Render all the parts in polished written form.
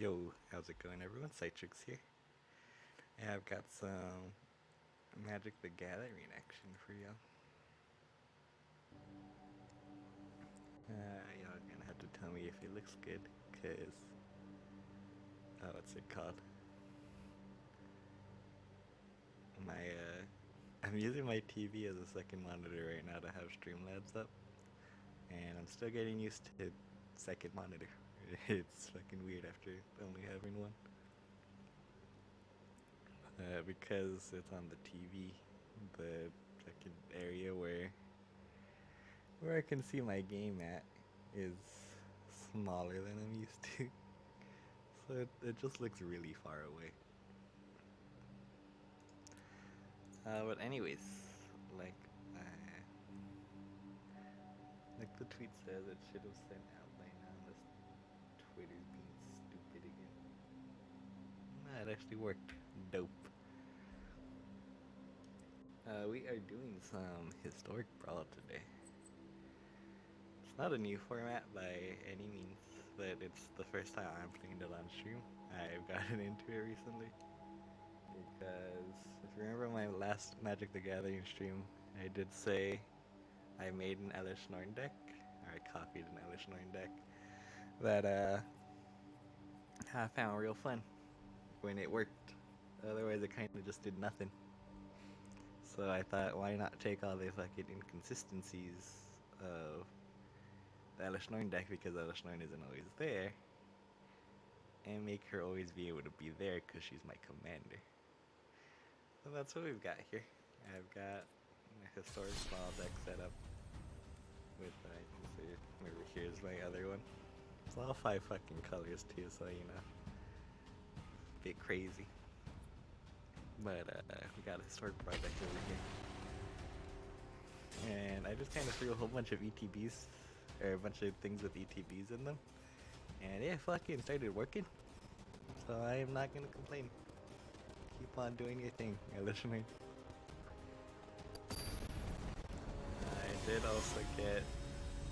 Yo, how's it going everyone? Citrix here. And I've got some Magic the Gathering action for y'all. Y'all gonna have to tell me if it looks good, cause what's it called? I'm using my TV as a second monitor right now to have Streamlabs up, and I'm still getting used to second monitor. It's fucking weird after only having one. Because it's on the TV, the fucking area where I can see my game at is smaller than I'm used to. So it just looks really far away. But anyways, like the tweet says, it should have sent out by now. This Twitter's being stupid again. Nah, it actually worked. Dope. We are doing some historic Brawl today. It's not a new format by any means, but it's the first time I'm playing it on stream. I've gotten into it recently. Because if you remember my last Magic the Gathering stream, I did say I made an Elesh Norn deck, or I copied an Elesh Norn deck, that I found real fun when it worked. Otherwise it kind of just did nothing. So I thought, why not take all the fucking inconsistencies of the Elesh Norn deck, because Elesh Norn isn't always there, and make her always be able to be there because she's my commander. So that's what we've got here. I've got a historic Brawl deck set up with, I can see, maybe here's my other one. It's all 5 fucking colors too, so you know, a bit crazy. But we got a historic Brawl deck over here. And I just kind of threw a whole bunch of ETBs, or a bunch of things with ETBs in them. And it fucking started working. So I am not gonna complain. Keep on doing your thing, Elesh Norn. I did also get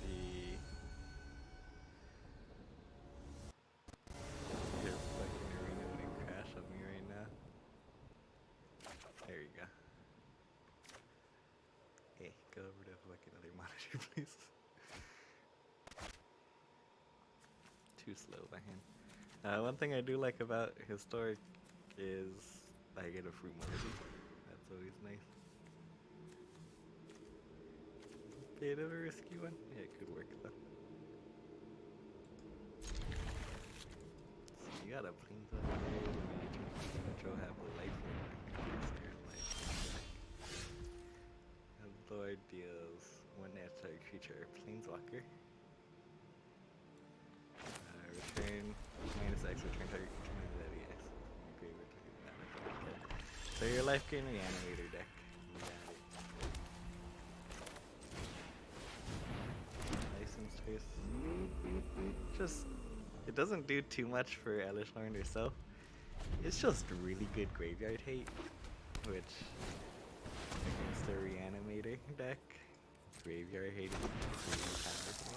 the... Your fucking arena wouldn't crash on me right now. There you go. Hey, go over to fucking other monitor, please. Too slow by hand. One thing I do like about historic is I get a free Morty. That's always nice. Bit of a risky one. Yeah, it could work though. So you got a Planeswalker there, Metro have a life Lord deals 1 natural creature, Planeswalker. Return -X, return target creature -X. So your life gain reanimator deck. You got it. License face. Just, it doesn't do too much for Elesh Norn herself. It's just really good graveyard hate, which against the reanimator deck, graveyard hate is really powerful.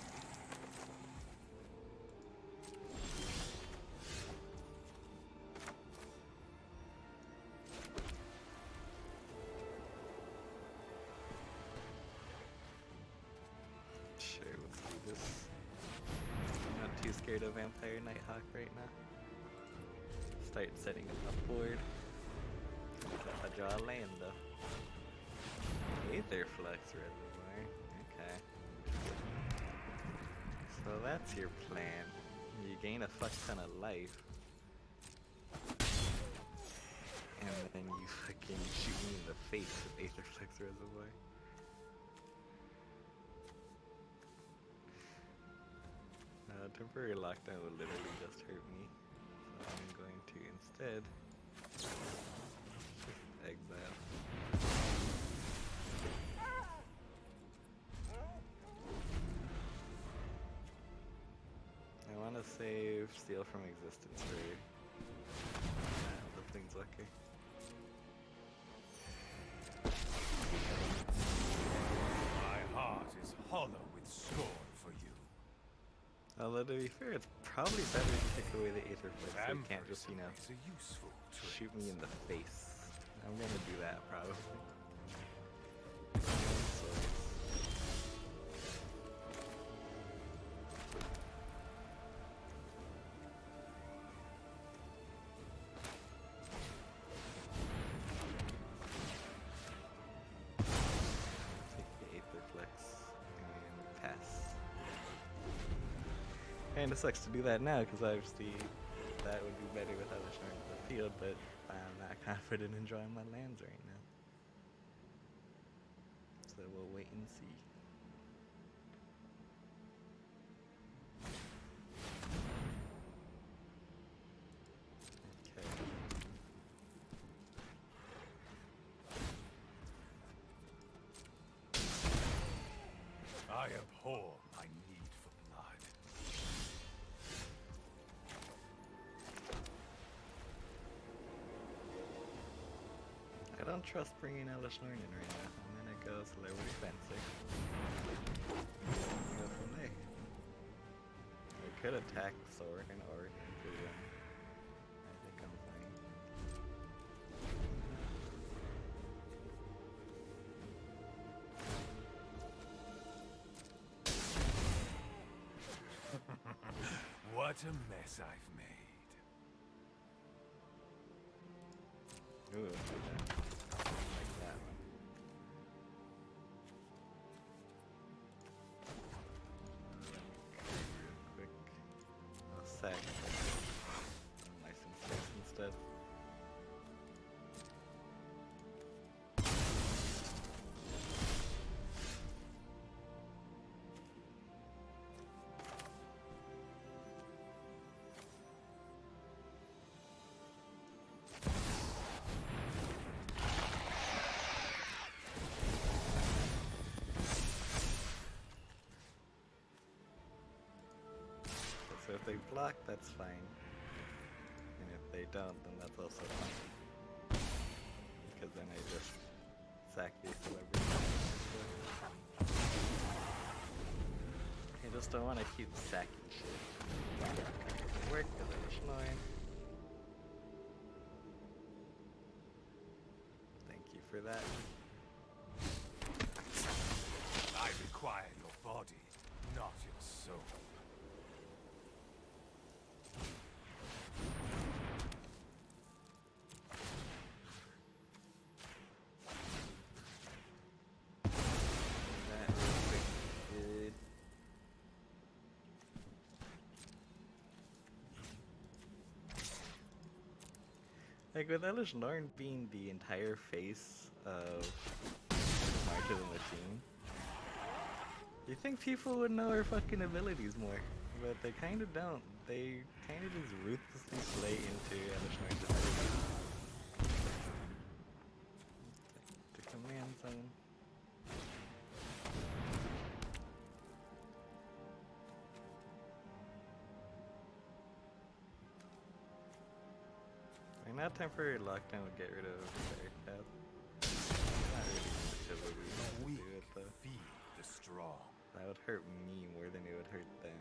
Sure, let's do this. I'm not too scared of Vampire Nighthawk right now. Start setting up a board. I draw a land though. Aether Flux Reservoir. Okay. So that's your plan. You gain a fuck ton of life. And then you fucking shoot me in the face with Aether Flux Reservoir. Temporary lockdown will literally just hurt me. So I'm going to instead just exile. I want to save Steal from Existence for the Planeswalker. My heart is hollow with scorn for you. Although to be fair, it's probably better to take away the Aether Flux so you can't just, you know, shoot me in the face. I'm gonna do that probably. And it sucks to do that now because obviously that would be better with Elesh Norn in the field, but I'm not confident in drawing my lands right now. So we'll wait and see. Okay. I abhor my need for blood. I don't trust bringing Elesh Norn in right now. I'm gonna go Celebrity Fencing. Go from there. I could attack Sword or Boom. I think I'm fine. What a mess I've made. Ooh, like that one. Real quick. I'll sack. Nice and six instead. So if they block, that's fine. And if they don't, then that's also fine. Because then I just sack these celebrities. I just don't want to keep sacking shit. Doesn't work because it's annoying. Thank you for that. I require your body, not your soul. That is good. Like with Elesh Norn being the entire face of March of the Machine, you think people would know her fucking abilities more, but they kind of don't. They kind of just ruthlessly slay into Elesh Norn's abilities. The command zone. Like, not temporary lockdown would get rid of Barrier Path. Not really utility to do it though. Feed the strong. That would hurt me more than it would hurt them.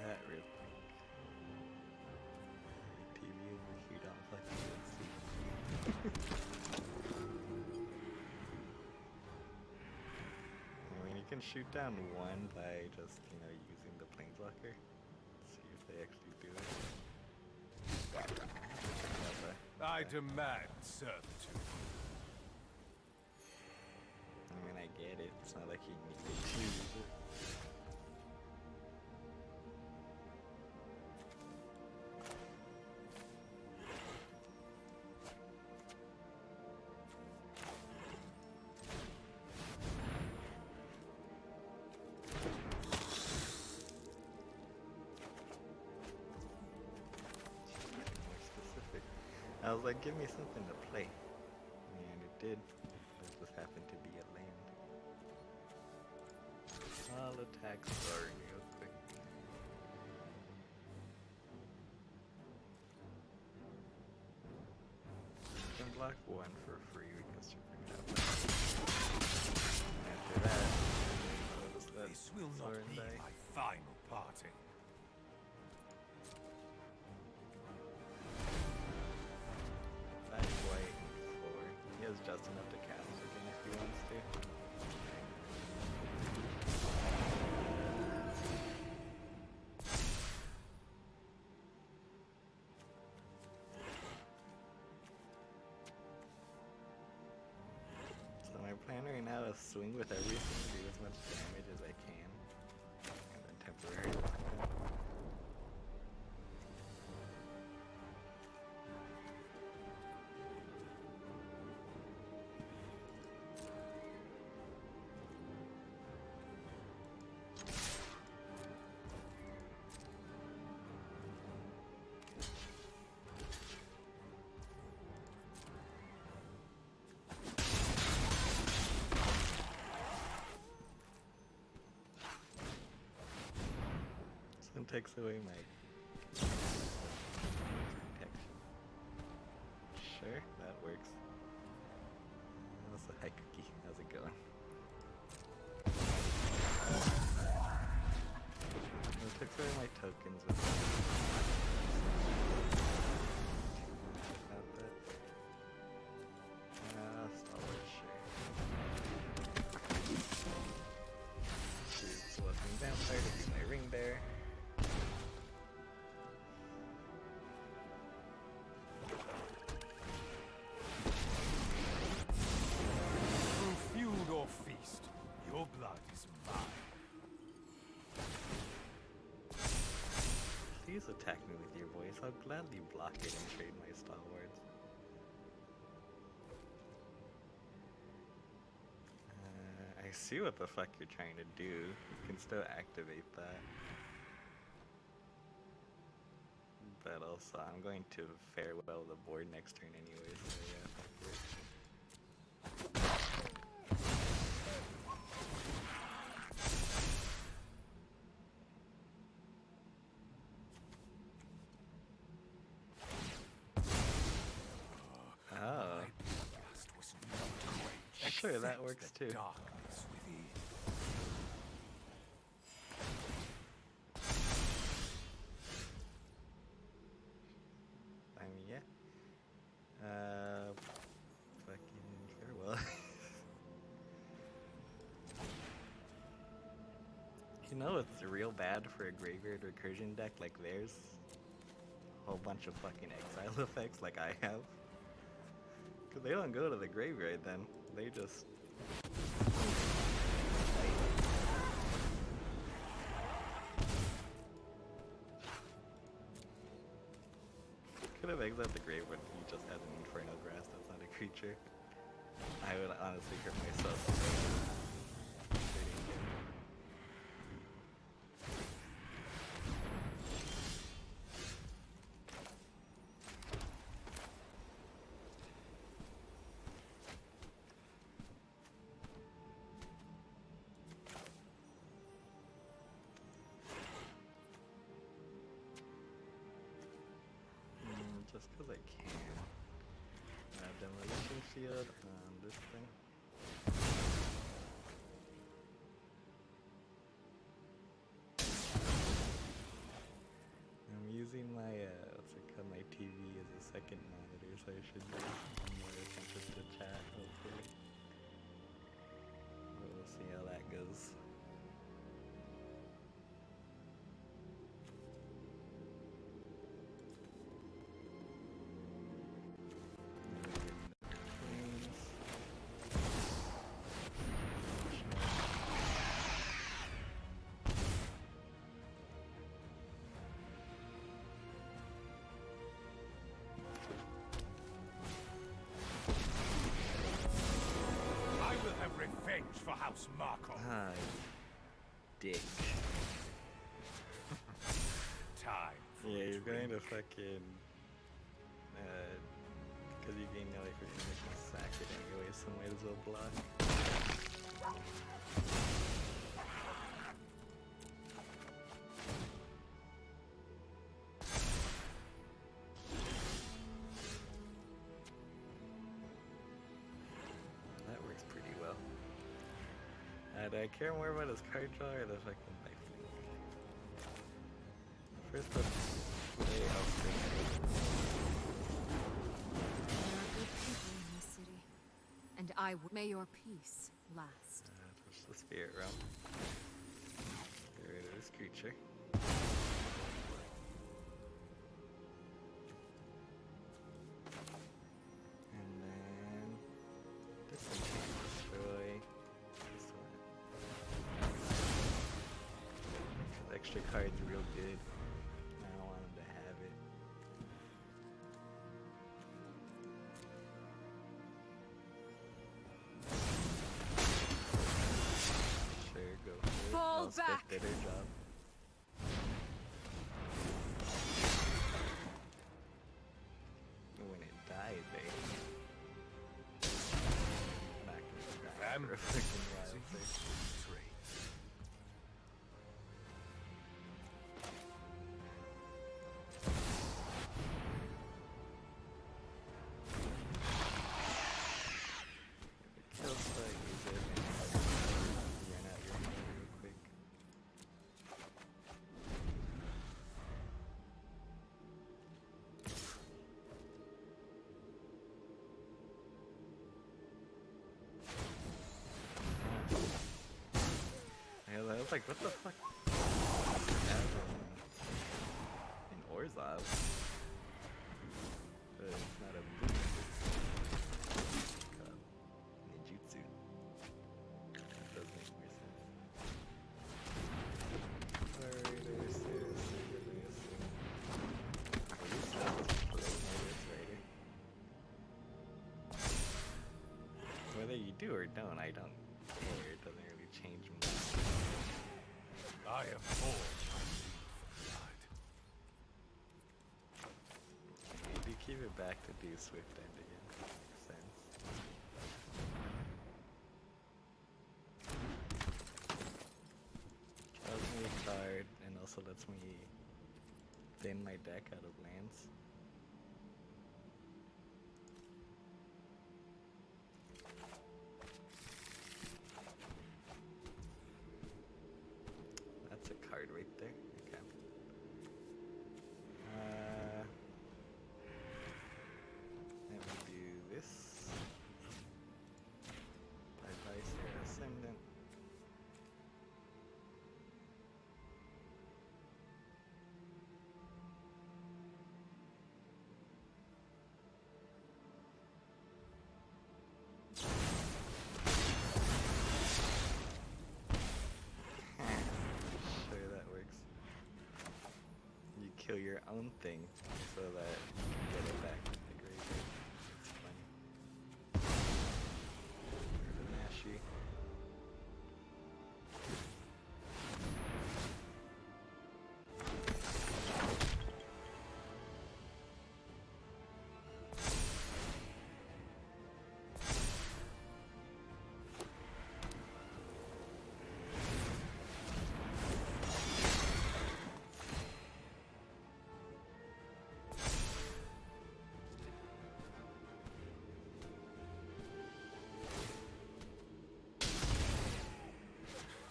That real quick. TV over here, don't fucking see. I mean, you can shoot down one by just, you know, using the planeswalker. See if they actually do it. I demand servitude. I mean, I get it. It's not like you need to use it. More specific. I was like, give me something to play. And it did. It just happened to be a land. I'll attack Soaring real quick. You can block one for free because Super Cap. After that, I'll just let This will not Soaring be die. my final party. Black, white, and 4. He has just enough to cast again if he wants to. So my plan right now is swing with everything, do as much damage as I can, and then temporary lockdown. This one takes away my protection. Sure, that works. That's a high cookie. How's it going? It takes away my tokens with about that. Stalwart, sure. Choose Welcome Vampire to be my ring bear. Through feud or feast, your blood is mine. Please attack me with your voice. I'll gladly block it and trade my stalwarts. I see what the fuck you're trying to do. You can still activate that. But also, I'm going to farewell the board next turn anyway, so yeah, fuck it. Oh. Lust was not great. Sure, that Accept works the too. Darkness within. I mean, yeah. Fucking farewell. You know it's real bad for a graveyard recursion deck like theirs? A whole bunch of fucking exile effects like I have. Cause they don't go to the graveyard then. They just... Could have exiled the grave when he just has an Infernal Grass, that's not a creature. I would honestly hurt myself. Trading him. Just because I can. Demolition Shield on this thing. I'm using my, what's it called, my TV as a second monitor, so I should be more attentive to chat, hopefully. But we'll see how that goes. I will have revenge for House Markov. Ah, dick. Time. for Yeah, it you're to going to wink. fucking, because you gain no life, you're gonna sack it anyway, so might as well block. Do I care more about his card draw or the fucking life link? First, let's play out There are good people in this city, and may your peace last. Touch the spirit realm. Get rid of this creature. And then this one can destroy this one. This extra card's real good. I don't want him to have it. Sure, go for it. Fall I'll back! Did her job. When it died, they not gonna die for a freaking while. It's a so- useful trait. Kill spell, use it, and run out your mana real quick. I was like, what the fuck? An Orzhov. But it's not a boot. It's called ninjutsu. That does make more sense. Alright, seriously, at least this Raider. Whether you do or don't, I don't care. It doesn't really change much. I abhor my need for blood. Maybe keep it back to do Swift End again. Makes sense. Draws me a card and also lets me thin my deck out of lands. That's a card right there. Okay. Let me do this. Advice here, Ascendant. Sure, that works. You kill your own thing so that you get it back in the graveyard. It's funny. The Nashi.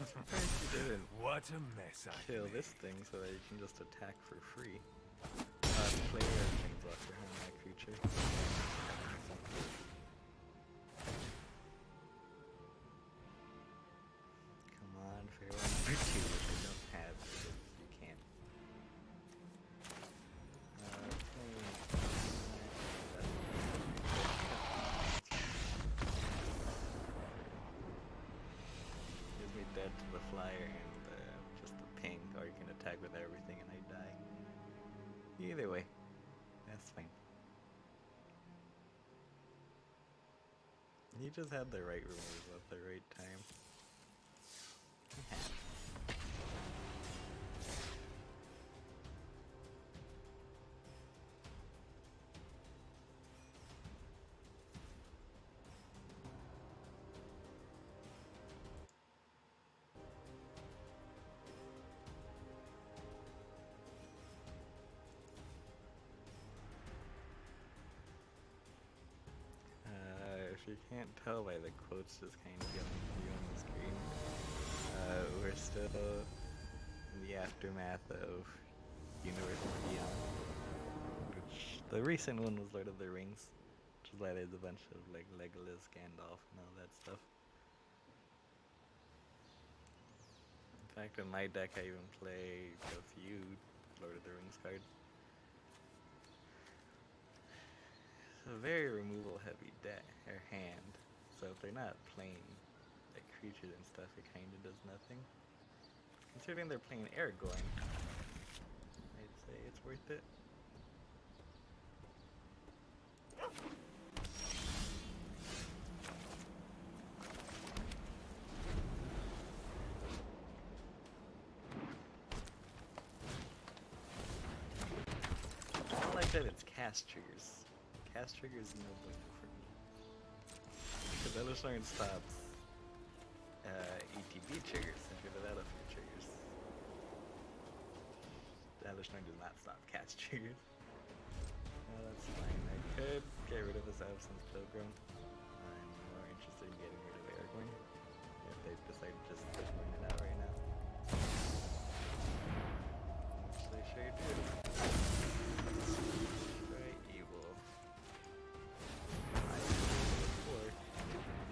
You didn't What a mess I kill made. this thing so that you can just attack for free. Player things off behind that creature. Come on, fair one number 2, which I don't have because you can't. Gives me dead to the flyer and just the ping, or you can attack with everything and I die. Either way, that's fine. You just had the right removes at the right time. It happens. If you can't tell by the quotes just kind of going through on the screen, We're still in the aftermath of Universe Beyond, which the recent one was Lord of the Rings, which added a bunch of like Legolas, Gandalf, and all that stuff. In fact, in my deck, I even play a few Lord of the Rings cards. It's a very removal heavy deck or hand, so if they're not playing like creatures and stuff, it kind of does nothing. Considering they're playing Aragorn, I'd say it's worth it. I don't like that it's cast triggers. Cast triggers no bueno for me. Because Elesh Norn stops ETB triggers and get it out of your triggers. Elesh Norn does not stop cast triggers. Well, that's fine. I could get rid of this Absence Pilgrim. I'm more interested in getting rid of Aragorn. If they decide to just put it out right now. Which they sure do. Very evil. I four.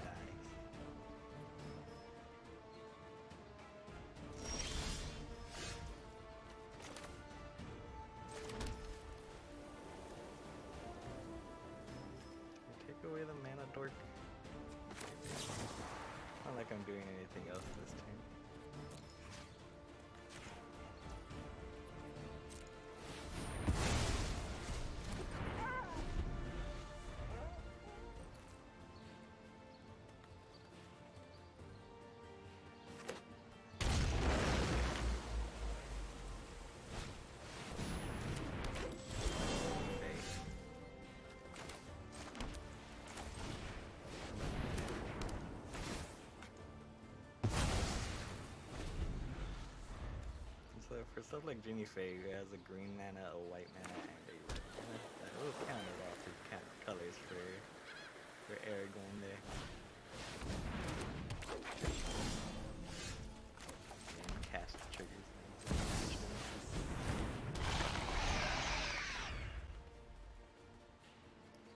Die. Take away the mana dork. Not like I'm doing anything else this turn. So for stuff like Ginny Faye, who has a green mana, a white mana, and a red mana, that will count it off as kind of colors for Aragorn there. And cast triggers.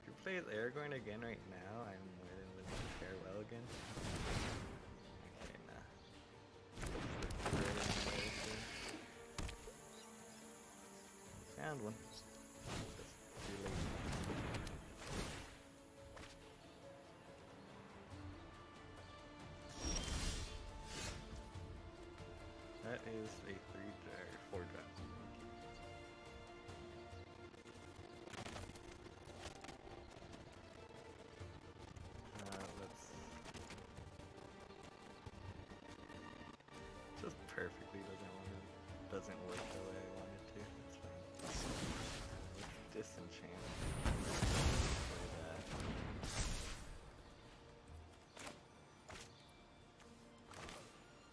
If you play as Aragorn again right now, I'm more than willing to farewell again. Okay, nah. Found one. Just too late. That is a 4 drop. Let's just perfectly doesn't work the way I want it to. It's fine. Let's disenchant. Play that.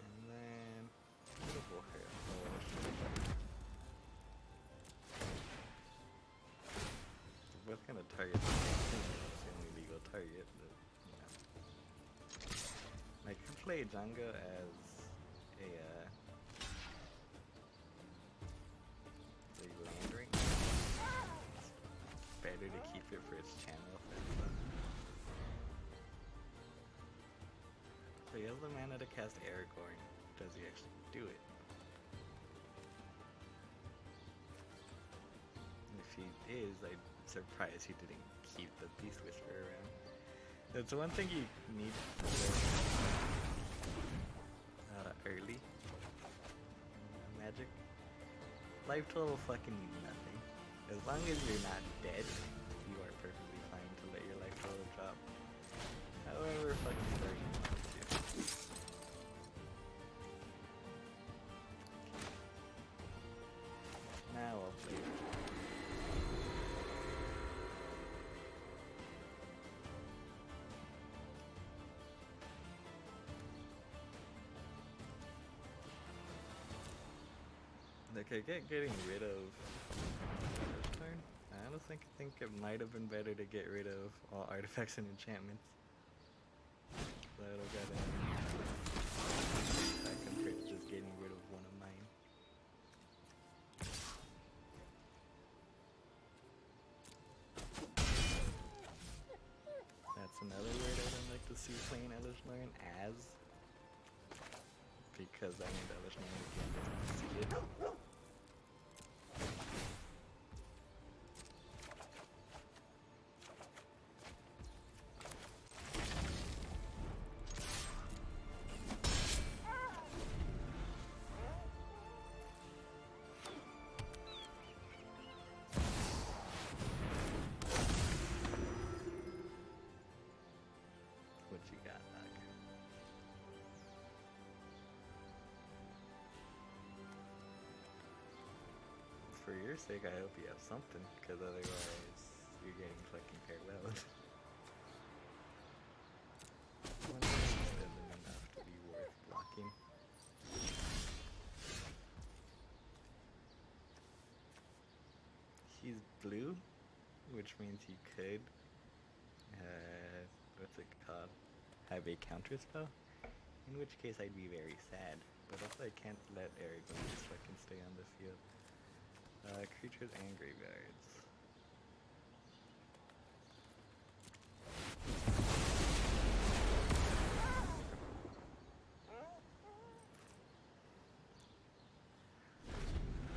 And then beautiful hair. We're both gonna target the same thing. It's the only legal target, but you know. I could play Django as a land ring. It's better to keep it for its channel effect. So he has the mana to cast Aragorn. Does he actually do it? If he is, I'm surprised he didn't keep the Beast Whisperer around. That's one thing you need to learn early Magic. Life total fucking means nothing. As long as you're not dead, you are perfectly fine to let your life total drop. However fucking story you want to. Now I'll play it. Okay, getting rid of this turn. I honestly think it might have been better to get rid of all artifacts and enchantments. So it'll get attack and because I need Elesh Norn again to see it. What you got, dog? For your sake, I hope you have something, because otherwise you're getting fucking farewelled. One isn't enough to be worth blocking. He's blue, which means he could, what's it called? Have a counter spell? In which case I'd be very sad. But also I can't let Aragorn just fucking stay on the field. Creatures and graveyards.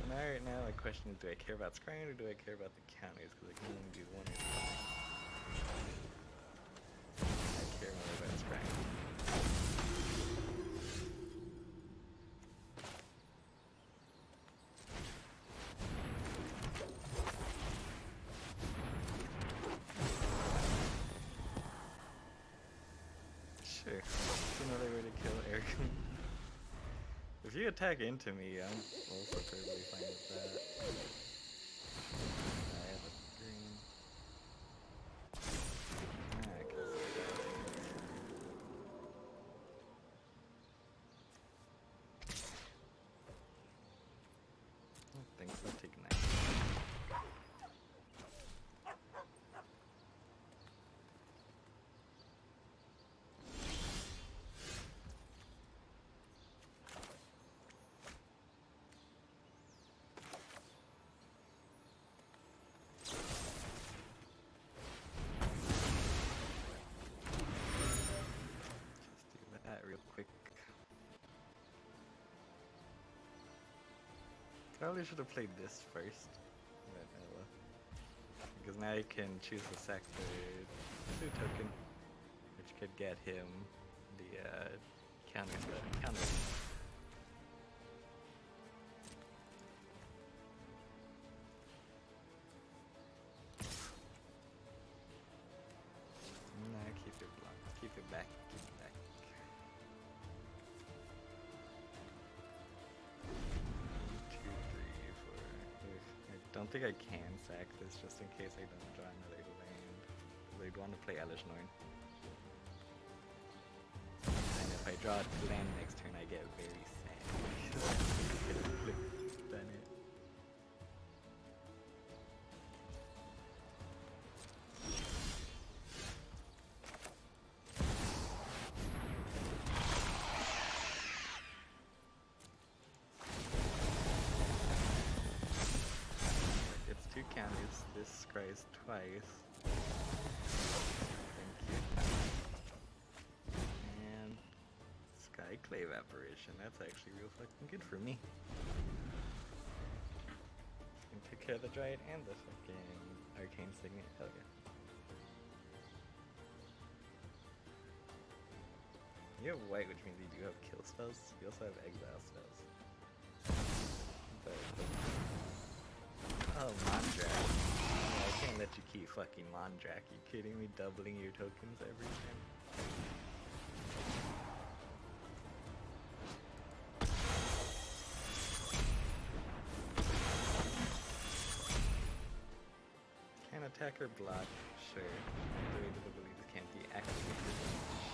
Right now, my question is, do I care about scrying or do I care about the counters? Because I can only do one or something. I care more about scrying. Sure, that's another way to kill Aragorn. If you attack into me, I'm also perfectly fine with that. I have a green. I can see that. I don't think so. Take 9. Real quick. Probably should have played this first. But, well. Because now I can choose to sack the 2 token, which could get him the counter. Nah, keep it blocked. Keep it back. Keep it back. 2, 3, 4. I don't think I can sack this just in case I don't draw another land. I'd want to play Elesh Norn. And if I draw land next turn, I get very sad. Done it. It's 2 counties. This scries twice. Thank you. And Sky Clave Apparition. That's actually real fucking good for me. Can take care of the Dryad and the fucking Arcane Signet. Hell yeah. You have white, which means you do have kill spells. You also have exile spells. But, oh, Mondrak. Yeah, I can't let you keep fucking Mondrak. You kidding me? Doubling your tokens every time? Can attack or block? Sure. Activated abilities can't be activated?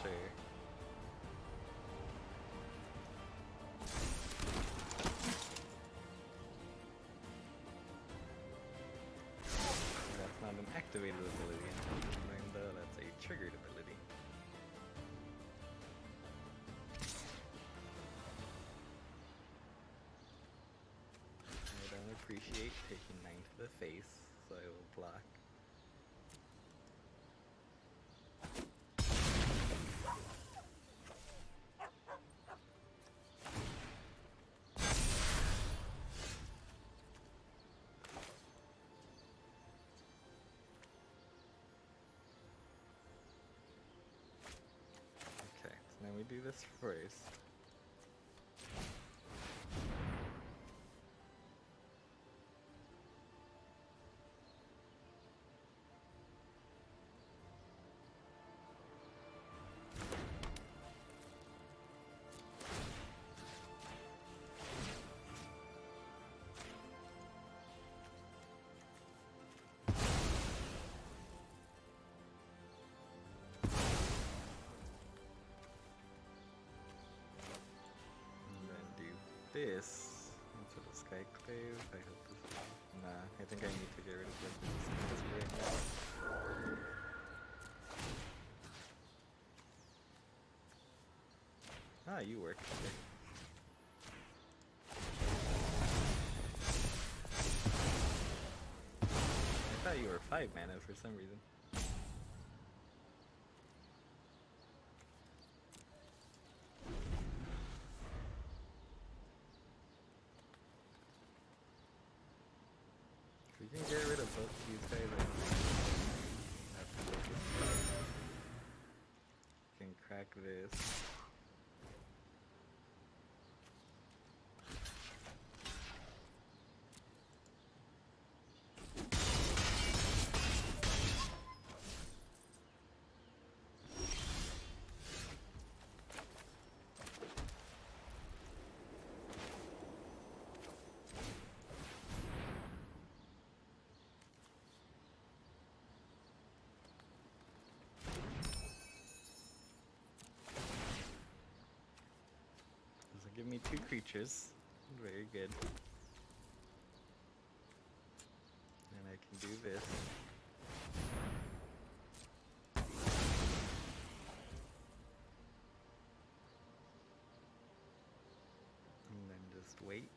Sure. That's not an activated ability until you can learn though. That's a triggered ability. I don't appreciate taking 9 to the face, so I will block. me do this first. This into the Skyclave. I hope this is... Nah, I think I need to get rid of this right now. Ah, you work. Okay. I thought you were 5 mana for some reason. We can get rid of both of these guys. Can crack this. Give me 2 creatures. Very good. And I can do this. And then just wait.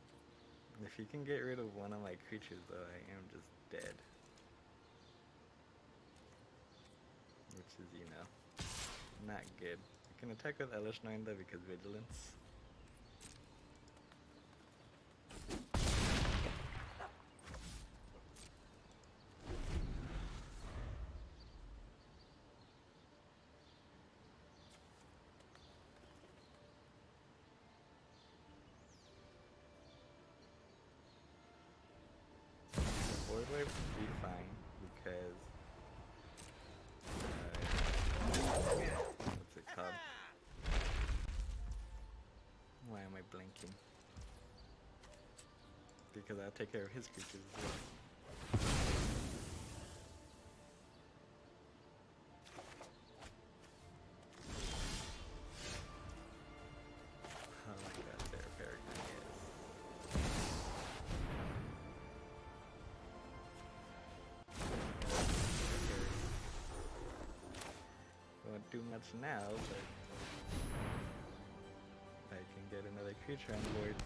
If you can get rid of one of my creatures though, I am just dead. Which is, you know, not good. I can attack with Elesh Norn though because vigilance. Board wipe would be fine because what's it called? Why am I blinking? Because I'll take care of his creatures as well. Oh my god, there Paragon is. Won't do much now, but I can get another creature on board.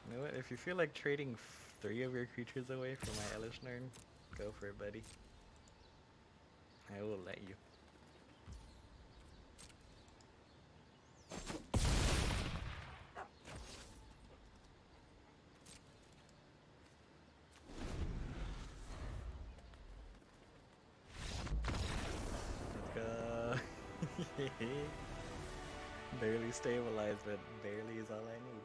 You know what? If you feel like trading 3 of your creatures away from my Elesh Norn, go for it, buddy. I will let you. Let's go. Barely stabilized, but barely is all I need.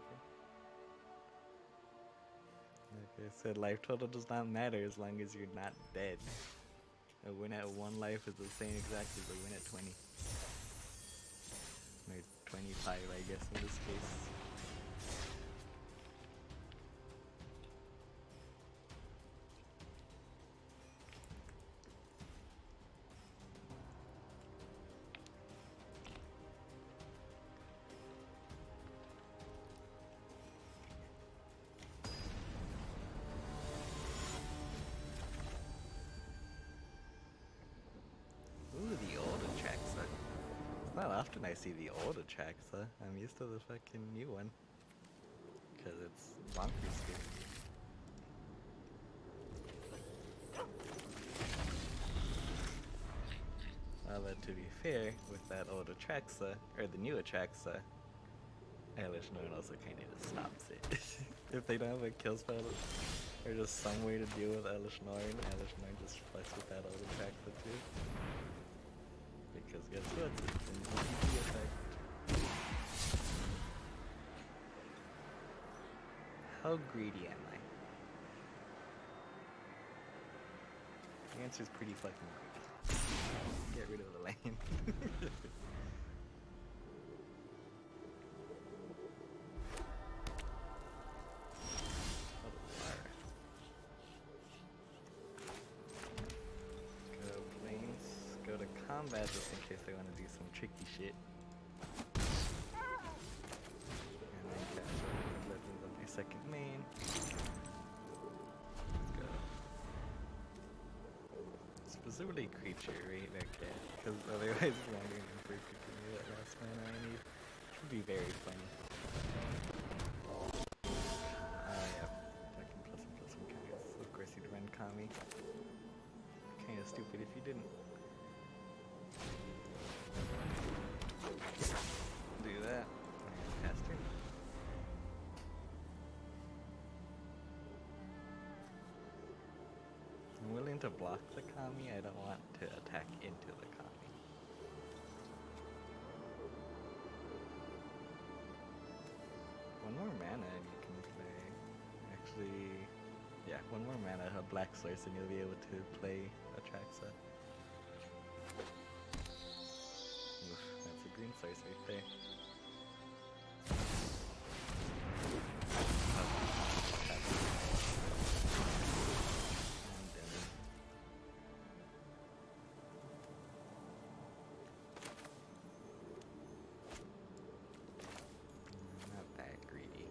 Like I said, life total does not matter as long as you're not dead. A win at 1 life is the same exact as a win at 20. Or 25, I guess, in this case. Ooh, the old Atraxa. It's not often I see the old Atraxa. I'm used to the fucking new one. Because it's bonkers good. But to be fair, with that old Atraxa, or the new Atraxa, Elesh Norn also kind of just stops it. If they don't have a kill spell or just some way to deal with Elesh Norn just fucks with that auto track for two. Because guess what? It's an MTG effect. How greedy am I? The answer is pretty fucking greedy. Get rid of the lane. Go planes. Go to combat just in case they want to do some tricky shit. And then catch up with the Legends of my second main. Let's go. Specifically creature, right? Okay. Because otherwise wandering in for give me that last mana I need. Should be very funny. Yeah. Fucking plus one cards. Of course you'd run Kami. Kinda stupid if you didn't. Do that. And pass turn. I'm willing to block the Kami, I don't want to attack into the Kami. One more mana and you can play. Actually, yeah, one more mana, a black source, and you'll be able to play Atraxa. Oof, that's a green source right there. Not that greedy.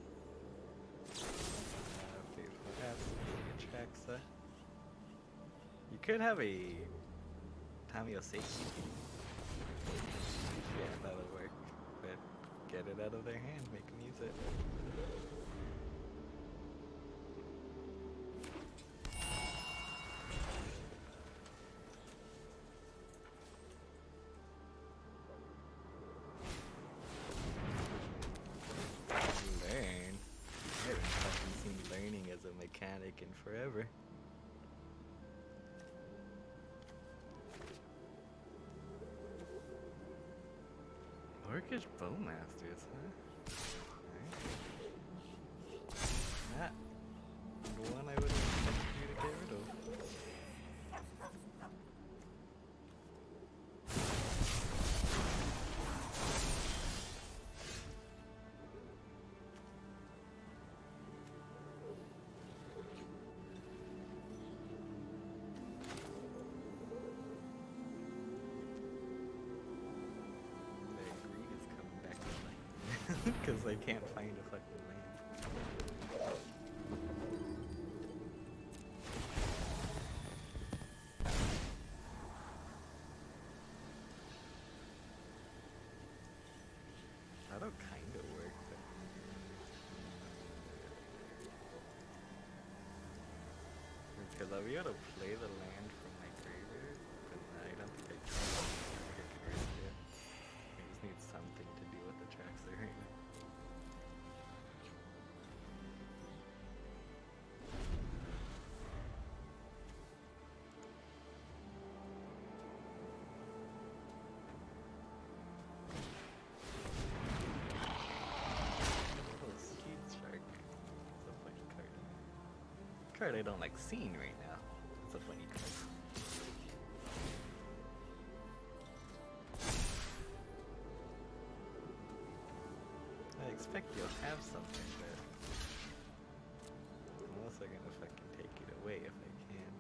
Faithful Atraxa. You could have a Tamioseki. Yeah, that'll work. But get it out of their hand, make them use it. Learn? I haven't fucking seen learning as a mechanic in forever. Orcish Bowmasters, huh? Alright. Not the one I would have expected you to get rid of. Their greed is coming back to life. Because they can't find a fucking land. That'll kind of work, but because I'll be able to play the land from my graveyard, but I don't think I can. I think I can risk it. I just need something to do with the tracks there right now. Little Seed Shark. It's a funny card. Card I don't like seeing right now. It's a funny card. I expect you'll have something, but I'm also gonna fucking take it away if I can.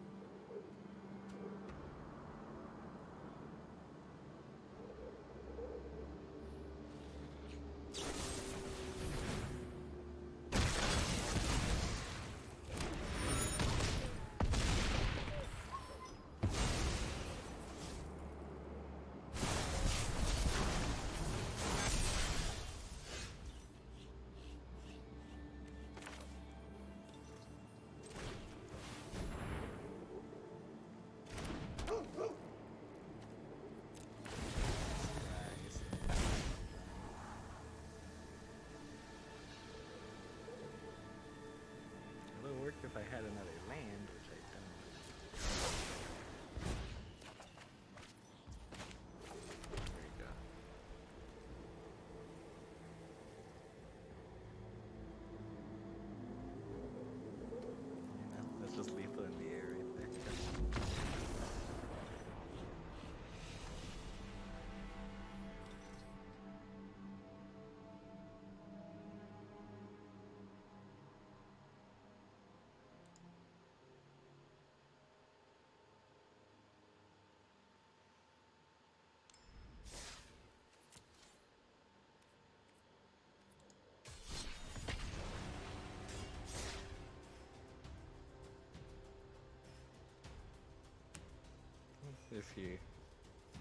you're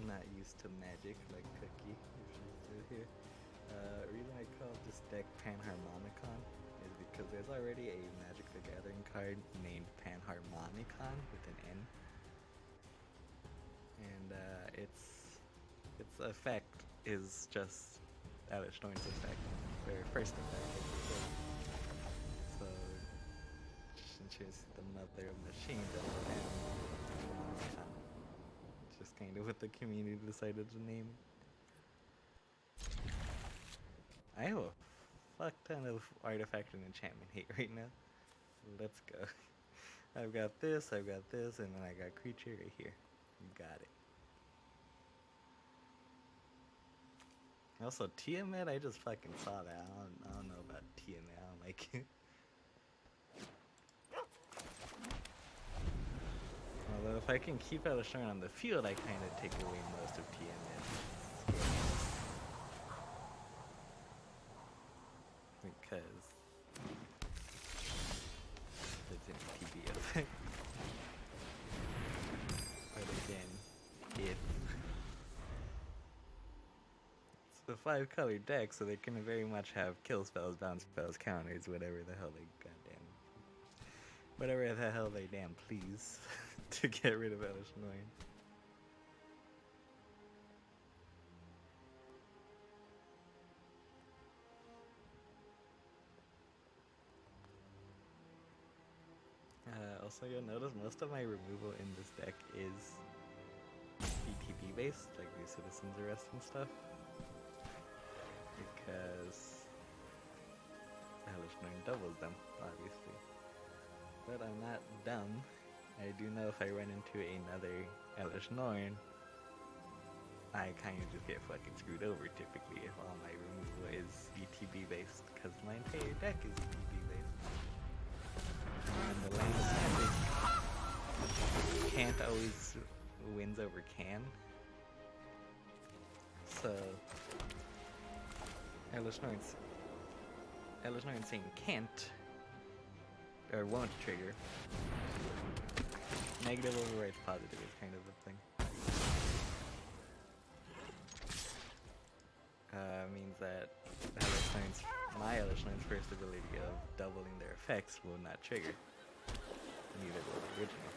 not used to magic like Cookie, if she's still here, reason I call this deck Panharmonicon is because there's already a Magic the Gathering card named Panharmonicon with an N, and its effect is just Elesh Norn's effect, or first effect, I should say. So, since she's the mother of machines, just kind of what the community decided to name. I have a fuck ton of artifact and enchantment hate right now. Let's go. I've got this, and then I got creature right here. You got it. Also, Tiamat, I just fucking saw that. I don't know about Tiamat. I don't like it. Although if I can keep Elesh Norn on the field, I kind of take away most of Tiamat. Because it's an PB effect. But again, it's a 5-color deck, so they can very much have kill spells, bounce spells, counters, whatever the hell they damn please to get rid of Elesh Norn. Also, you'll notice most of my removal in this deck is BTB based, like the Citizen's Arrest and stuff, because Elesh Norn doubles them, obviously. But I'm not dumb. I do know if I run into another Elesh Norn, I kind of just get fucking screwed over typically if all my removal is ETB based, because my entire deck is ETB based. And the lane standing can't always wins over can. So Elesh Norn saying can't or won't trigger. Negative overrides positive is kind of the thing. Means that my Elesh Norn's first ability of doubling their effects will not trigger. Neither will the original.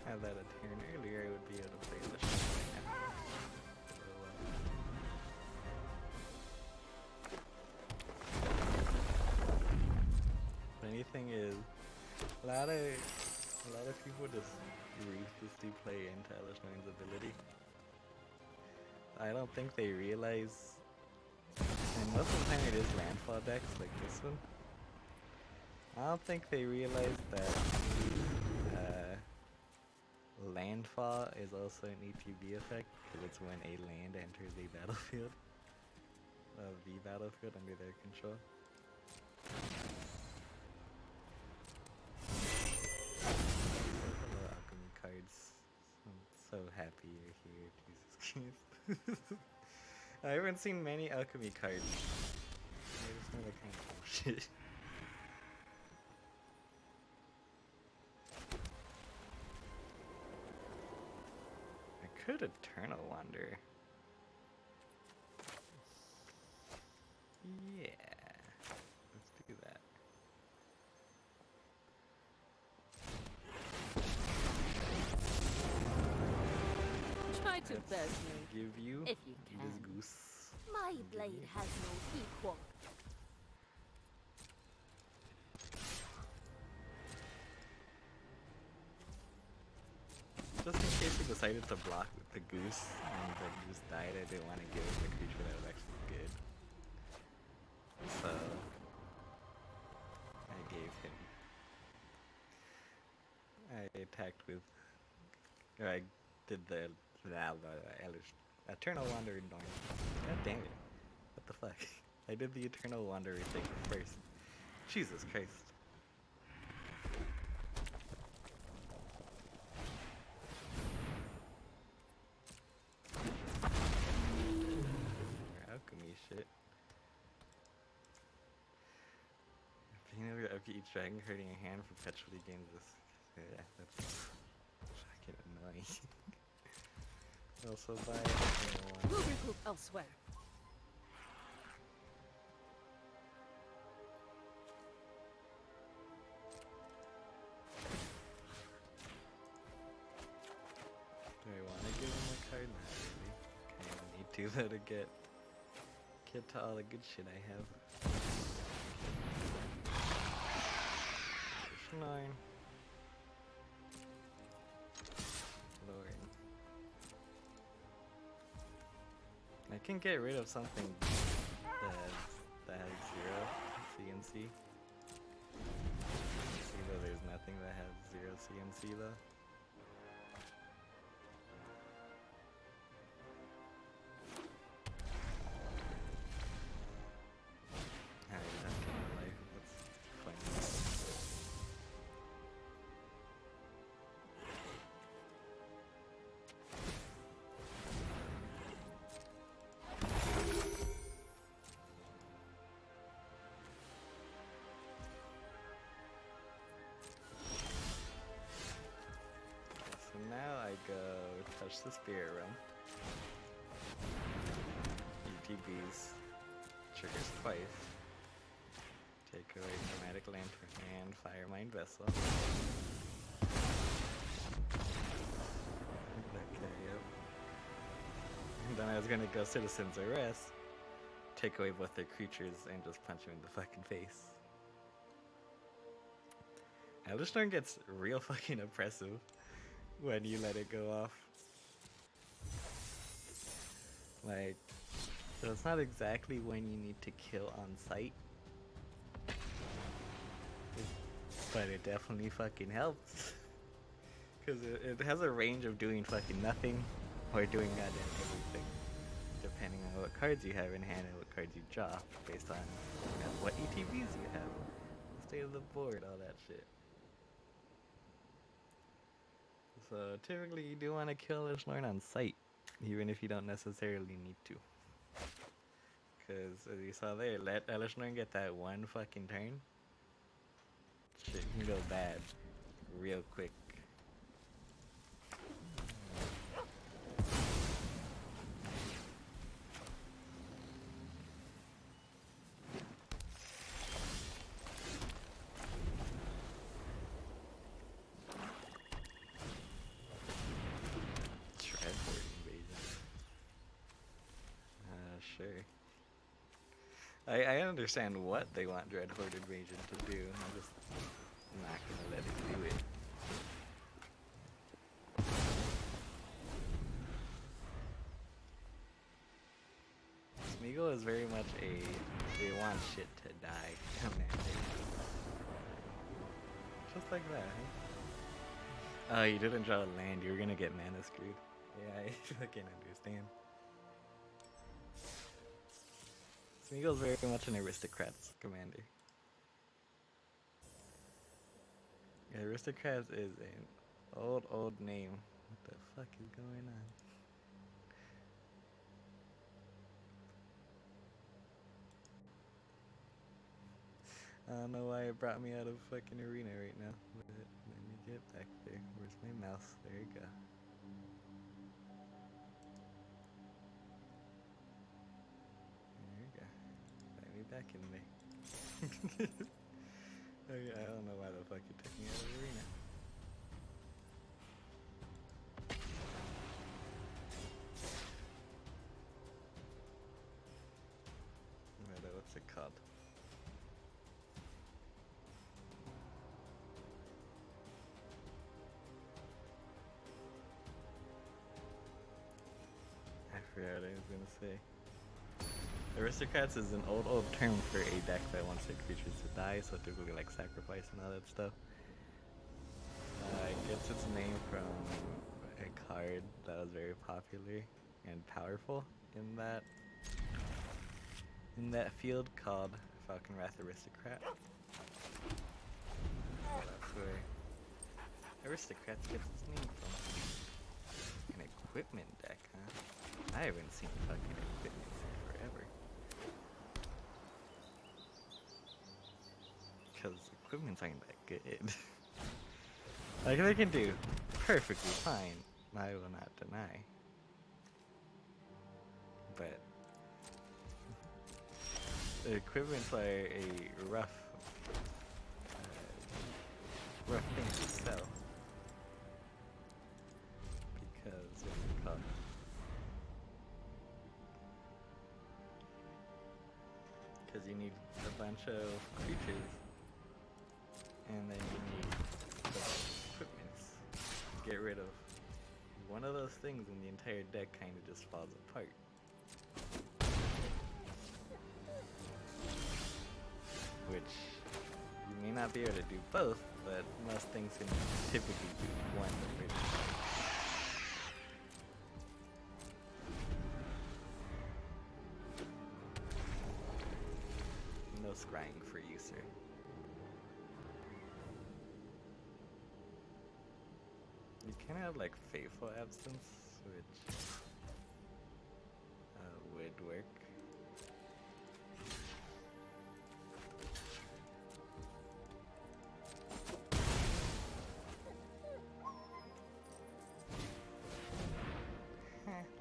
Had that a turn earlier, I would be able to play this right now. Funny thing is, a lot of people just ruthlessly play into Elesh Norn's ability. I don't think they realize, and most of the time it is landfall decks like this one. I don't think they realize that landfall is also an ETB effect, because it's when a land enters a battlefield, the battlefield under their control. Hello, alchemy cards. I'm so happy you're here, Jesus Christ. I haven't seen many alchemy cards. I just know that kind of bullshit. Could Eternal Wonder. Yeah. Let's do that. Try to burst me, Give you if you can. this goose. My blade has no equal. Just in case he decided to block with the goose and the goose died, I didn't want to give him the creature that was actually good. So I gave him I attacked with, or I did the Eternal Wanderer Norn. God damn it. What the fuck? I did the Eternal Wanderer thing first. Jesus Christ. Alchemy shit. Being able to upkeep each dragon hurting a hand perpetually gains this. Yeah, that's fucking annoying. Also buy We'll recoup elsewhere. do I want to give him a card? Not really. Kind of need to though to get to all the good shit I have. Elesh Norn. Lord. I can get rid of something that has 0 CMC. See though there's nothing that has 0 CMC though. Now I go touch the spirit realm. UTBs triggers twice. Take away chromatic lantern and fire mine vessel. Okay, yep. And then I was gonna go citizens arrest, take away both their creatures and just punch him in the fucking face. Elesh Norn gets real fucking oppressive when you let it go off. Like, so it's not exactly when you need to kill on sight, but it definitely fucking helps. Because it has a range of doing fucking nothing or doing goddamn everything, depending on what cards you have in hand and what cards you draw, based on what ETBs you have, the state of the board, all that shit. So typically you do want to kill Elesh Norn on sight, even if you don't necessarily need to. Because as you saw there, let Elesh Norn get that one fucking turn, shit can go bad real quick. Sure. I understand what they want Dreadhorde Invasion to do. I'm just not gonna let it do it. Smeagol is very much a they want shit to die commander. Just like that, huh? Oh, you didn't draw a land, you were gonna get mana screwed. Yeah, I fucking understand. Smeagol's very much an aristocrat's commander. Aristocrats is an old name. What the fuck is going on? I don't know why it brought me out of fucking arena right now. But let me get back there. Where's my mouse? There you go. Back in there. Oh yeah, I don't know why the fuck you took me out of the arena. What's it called? I forgot what I was gonna say. Aristocrats is an old term for a deck that wants their creatures to die, so typically like sacrifice and all that stuff. gets its name from a card that was very popular and powerful in that field called Falcon Wrath Aristocrat. That's where Aristocrats gets its name from. An equipment deck, huh? I haven't seen fucking equipment in forever. Because equipments aren't that good. Like, they can do perfectly fine, I will not deny. But the equipments are a rough thing to sell. Because what's it called? Because you need a bunch of creatures, and then you need the equipments. Get rid of one of those things, and the entire deck kind of just falls apart. Which you may not be able to do both, but most things can typically do one of which. No scrying for you, sir. You can have like Faithful Absence, which would work.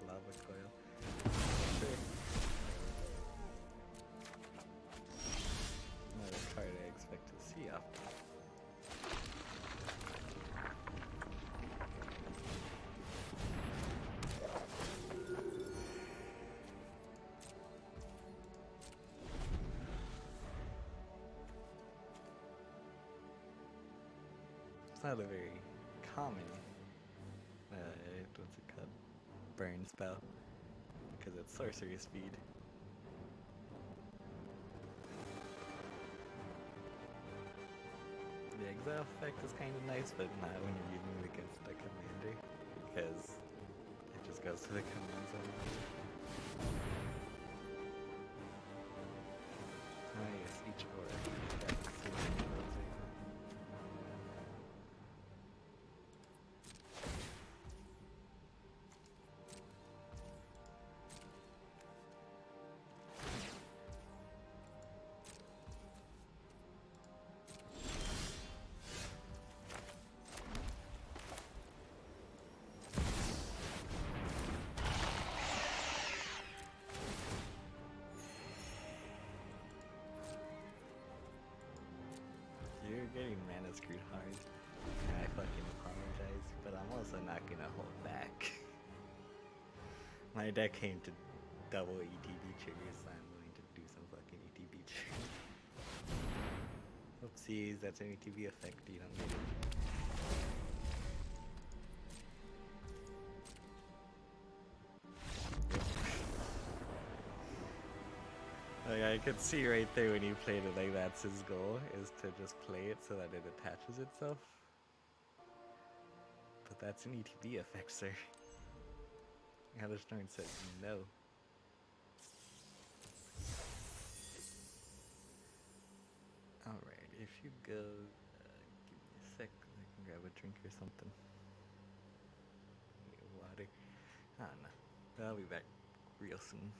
Lava coil. Sure. Another card I expect to see often. It's not a very common, what's it called? Burn spell. Because it's sorcery speed. The exile effect is kind of nice, but not when you're using it against the commander. Because it just goes to the command zone. Ah yes, each aura. Yeah, so many of those right now. You're getting mana screwed hard. I fucking apologize, but I'm also not gonna hold back. My deck came to double ETB triggers, so I'm going to do some fucking ETB triggers. Oopsies, that's an ETB effect, you don't need it. Like, I could see right there when you played it, like that's his goal, is to just play it so that it attaches itself. But that's an ETB effect, sir. Elesh Norn said no. Alright, if you go, give me a sec, I can grab a drink or something. Need water. I don't know. I'll be back real soon.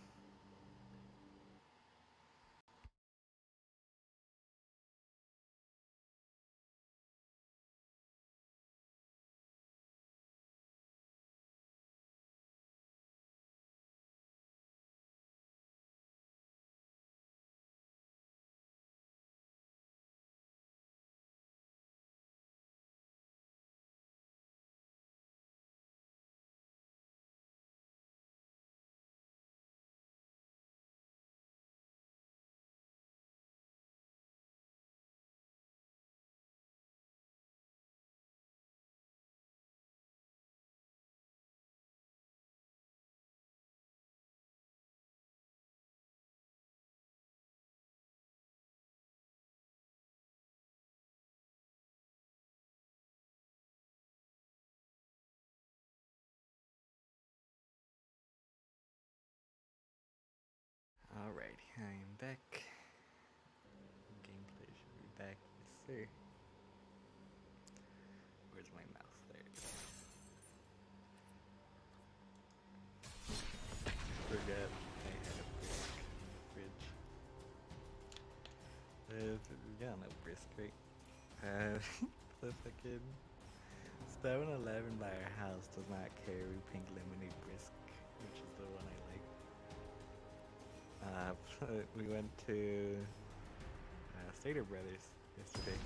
sir. Where's my mouse? There it is. Forget I had a brisk in the fridge. Yeah, no brisk, right? The fucking 7-Eleven by our house does not carry pink lemonade brisk, which is the one I like. We went to Stater Brothers yesterday,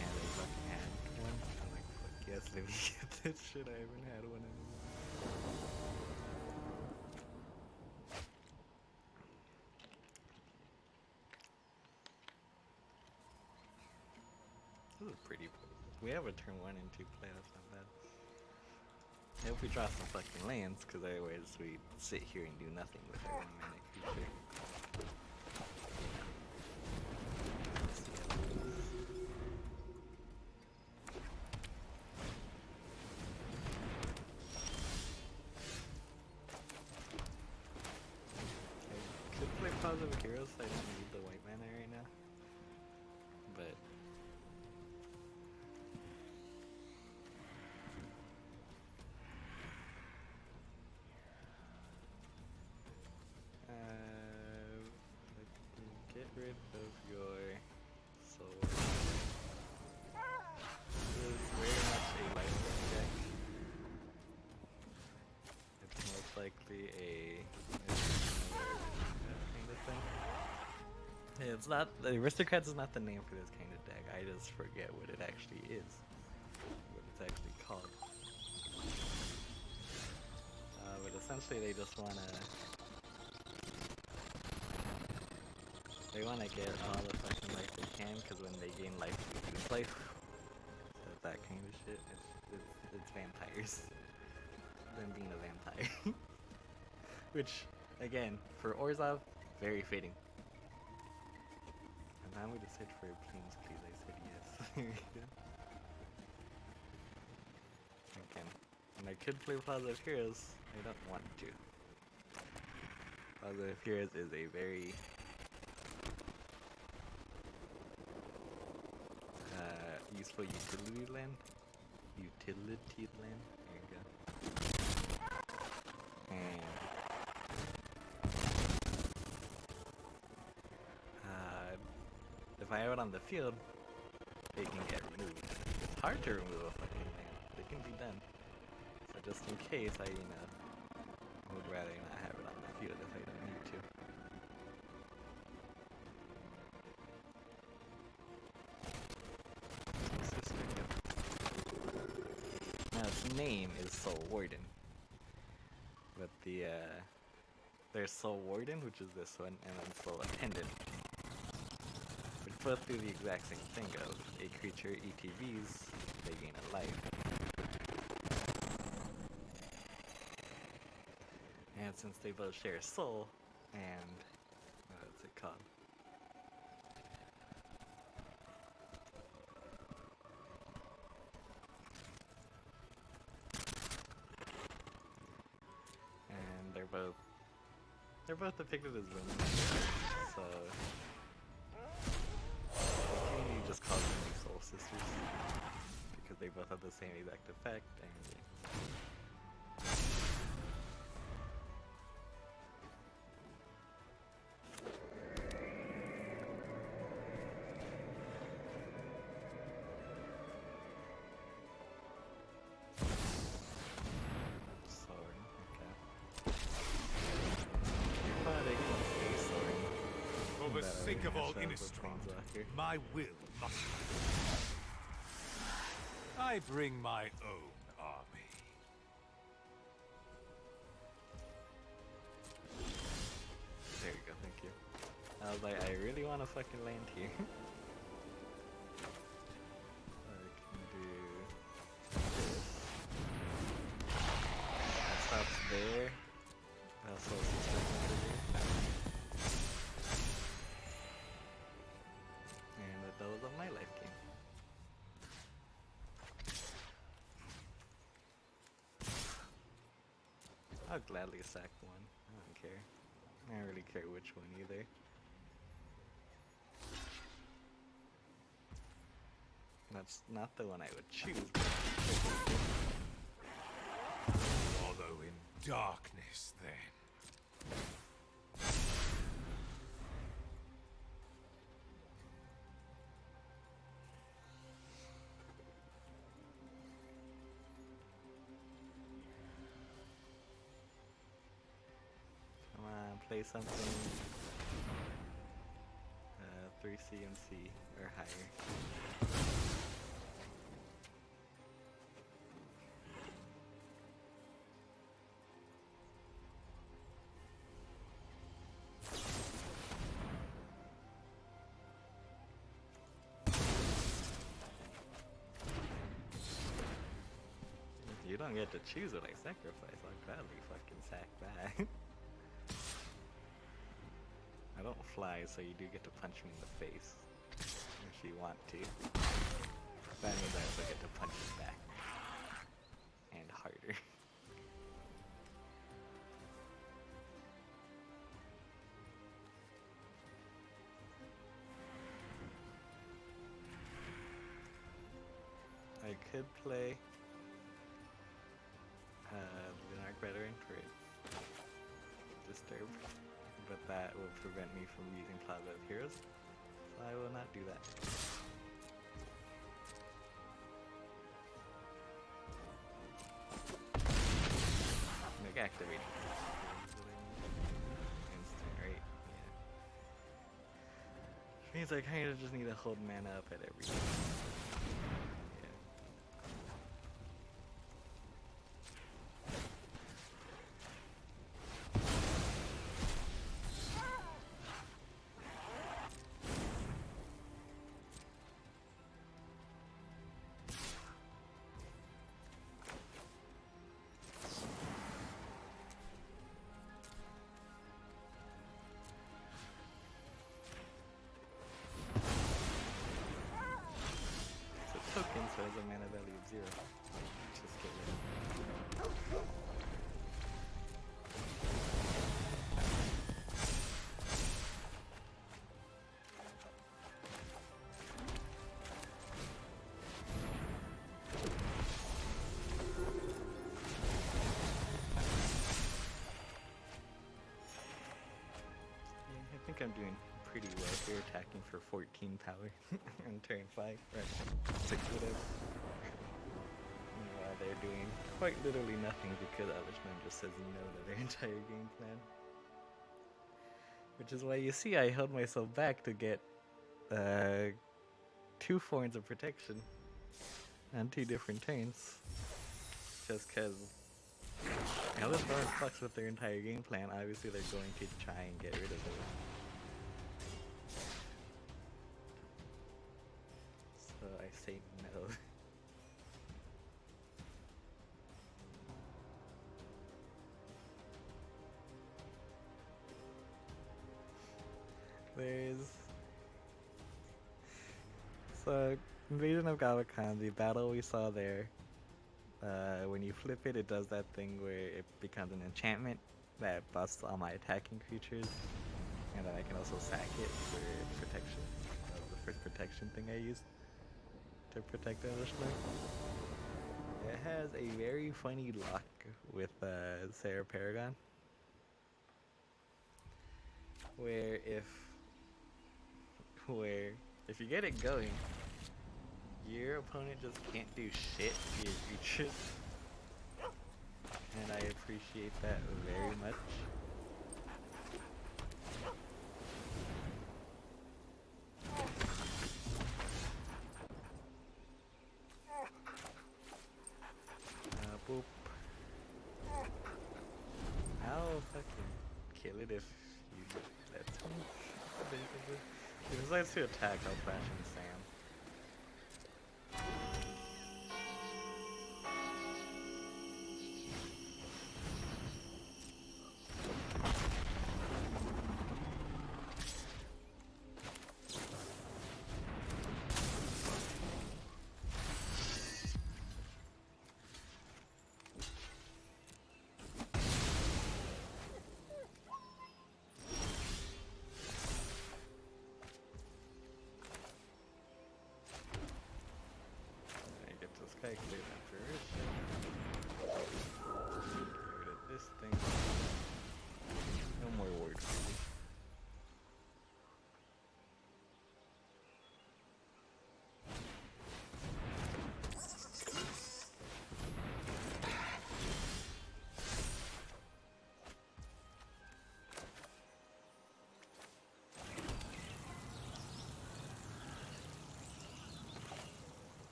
and they fucking had one. I'm like, fuck yes, let me get this shit. I haven't had one in a while. This is pretty. We have a turn 1 and 2 play. That's not bad. I hope we draw some fucking lands, because otherwise we sit here and do nothing with our mana creature. Let's see how it goes. I could play Positive Heroes, so I don't need the white mana right now. But get rid of your soul. This is very much a lifeless deck. It's most likely a kind of thing. It's not, the Aristocrats is not the name for this kind of deck. I just forget what it actually is. What it's actually called. But essentially they just wanna get all the fucking life they can, because when they gain life, they lose life. So that kind of shit. It's vampires. Them being a vampire. Which, again, for Orzhov, very fitting. Allow me to search for planes, please. I said yes. Okay. And I could play Positive Heroes. I don't want to. Positive Heroes is a very useful utility land. Utility land. There you go. And if I have it on the field, they can get removed. It's hard to remove a fucking land. They can be done. So just in case, I would rather not have it on the field if I don't need to. Now its name is Soul Warden, but there's Soul Warden, which is this one, and then Soul Attendant, which both do the exact same thing of a creature ETVs, they gain a life. And since they both share soul, and what's it called? And they're both depicted as women, so the community just calls them the Soul Sisters because they both have the same exact effect. And For the sake of all Innistrad, my will must. I bring my own army. there you go, thank you. I was like, I really want to fucking land here. I can do this. That stops there. That's also stuff over here. And that was on my life game. I'll gladly sack one. I don't care. I don't really care which one either. That's not the one I would choose. Wallow in darkness, then. Come on, play something. 3 CMC or higher. You don't get to choose what I sacrifice. I'll gladly fucking sack that. I don't fly, so you do get to punch me in the face if you want to. That means I also get to punch you back. And harder. I could play Lunark Veteran for Disturb, but that will prevent me from using Plaza of Heroes, so I will not do that. Like activating. Instant, right? Yeah. Means I kind of just need to hold mana up at every time. Token, so has a mana value of 0. Just get rid of it. Yeah, I think I'm doing pretty well here, attacking for 14 power on turn 5, right? 6 whatever. While they're doing quite literally nothing because Elesh Norn just says no to their entire game plan. Which is why you see I held myself back to get 2 forms of protection on 2 different turns. Just cause Elesh Norn fucks with their entire game plan, obviously they're going to try and get rid of it. So I say no. So, Invasion of Galakan, the battle we saw there, when you flip it, it does that thing where it becomes an enchantment that busts all my attacking creatures, and then I can also sack it for protection. That was the first protection thing I used to protect Elesh Norn. It has a very funny lock with Sarah Paragon, where if you get it going, your opponent just can't do shit to your creatures, and I appreciate that very much. Boop. I'll fucking kill it if you let me. Basically. If it decides to attack, I'll flash in Sam. clear that first. Get rid of this thing. No more words, really.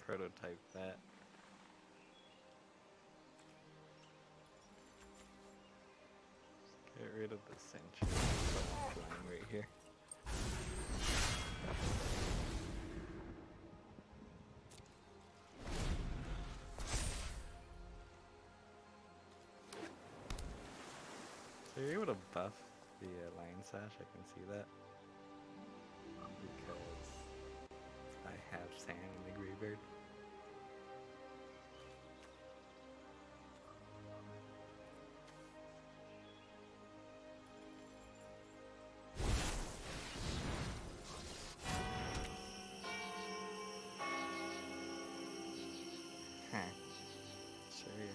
Prototype that. Get rid of the sentry. Someone flying right here. So you're able to buff the Lion Sash, I can see that. Because I have sand in the graveyard. Huh. Sure, yeah.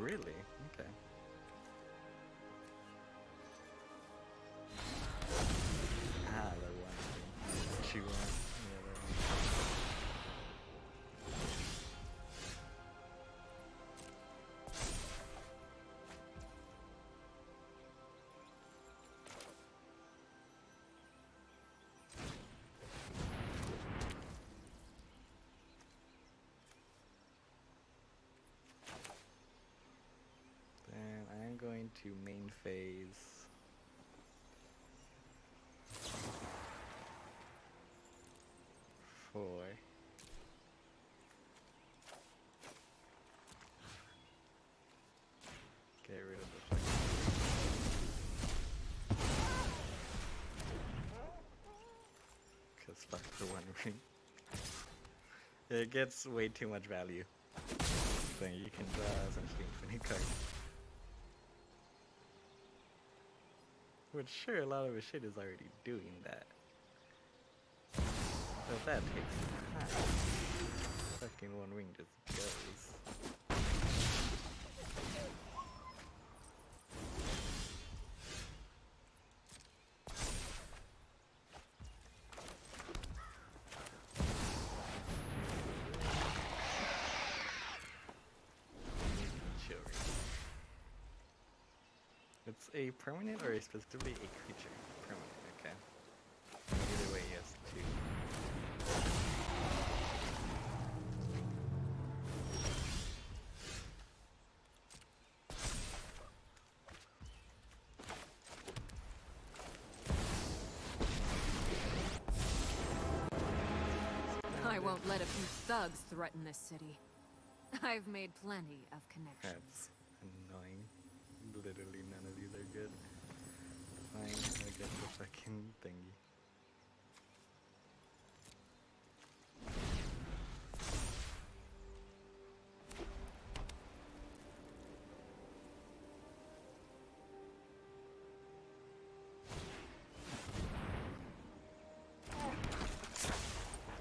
Really? Okay. Ah, the one thing. She won. The other one. Then I'm going to main phase. Four. Get rid of the fucking. Cause fuck the one ring. It gets way too much value. Then you can draw essentially infinite cards. Which sure, a lot of his shit is already doing that. But that takes time. Fucking one ring just goes. Chill. It's a permanent or specifically a creature? Permanent, okay. Either way, yes, two. I won't let a few thugs threaten this city. I've made plenty of connections. That's annoying. Literally none of these are good. Fine, I get the fucking thingy.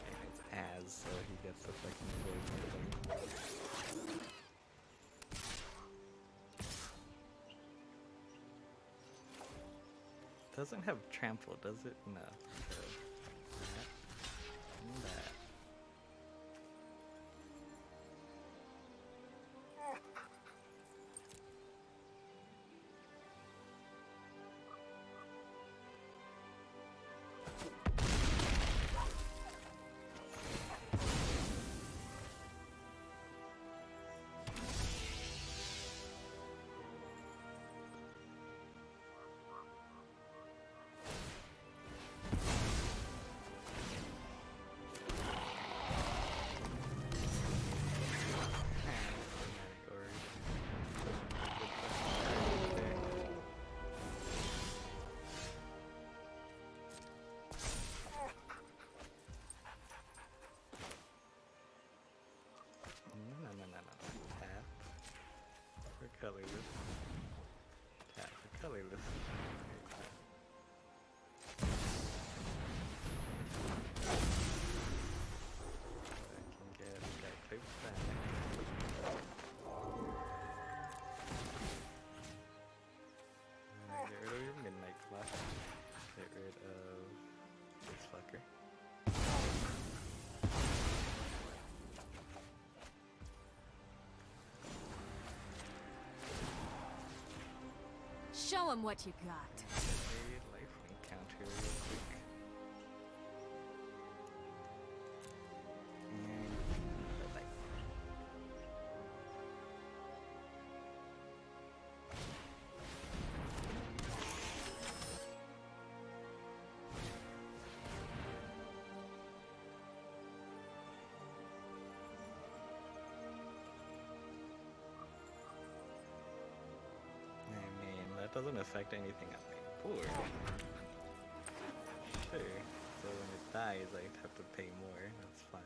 And it's as, so he gets the fucking poison thing. Doesn't have trample, does it? No. So, that and that. Show him what you got. A life encounter real quick. And bye-bye. I mean, that doesn't affect anything on my board. Sure. So when it dies, I'd have to pay more. That's fine.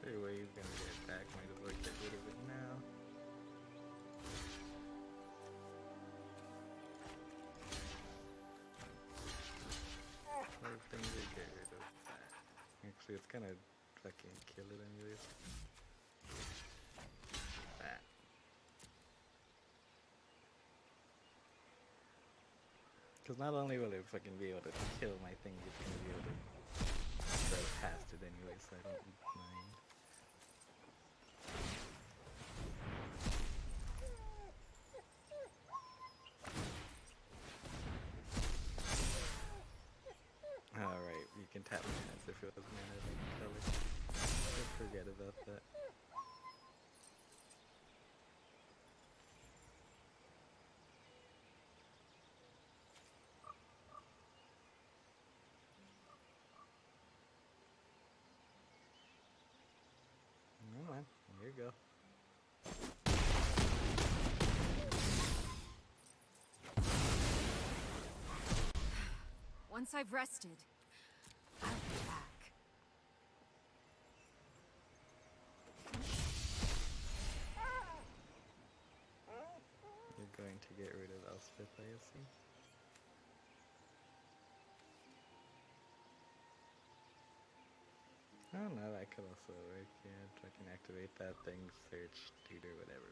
Either way, he's gonna get it back. Might as well get rid of it now. Other things to get rid of that. Actually, it's gonna fucking kill it anyways. That. Because not only will it fucking be able to kill my thing, it's gonna be able to go past it anyway, so I don't mind. Alright, you can tap mana as if it was mana of any color. Just forget about that. Come on, here you go. Once I've rested, I'll be back. You're going to get rid of Elspeth, I assume? Oh no, that could also work, yeah. I can activate that thing, search, tutor, whatever.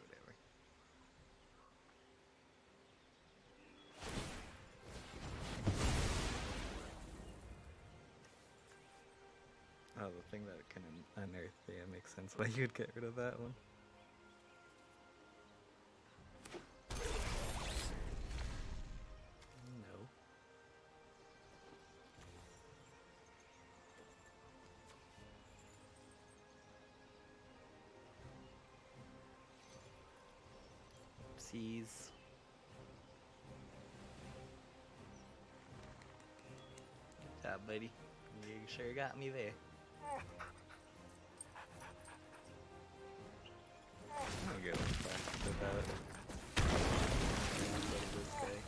Oh, the thing that can unearth, yeah, makes sense why you'd get rid of that one. No. Oopsies. Good job, buddy. You sure got me there. I don't give a fuck about this guy.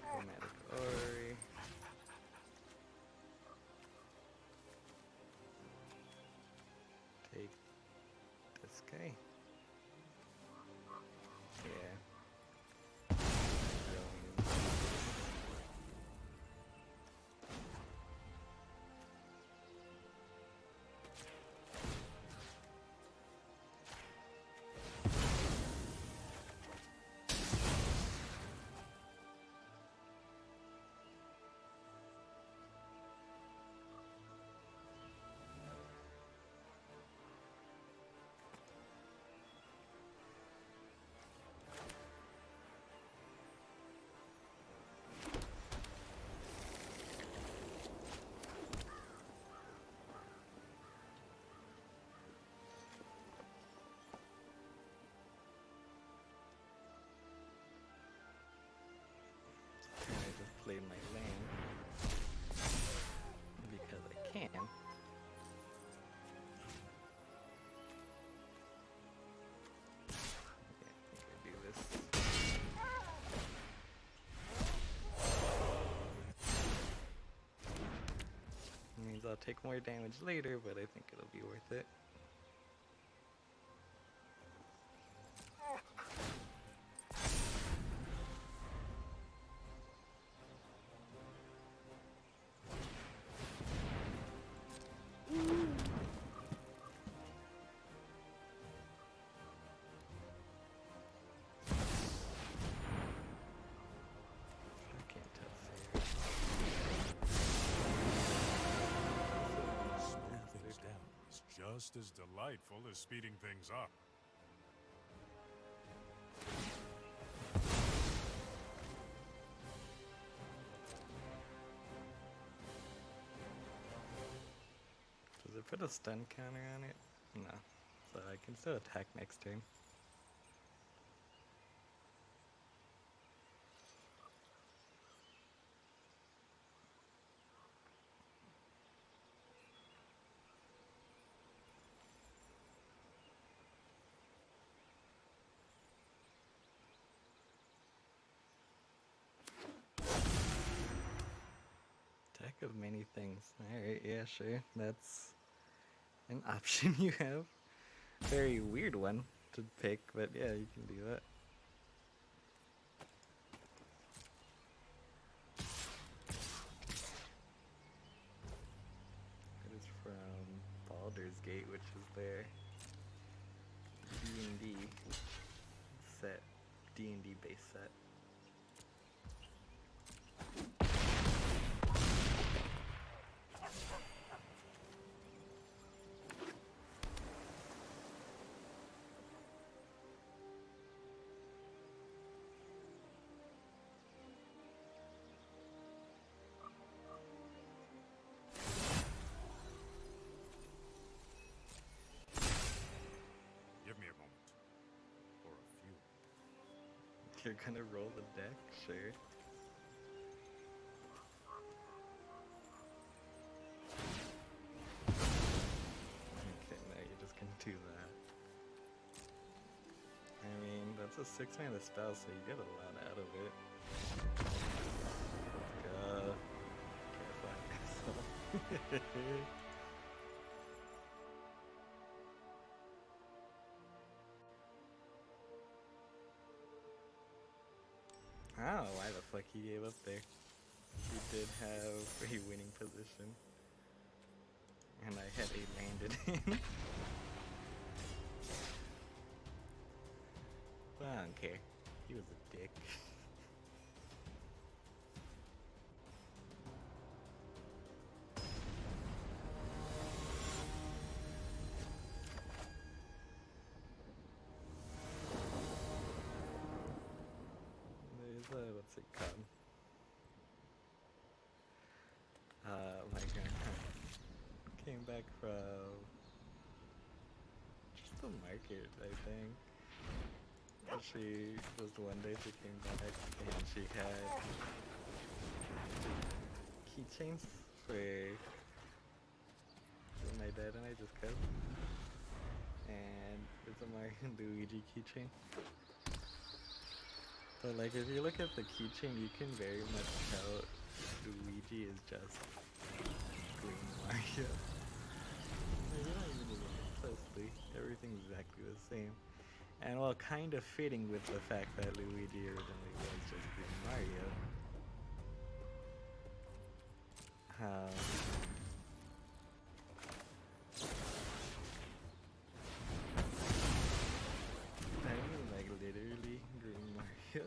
Chromatic Ori. Take this guy. Yeah. I just play my lane because I can. I'll take more damage later, but I think it'll be worth it. I can't tell fair. Slowing things down is just as delightful as speeding things up. Does it put a stun counter on it? No. So I can still attack next turn. Deck of many things. Alright, yeah, sure. That's an option you have. Very weird one to pick, but yeah, you can do that. It is from Baldur's Gate, which is their D&D set, D&D base set. Give me a moment. Or a few. You're gonna roll the deck? Sure. Okay, no, you're just gonna do that. I mean, that's a 6-mana spell, so you get a lot out of it. Let's go. Careful, asshole. I don't know why the fuck he gave up there. He did have a winning position. And I had a landed in. But I don't care. He was a dick. There's what's it called? My grandma came back from just the market, I think. She was one day she came back and she had keychains for my dad and I just cut. And it's a Mario and Luigi keychain. So like if you look at the keychain, you can very much tell Luigi is just green Mario. Like, you don't even look closely. Everything's exactly the same. And while kind of fitting with the fact that Luigi originally was just green Mario. I mean, like literally green Mario.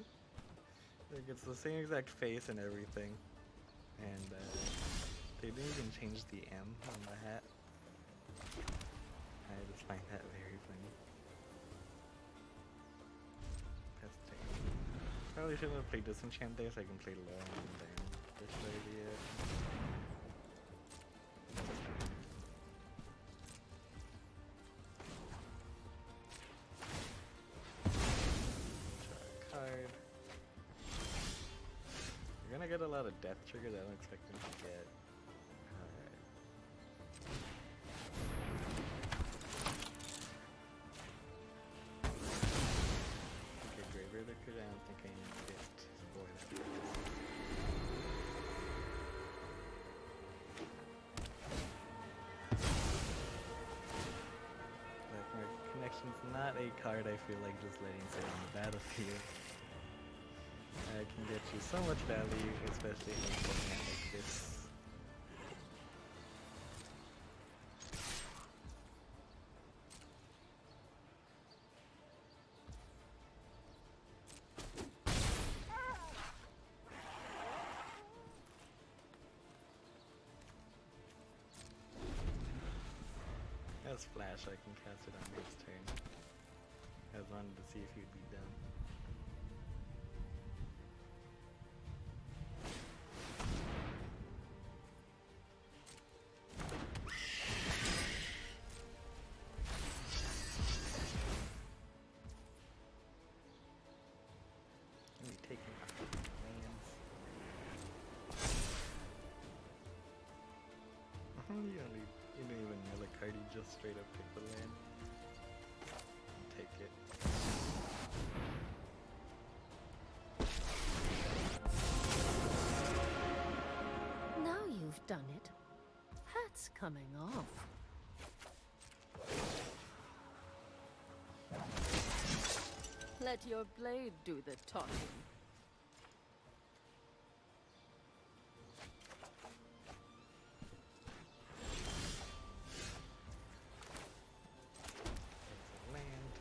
Like it's the same exact face and everything. And they didn't even change the M on the hat. I just find that very funny. Probably should have played Disenchant there so I can play low and then this idea. Draw a card. You're gonna get a lot of death triggers I don't expect them to get. Alright. Okay, Graveyard Liquid, I don't think I need it for that. a card I feel like just letting sit on the battlefield. I can get you so much value, especially in a format like this. As Flash, I can cast it on next turn. I just wanted to see if he'd be done. Let me take him off the lands. You don't even mill a card, you just straight up pick the land. Take it. Now you've done it. Hat's coming off. Let your blade do the talking. Land.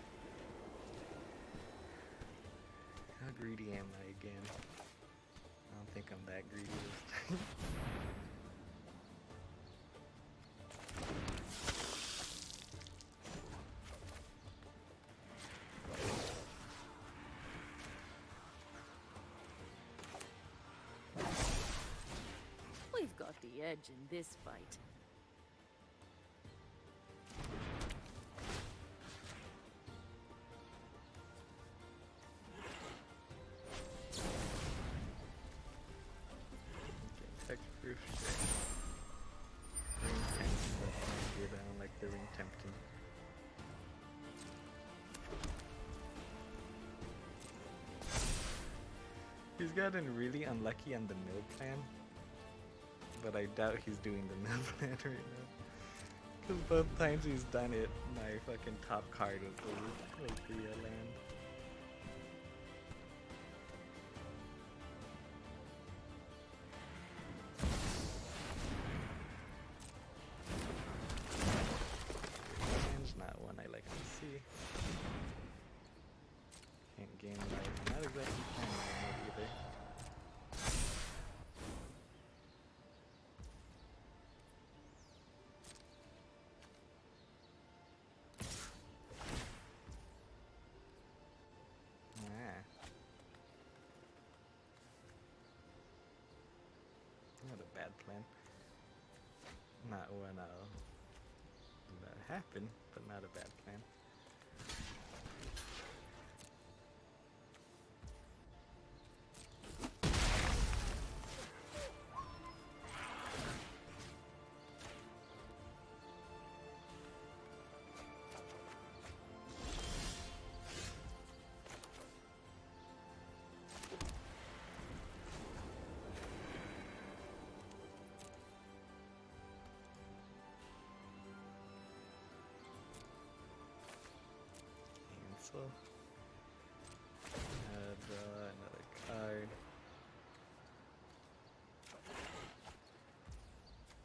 How greedy am I again? I don't think I'm that greedy this time. We've got the edge in this fight. Hexproof shit. Ring tempt, but I don't like the ring tempting. He's gotten really unlucky on the mill plan, but I doubt he's doing the mill plan right now. Because both times he's done it, my fucking top card was the land. Land's not one I like to see. Can't gain life. Not exactly playing on it either. Not a bad plan. Not one I'll let happen, but not a bad plan. Cancel. Draw another card.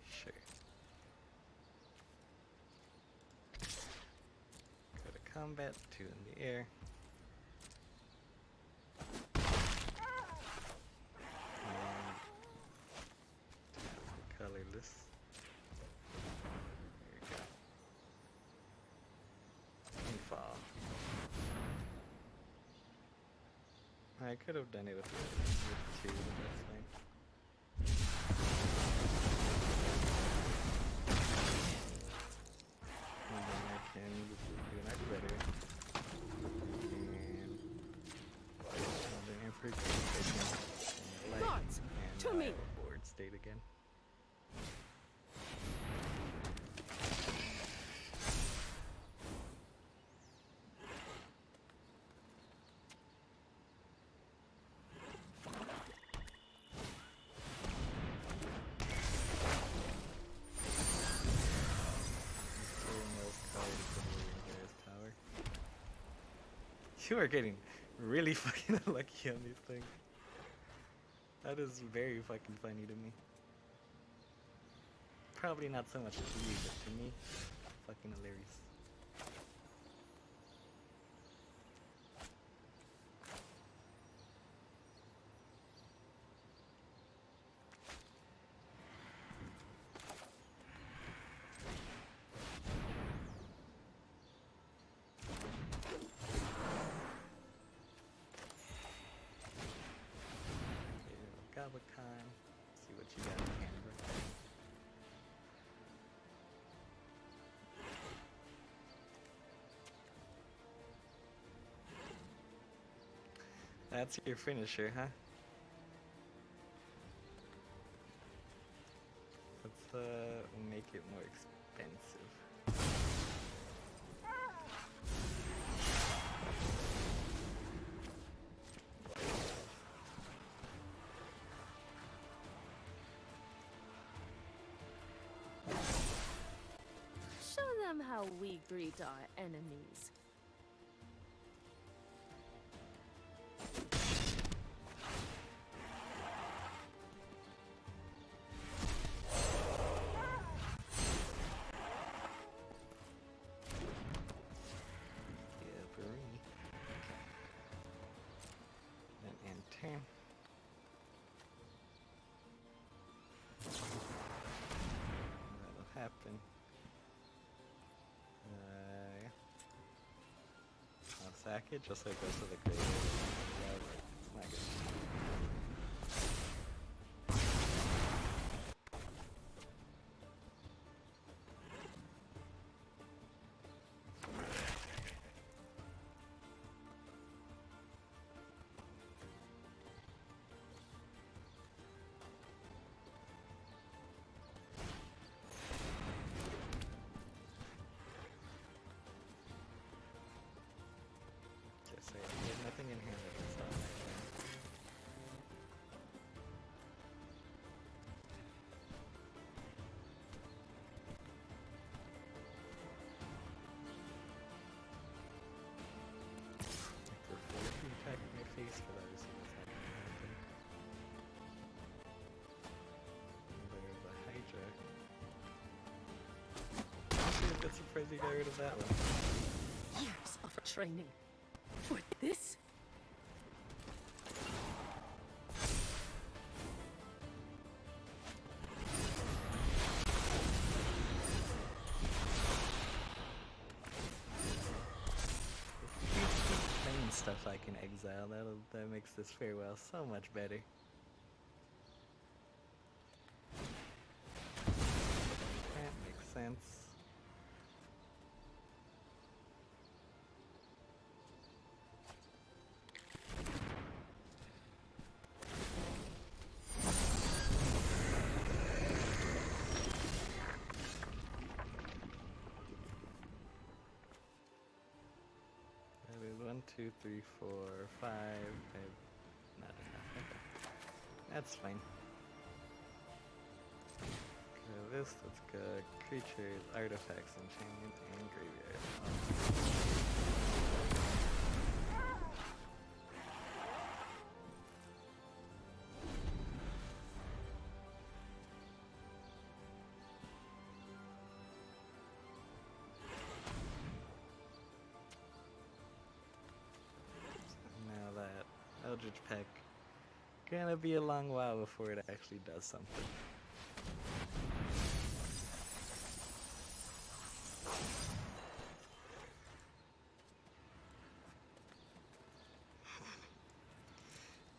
Sure. Go to combat, 2 in the air. And tap the colorless. There we go. And fall. I could have done it with 2, but that's fine. And then I can do an act better. And the Emperor can Guards, to and me. board state again. You are getting really fucking unlucky on these things. That is very fucking funny to me. Probably not so much to you, but to me, fucking hilarious. Gabacon, see what you got in hand, bro. That's your finisher, huh? Let's make it more expensive. Show them how we greet our enemies. Turn. That'll happen. Yeah. I'll sack it just so it goes to the graveyard. It's not good. So there's nothing in here that can stop my turn. For 4 to attack my face, but obviously that's not gonna happen. There's the Hydra. Honestly, a bit surprised you got rid of that one. Years of training. For this? Plain stuff I can exile. That makes this farewell so much better. That makes sense. That is 1, 2, 3, 4, 5. Not enough. Okay. That's fine. Okay, this, let's go. Creatures, artifacts, enchantment, and graveyard. Now that Eldritch Peck, gonna be a long while before it actually does something.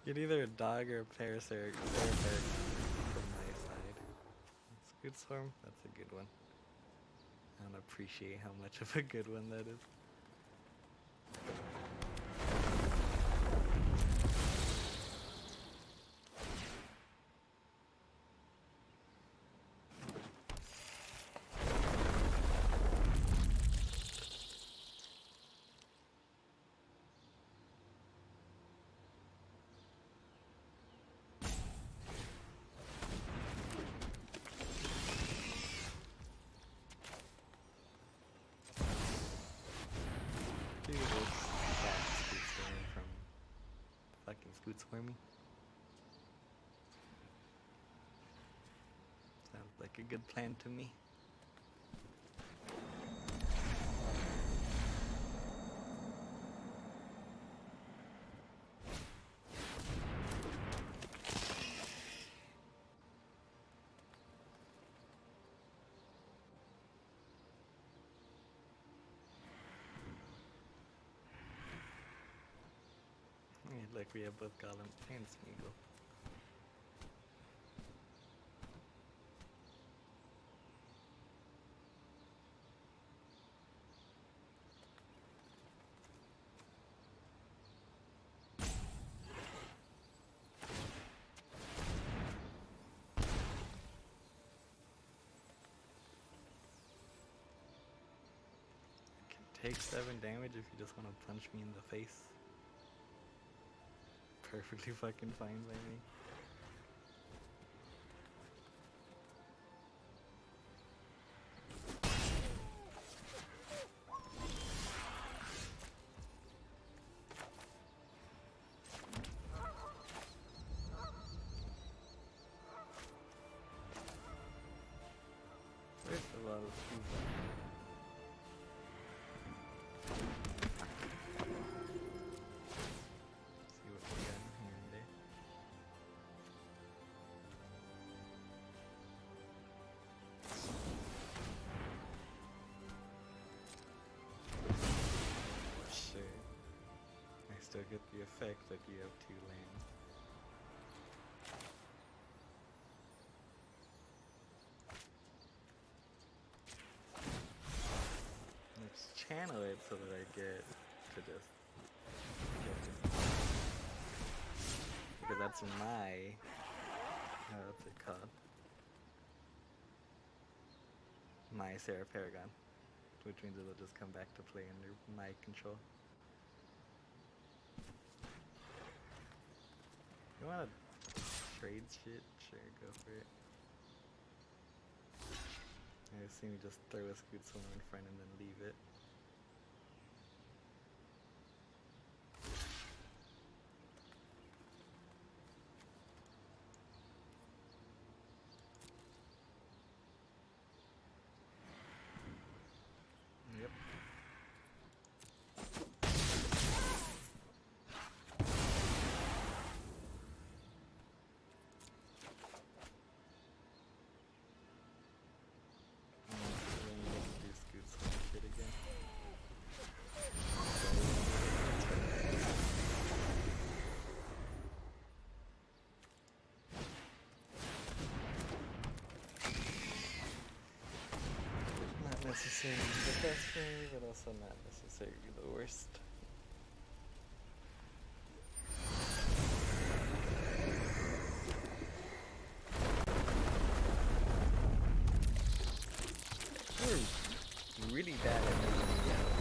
Get either a dog or a parasite from my side. That's good swarm. That's a good one. I don't appreciate how much of a good one that is. Do this. like a good plan to me. Hey, look, we have both Golem and Smeagol. Take 7 damage if you just want to punch me in the face. Perfectly fucking fine by me. First of all, still get the effect that you have 2 lands. Let's channel it so that I get to just get this. Because that's my, what's it called? My Sarah Paragon. Which means it'll just come back to play under my control. You wanna trade shit? Sure, go for it. You see me just throw a Scoot Swimmer in front and then leave it. Yep. Necessarily the best for me, but also not necessarily the worst. We're really bad at making me out.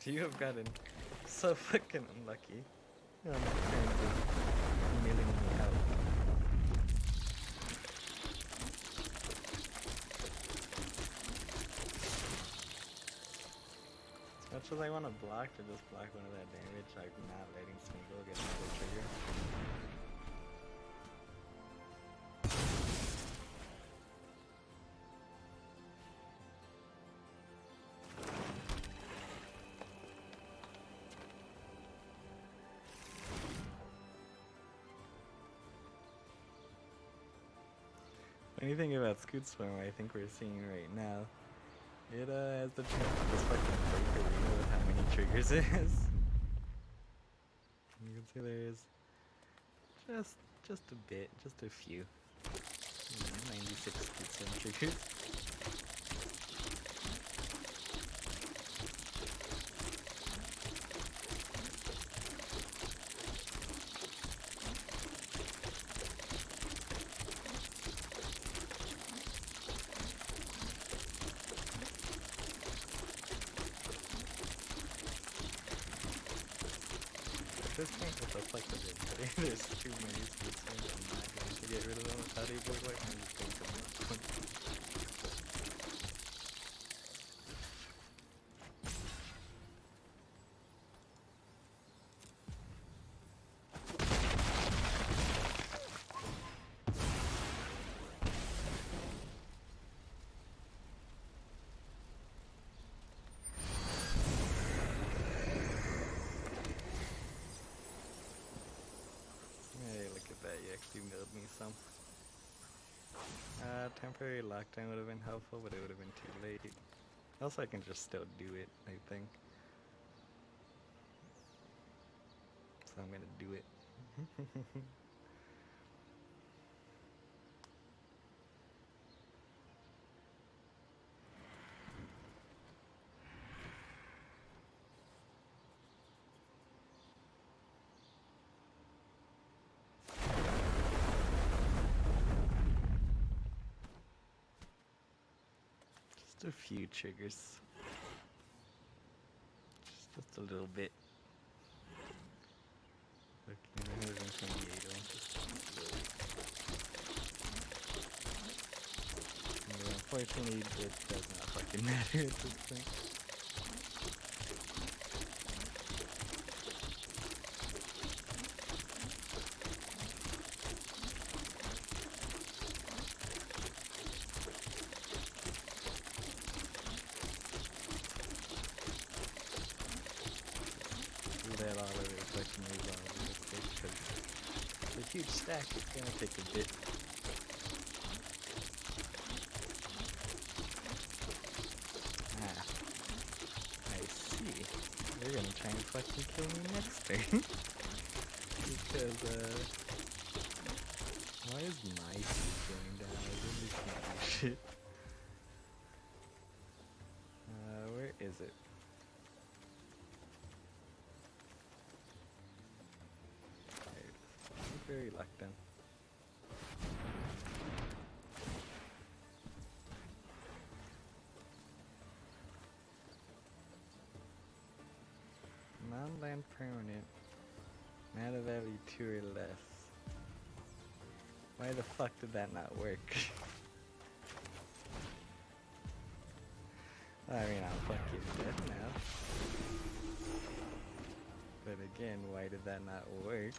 You have gotten so fucking unlucky. I'm apparently milling me out. As much as I want to block to just block one of that damage, like not letting Smeagol get another trigger. Anything about Scoot Swimmer I think we're seeing right now, it has the chance to just fucking break Arena with how many triggers it is. You can see there is just a bit, just a few. 96 Scoot Swimmer triggers. This can't get us like a bit, but there's too many Scoot Swimmers, I'm not going to get rid of them without a board wipe, I'm just going to come up. temporary lockdown would have been helpful, but it would have been too late. Also, I can just still do it, I think. So I'm gonna do it. Just a few triggers. Just a little bit. Okay, 128. Unfortunately, it does not fucking matter at this point. Do that all over the fucking resolve real quick, because the huge stack is gonna take a bit. I see. They're gonna try and fucking kill me next turn. Because, why is my speed going down? I really can't do shit. Where is it? There it is. I'm very locked down. Non-land permanent. Mana value 2 or less. Why the fuck did that not work? I mean, I'm fucking dead now. But again, why did that not work?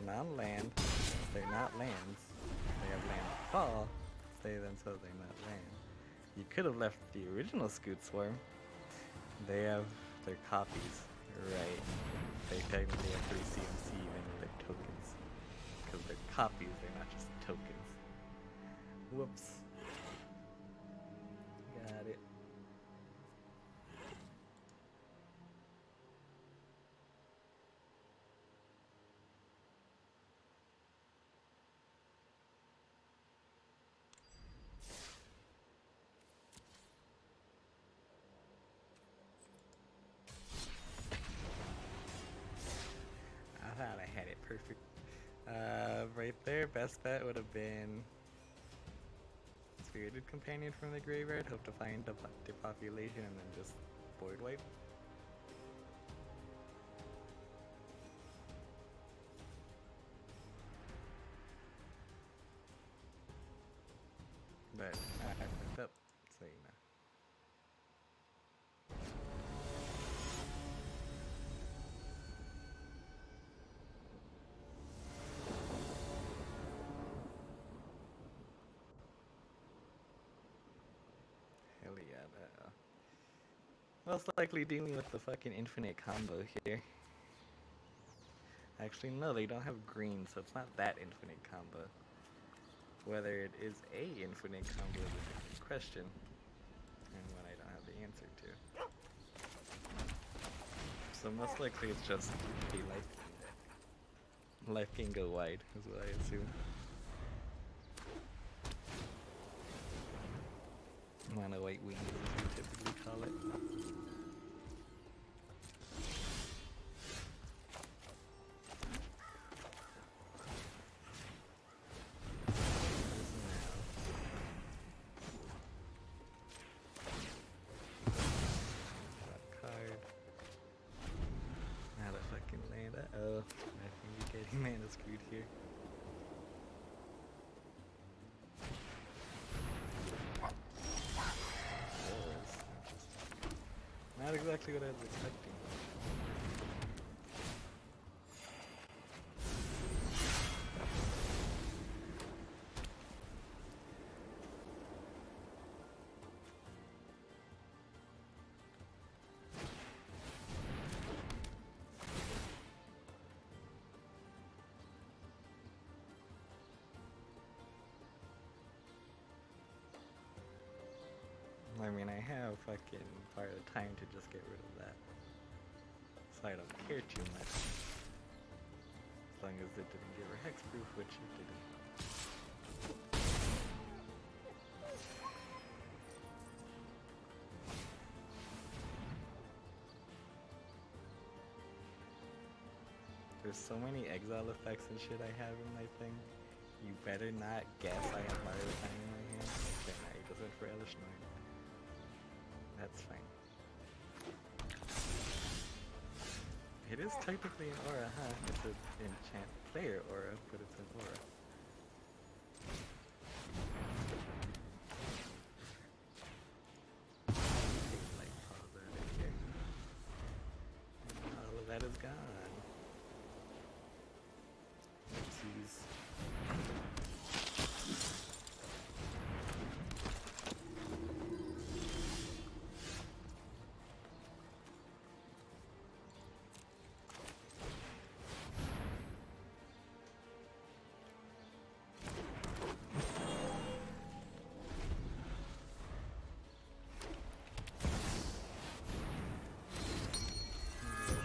Non-land. They're not lands. They have landfall. Say themselves they're not land. You could have left the original Scoot Swarm. They have their copies, right? They technically have 3 CMC even with their tokens. Because they're copies, they're not just tokens. Whoops. Got it. I thought I had it perfect. Right there, best bet would have been Spirited Companion from the graveyard. Hope to find depopulation and then just board wipe. But I fucked up, so you know. Hell yeah, most likely dealing with the fucking infinite combo here. Actually, no, they don't have green, so it's not that infinite combo. Whether it is a infinite combo is a different question, and one I don't have the answer to. So most likely it's just a life can go wide, is what I assume. Mono white wings, as we typically call it. Oh, I think we're getting mana screwed here. Not exactly what I was expecting. I mean, I have fucking part of time to just get rid of that. So I don't care too much. As long as it didn't give her hexproof, which it didn't. There's so many exile effects and shit I have in my thing. You better not guess I have part of the time in my hand. Okay, now he just went for Elesh Norn. That's fine. It is technically an aura, huh? It's an enchant player aura, but it's an aura. Take light pause out of here. And all of that is gone. Oopsies.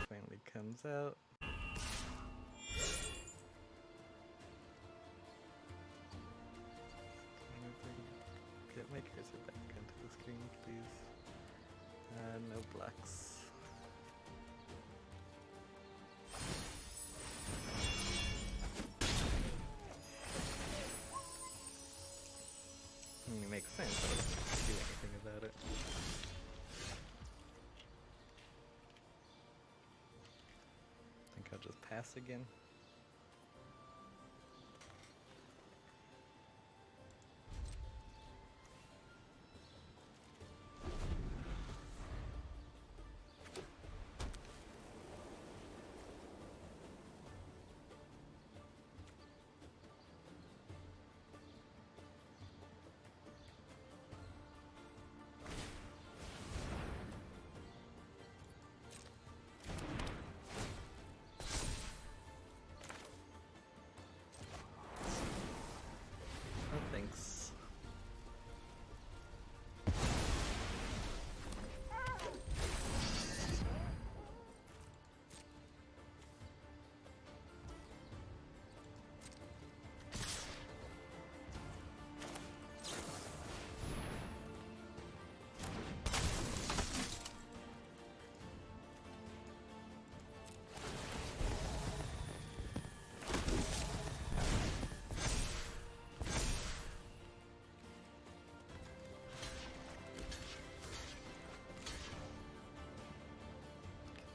Finally comes out. Get my cursor back onto the screen, please. No blocks. It makes sense. I don't do anything about it. I think I'll just pass again. Oh, thanks.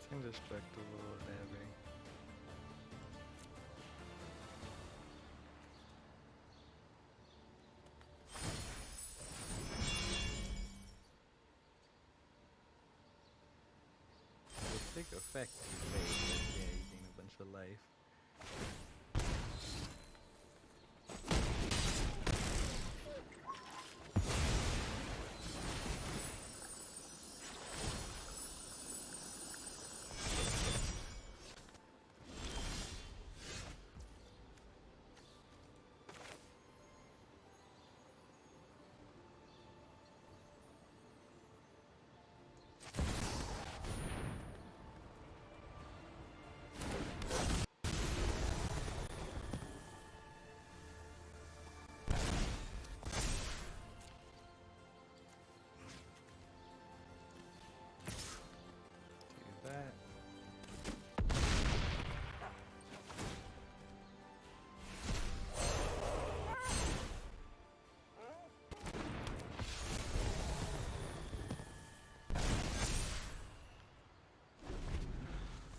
It's indestructible, whatever. It'll take effect these days, but yeah, you gain a bunch of life. Do that.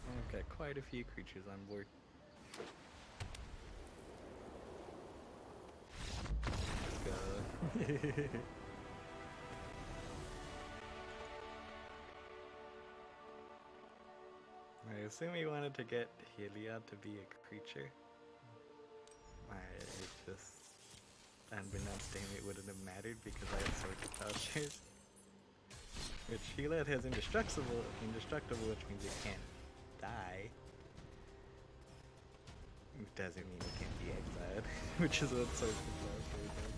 I've got quite a few creatures on board. Let's go. I assume he wanted to get Heliod to be a creature. It's just unbeknownst to him it wouldn't have mattered because I have Sword of Plowshares. Which Heliod has indestructible, which means it can't die. Which doesn't mean it can't be exiled, which is what Sword of Plowshares does.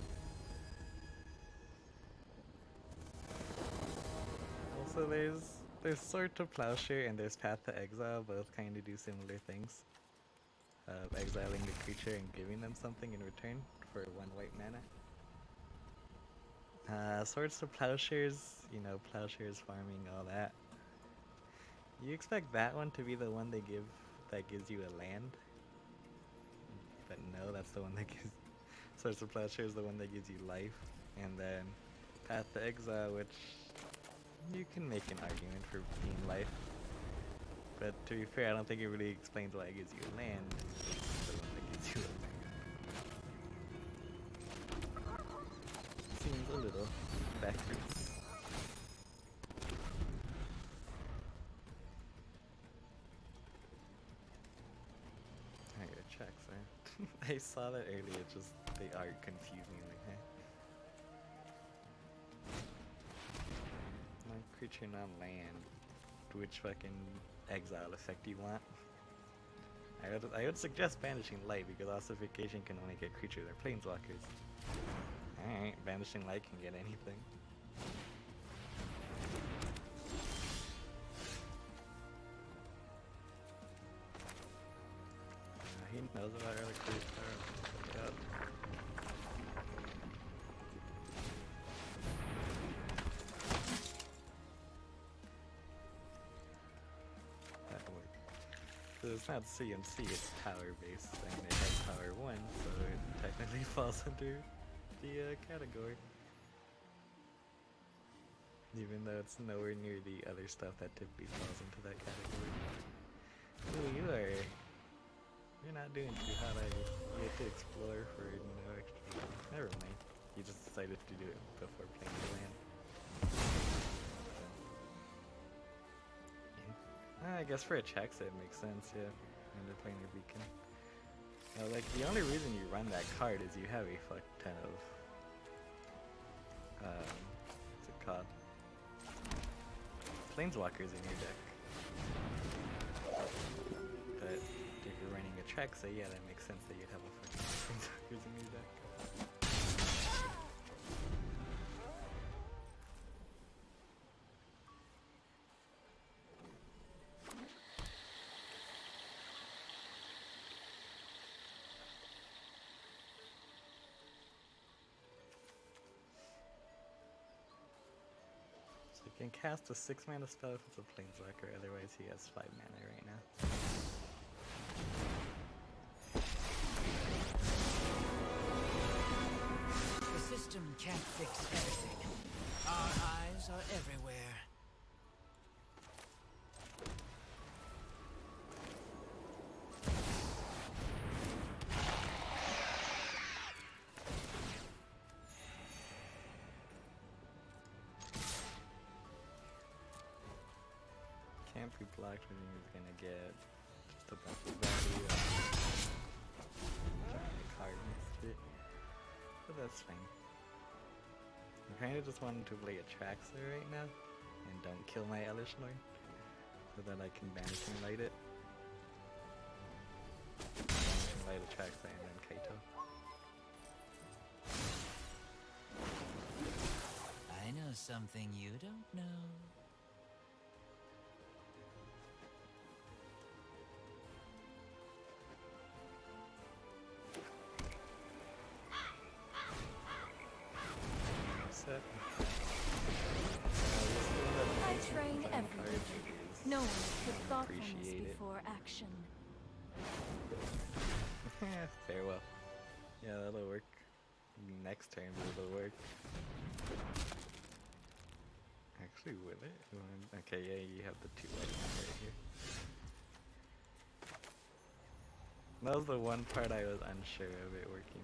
So there's Sword to Plowshare and there's Path to Exile. Both kind of do similar things. Exiling the creature and giving them something in return for 1 white mana. Swords to Plowshares, you know, Plowshares farming, all that. You expect that one to be the one they give that gives you a land, but no, that's the one that gives. Swords to Plowshare is the one that gives you life, and then Path to Exile, which you can make an argument for being life. But to be fair, I don't think it really explains why it gives you land. It's the one that gives you a land. Seems a little backwards. I gotta check, sir. I saw that earlier, just they are confusing like, hey. Creature non-land. Which fucking exile effect you want? I would suggest Banishing Light because Ossification can only get creatures or planeswalkers. Alright, Banishing Light can get anything. He knows about other creatures. Yep. It's not CMC, it's tower based, and it has power 1, so it technically falls under the category. Even though it's nowhere near the other stuff that typically falls into that category. Ooh, you're not doing too hot, are you? You have to explore for, you know, extra. Never mind. You just decided to do it before playing the land. I guess for a check set it makes sense, yeah. When they're playing your beacon. Like, the only reason you run that card is you have a fuck ton of... what's it called? Planeswalkers in your deck. But if you're running a check set, yeah, that makes sense that you'd have a fucking Planeswalkers in your deck. He can cast a 6 mana spell if it's a planeswalker, otherwise he has 5 mana right now. The system can't fix everything. Our eyes are everywhere. Can't be blocked when he's gonna get just a bunch of value giant card next to it. But that's fine. I kinda just wanted to play a Traxler right now and don't kill my Elesh Norn so that I can Banishing Light it. Banishing Light a Traxler and then Kaito. I know something you don't know. I train everyone. No one put thoughtfulness Appreciate it. before action. Farewell. Yeah, that'll work. Next turn, it'll work. Actually, will it? Okay, yeah, you have the 2 white ones right here. That was the one part I was unsure of it working.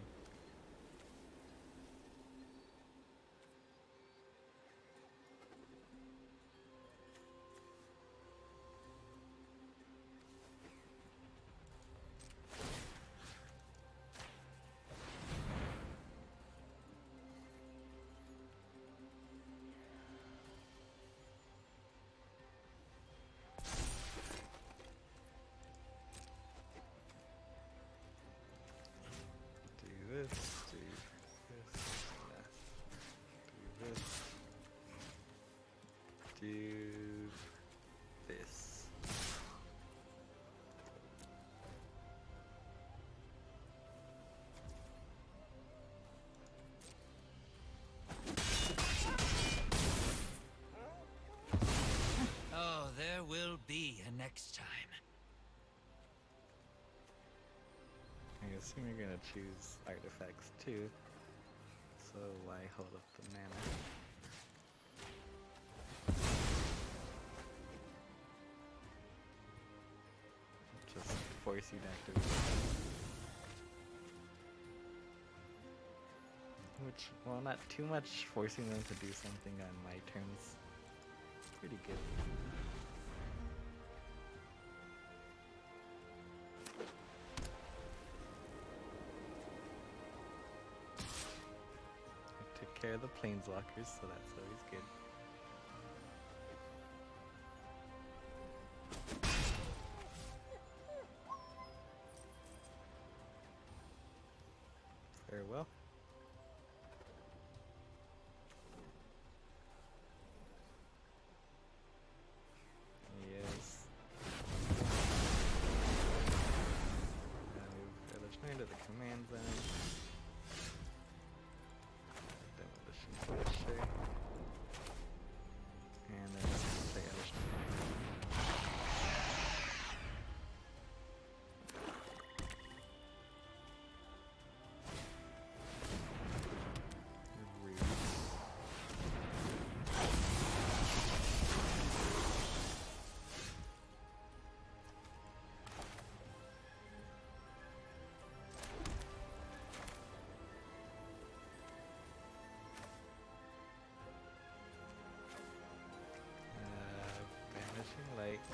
do this. Oh, there will be a next time. I assume you're gonna choose artifacts too, so why hold up the mana? Just force you to activate. Which, well, not too much forcing them to do something on my turns. Pretty good. I took care of the planeswalkers, so that's always good. Farewell. Yes. Move Elesh Norn to the command zone. Demolition Pressure. And then play Elesh Norn. Rude. Banishing Light.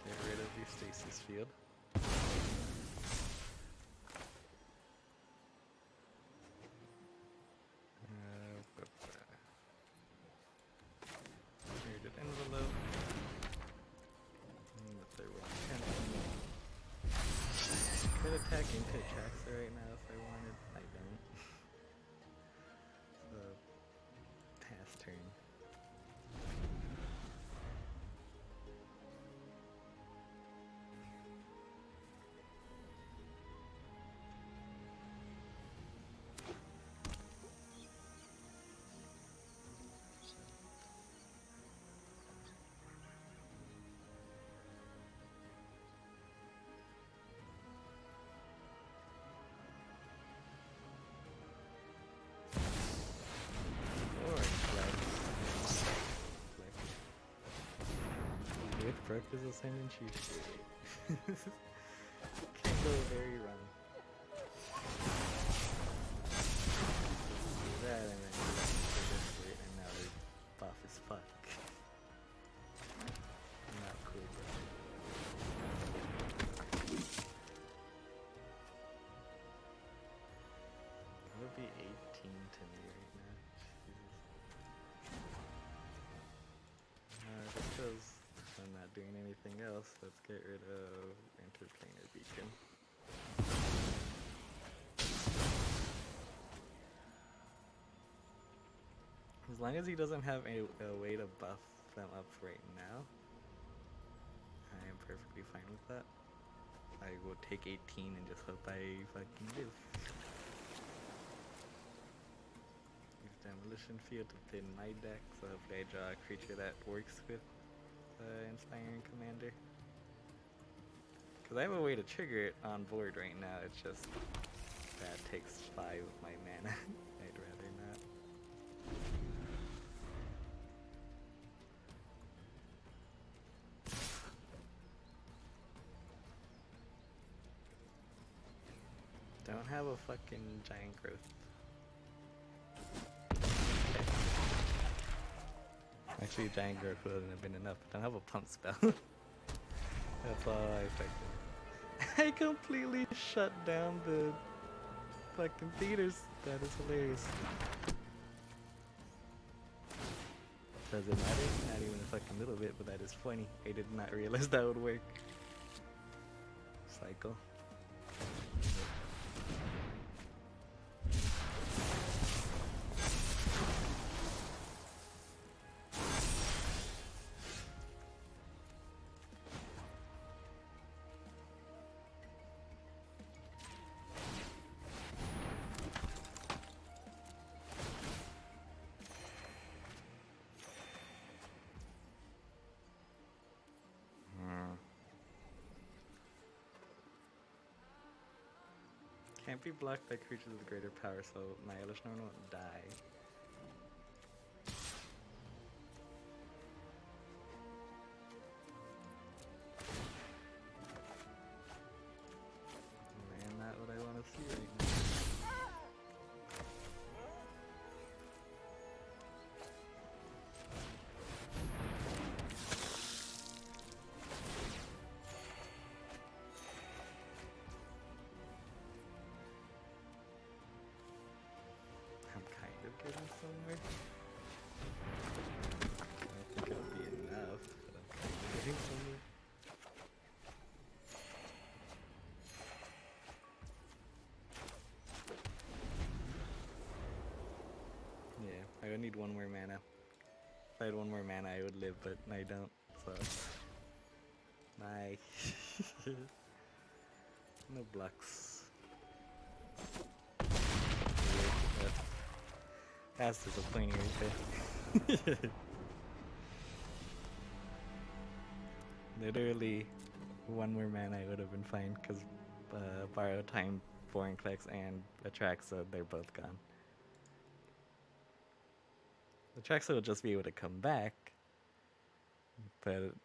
Get rid of your Stasis Field. Bearded Envelope. And the third one. Could attack into Traxxas right now if I wanted. I don't. So, pass turn. Or flex. With Broker's Ascendant Chief. Can go very wrong. Do that and then you let me for this rate and now they're buff as fuck. Not cool, bro. It would be 18 to me right now. Jesus. Just because I'm not doing anything else, let's get rid of Interplanar Beacon. As long as he doesn't have a way to buff them up right now, I am perfectly fine with that. I will take 18 and just hope I fucking live. Use Demolition Field to thin my deck, so hopefully I draw a creature that works with Inspiring Commander. Because I have a way to trigger it on board right now, it's just that takes 5 of my mana. I'd rather not. Don't have a fucking giant growth. Actually, giant growth wouldn't have been enough. I don't have a pump spell. That's all I affected. I completely shut down the fucking theaters. That is hilarious. Does it matter? Not even a fucking little bit, but that is funny. I did not realize that would work. Cycle. can't be blocked by creatures with greater power, so my Elesh Norn won't die. Man, not what I want to see right now. I'm kind of getting somewhere. I don't think it'll be enough, but I'm kind of getting somewhere. Yeah, I would need one more mana. If I had one more mana, I would live, but I don't, so. Bye. No blocks. Weird. That's disappointing right there. Literally, one more mana I would have been fine, because Borrow Time, Vorinclex, and Atraxa, they're both gone. Atraxa will just be able to come back, but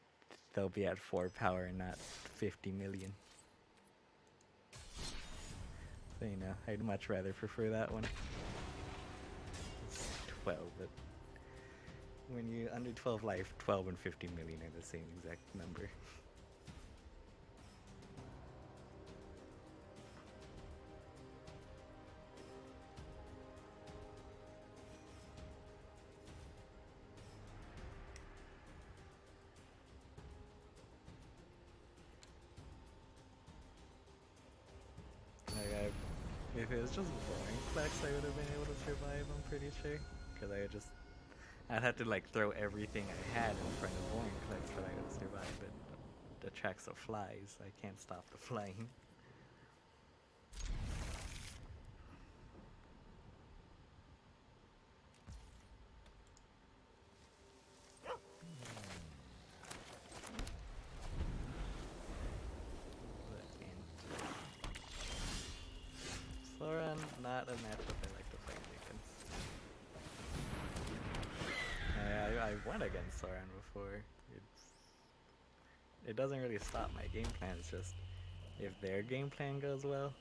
they'll be at 4 power and not 50 million. So, you know, I'd much rather prefer that one. It's 12, but when you under 12 life, 12 and 50 million are the same exact number. Like if it was just Vorinclex, I would have been able to survive, I'm pretty sure. Because I'd have to like throw everything I had in front of Vorinclex for I would survive, but the Atraxa flies, I can't stop the flying. Sauron, not a matchup I like to play against. I won against Sauron before. It doesn't really stop my game plan, it's just if their game plan goes well,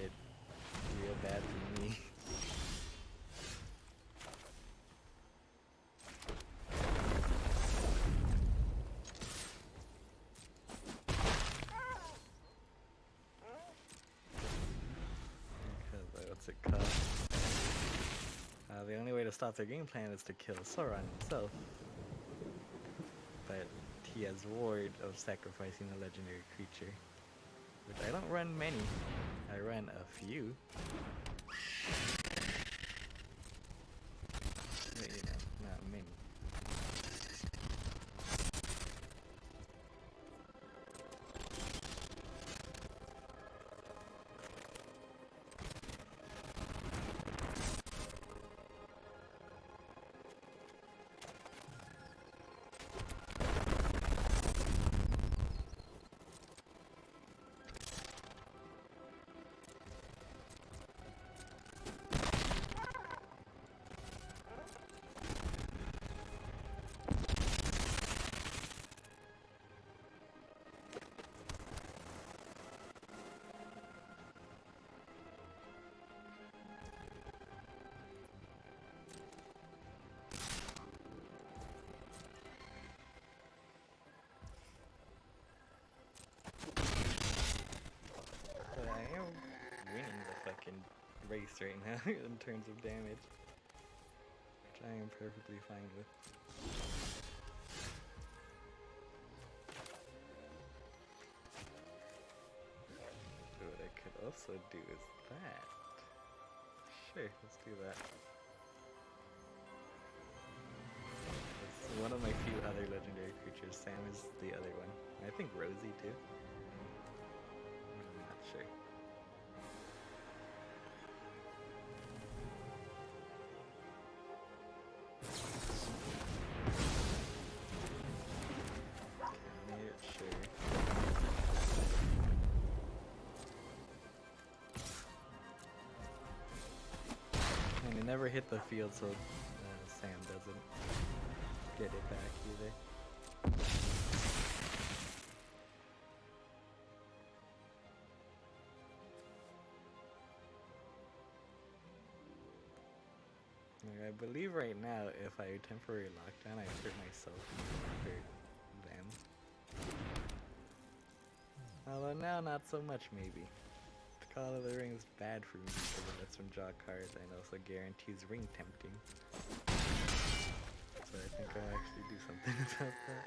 it's real bad for me. What's it called? The only way to stop their game plan is to kill Sauron himself. But he has ward of sacrificing a legendary creature, which I don't run many. I run a few. But you know, not many. Race right now in terms of damage, which I am perfectly fine with. So what I could also do is that. Sure, let's do that. It's one of my few other legendary creatures. Sam is the other one. I think Rosie too. I'm not sure. never hit the field so Sam doesn't get it back either. Like, I believe right now if I temporary lockdown I hurt myself and hurt them. Although now not so much maybe. Call of the Ring is bad for me because it lets them draw cards and also guarantees ring tempting. So I think I'll actually do something about that.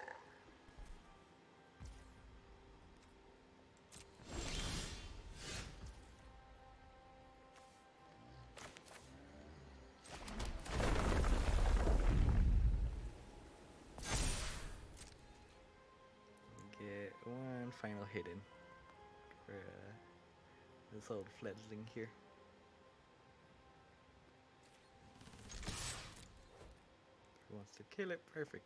Get one final hidden for this old fledgling here. Who wants to kill it? Perfect.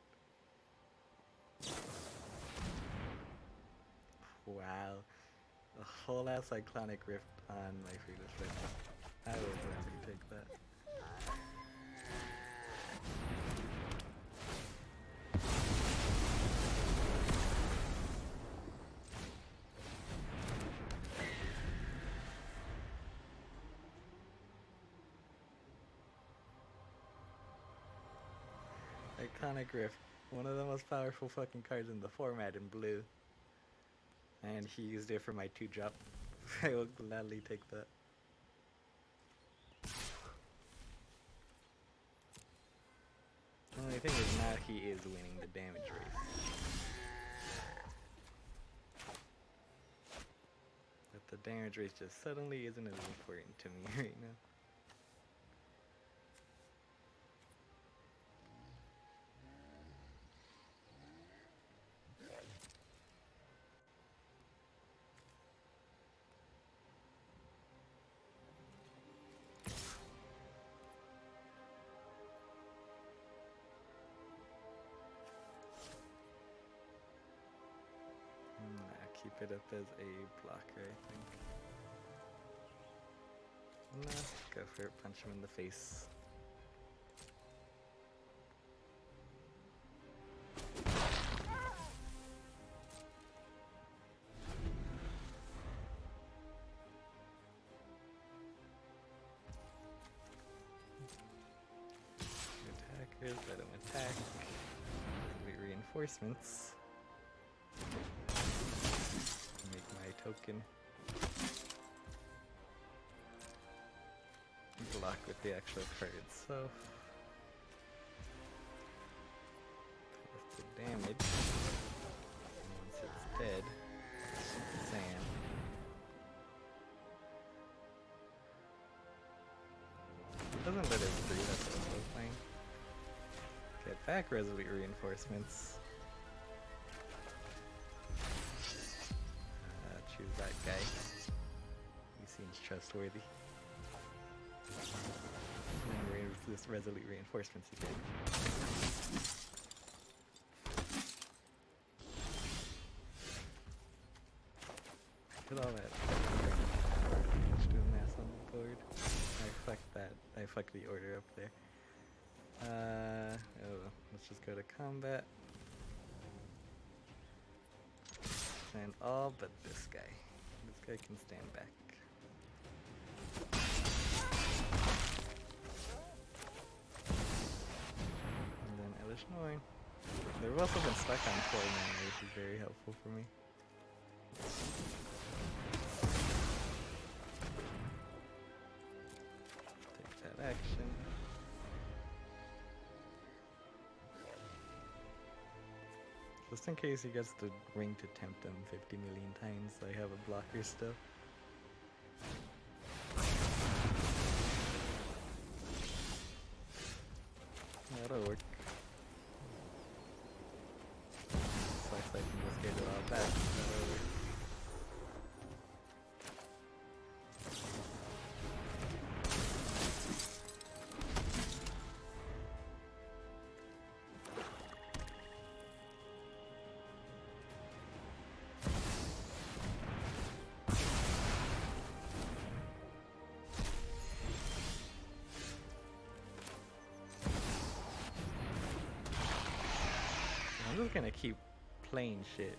Wow. A whole ass Cyclonic Rift on my Fearless Weapon. I will gladly take that. Iconic Rift, one of the most powerful fucking cards in the format in blue. And he used it for my 2-drop. I will gladly take that. The only thing is now he is winning the damage race. But the damage race just suddenly isn't as important to me right now. Keep it up as a blocker, I think. No, go for it, punch him in the face. Attackers, let him attack. Reinforcements. Token. Block with the actual card itself. Plus the damage. And once it's dead, Sam. It doesn't let it free, that's what I was playing. Get back Resolute Reinforcements. Choose that guy. He seems trustworthy. And this Resolute Reinforcements again. Look at all that. Just doing mass on the board. I fucked that. I fucked the order up there. Oh, let's just go to combat. And all but this guy. This guy can stand back. And then Elesh Norn. They've also been stuck on 4 mana, which is very helpful for me. Take that action. Just in case he gets the ring to tempt him 50 million times, I have a blocker still. That'll work. Sucks I can just get it all back. That'll work. just gonna keep playing shit.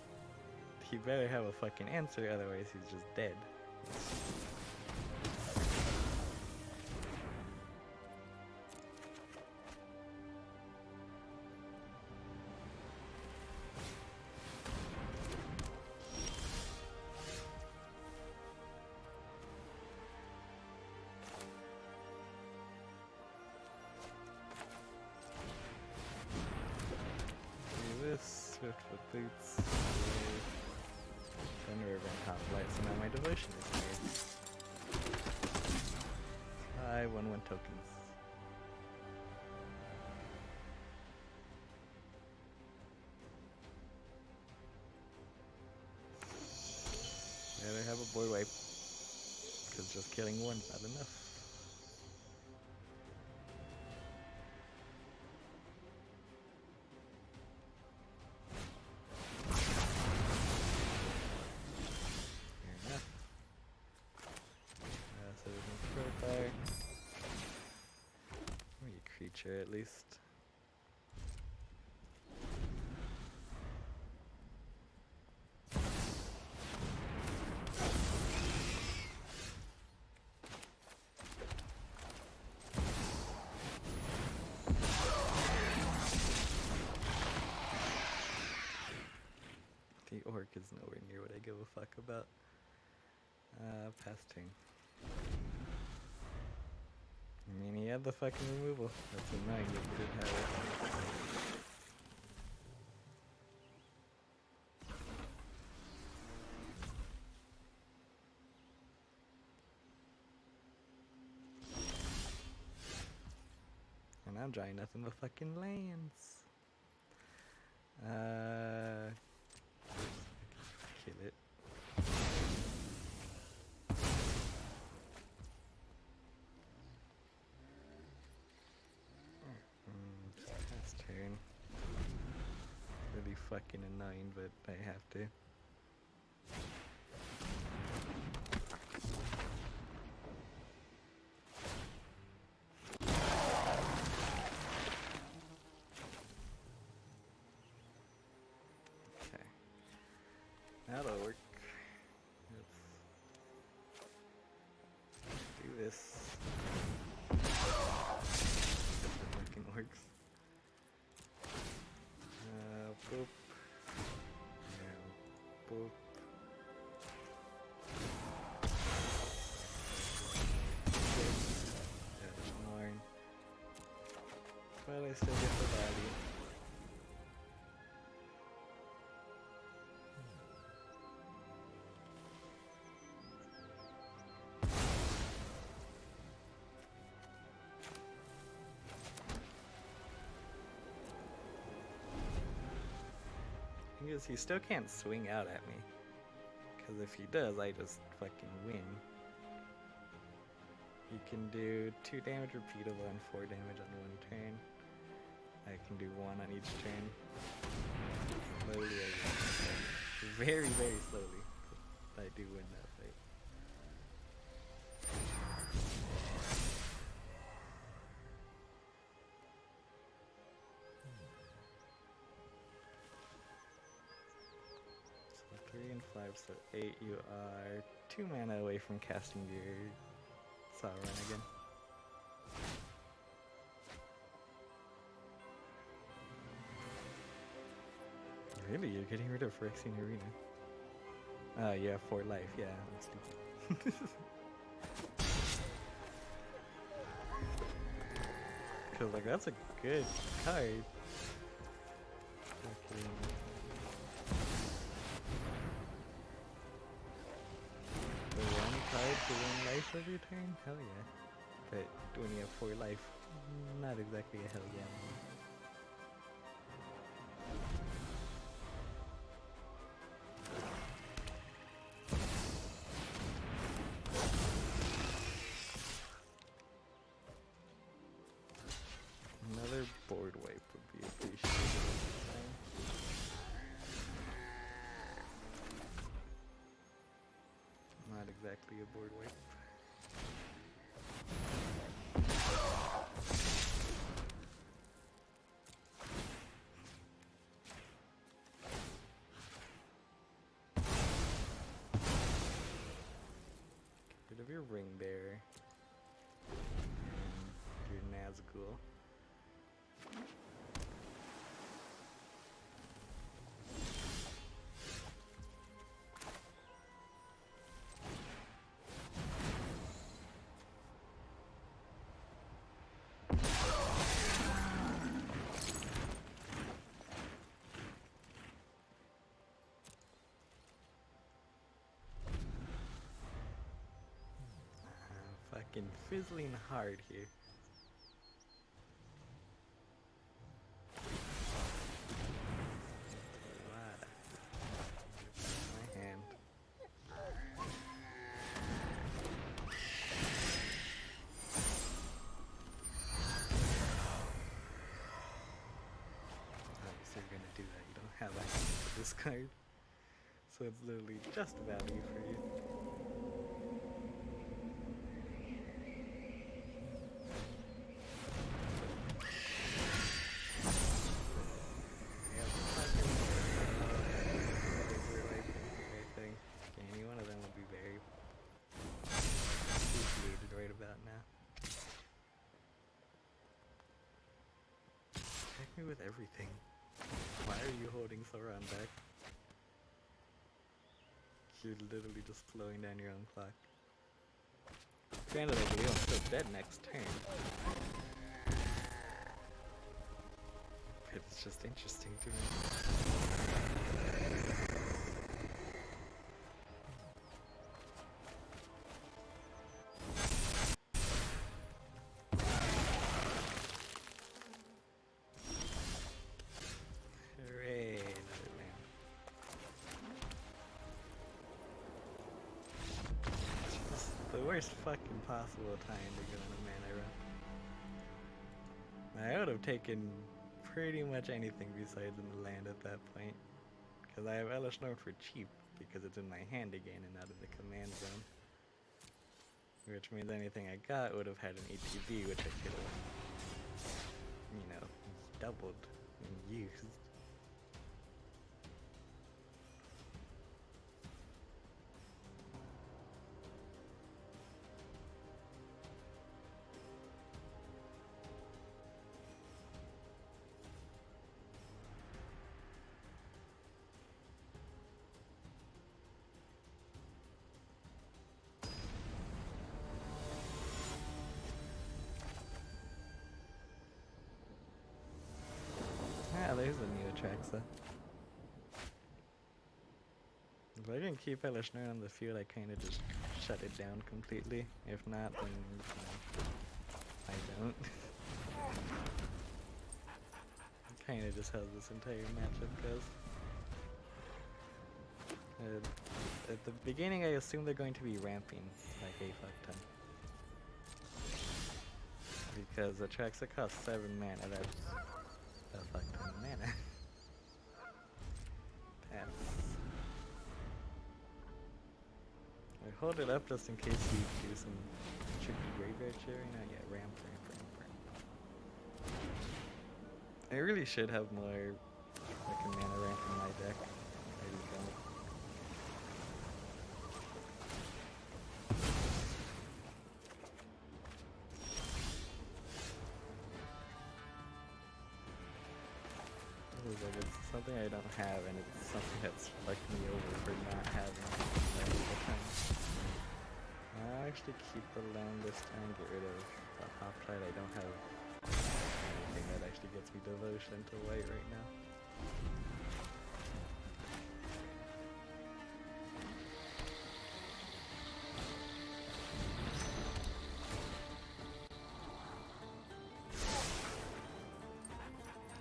He better have a fucking answer, otherwise he's just dead. Swift with boots. Thunder Ribbon Hoplite, so now my devotion is here. I 1/1 tokens. Better have a board wipe, because just killing one's not enough. Creature at least. The orc is nowhere near what I give a fuck about. Pass turn. I mean, he had the fucking removal. That's annoying that he didn't have it. And I'm drawing nothing but fucking lands. Kill it. Really fucking annoying, but I have to. Okay. That'll work. Let's do this. It fucking works. Boop. Yeah, boop. Elesh Norn. But I still get the value. He still can't swing out at me, because if he does, I just fucking win. He can do 2 damage repeatable and 4 damage on 1 turn. I can do 1 on each turn. Slowly, very, very slowly, I do win that fight. So 3 and 5, so 8. You are 2 mana away from casting your Sauron again. Really? You're getting rid of Phyrexian Arena? Yeah, 4 life. Yeah, I'm stupid. Cause like that's a good card. Okay. The 1 card to 1 life every turn? Hell yeah. But when you have 4 life, not exactly a hell yeah. Another board wipe would be appreciated this time. Not exactly a board wipe. ring bearer. And your Nazgul. Fucking fizzling hard here. Wow. My hand. Obviously you're gonna do that. You don't have access to this card. So it's literally just value for you. With everything. Why are you holding Sauron back? You're literally just slowing down your own clock. Granted, I believe I'm still dead next turn. But it's just interesting to me. The worst fucking possible time to go on a mana run. I would have taken pretty much anything besides in the land at that point. Because I have Elesh Norn for cheap, because it's in my hand again and not in the command zone. Which means anything I got would have had an ATB, which I could have, you know, doubled and used. Ah, there's a new Atraxa. If I can keep Elesh Norn on the field, I kind of just shut it down completely. If not, then I don't. Kind of just how this entire matchup goes. At the beginning, I assume they're going to be ramping like a fuck ton. Because Atraxa costs 7 mana, that's a fuck ton of mana. Pass. I hold it up just in case you do some tricky graveyard sharing. Not yet. Ramp. I really should have more like a mana ramp in my deck. I really don't. It's something I don't have, and it's something that's fucked me over for not having it all the time. I'll actually keep the land this time, get rid of the Hoplite. I don't have anything that actually gets me devotion to white right now.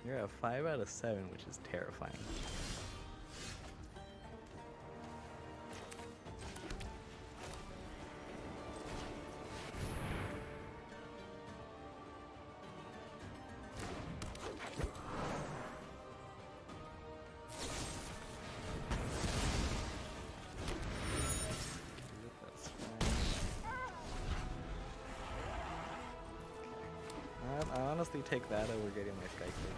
You're a 5 out of 7, which is terrifying. I'll honestly take that over getting my strike rate.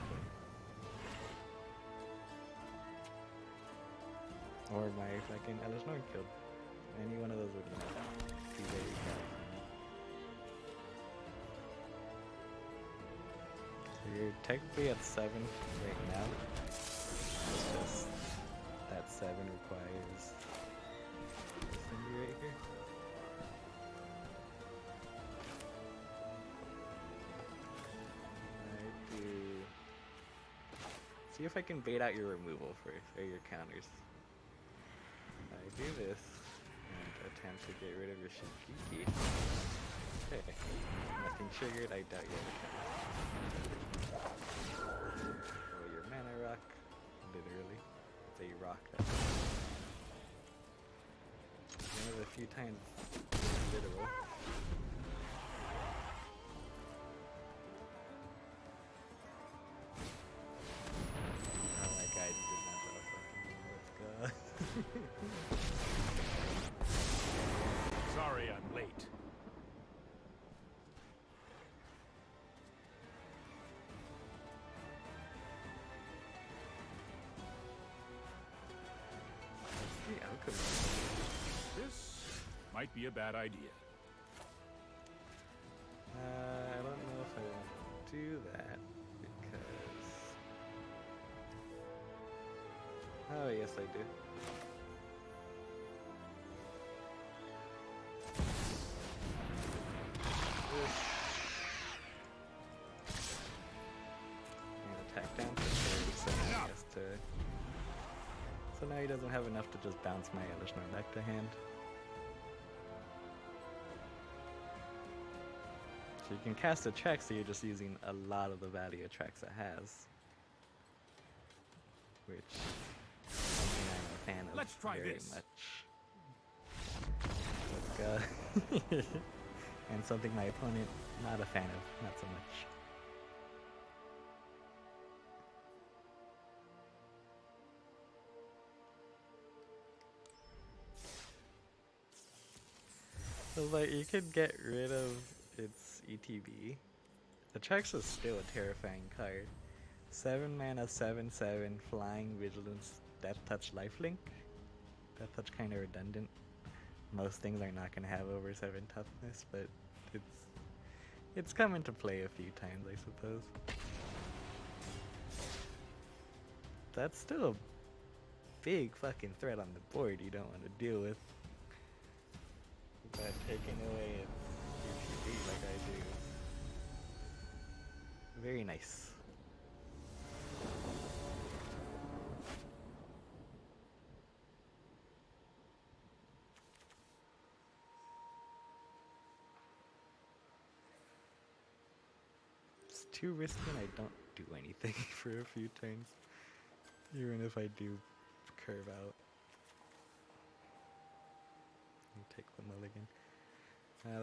Or my fucking Elesh Norn killed. Any one of those would be very bad. So you're technically at 7 right now. It's just that 7 requires this thing right here. I do. See if I can bait out your removal first, or your counters. I do this and attempt to get rid of your Shinkiki. Okay, nothing triggered. I doubt you have a counter. Roll your mana rock, literally. It's a rock. One of the few times it's literal. Oh my god, you did not draw fucking. Let's go. Sorry I'm late. The outcome. This might be a bad idea. I don't know if I want to do that because. Oh yes, I do. Attack down for 30, so now he has to. So now he doesn't have enough to just bounce my Elesh Norn back to hand. So you can cast a track, so you're just using a lot of the value of tracks it has. Which is something I'm a fan of. Let's try very this. much. Let's go. And something my opponent not a fan of, not so much. So like you could get rid of its ETB. The Trex is still a terrifying card. 7 mana, 7/7, flying, vigilance, death touch, lifelink. Death touch kinda redundant. Most things are not gonna have over 7 toughness, but it's come into play a few times, I suppose. That's still a big fucking threat on the board you don't want to deal with. But taking away its UTB like I do. Very nice. It's too risky and I don't do anything for a few turns. Even if I do curve out. Take the mulligan.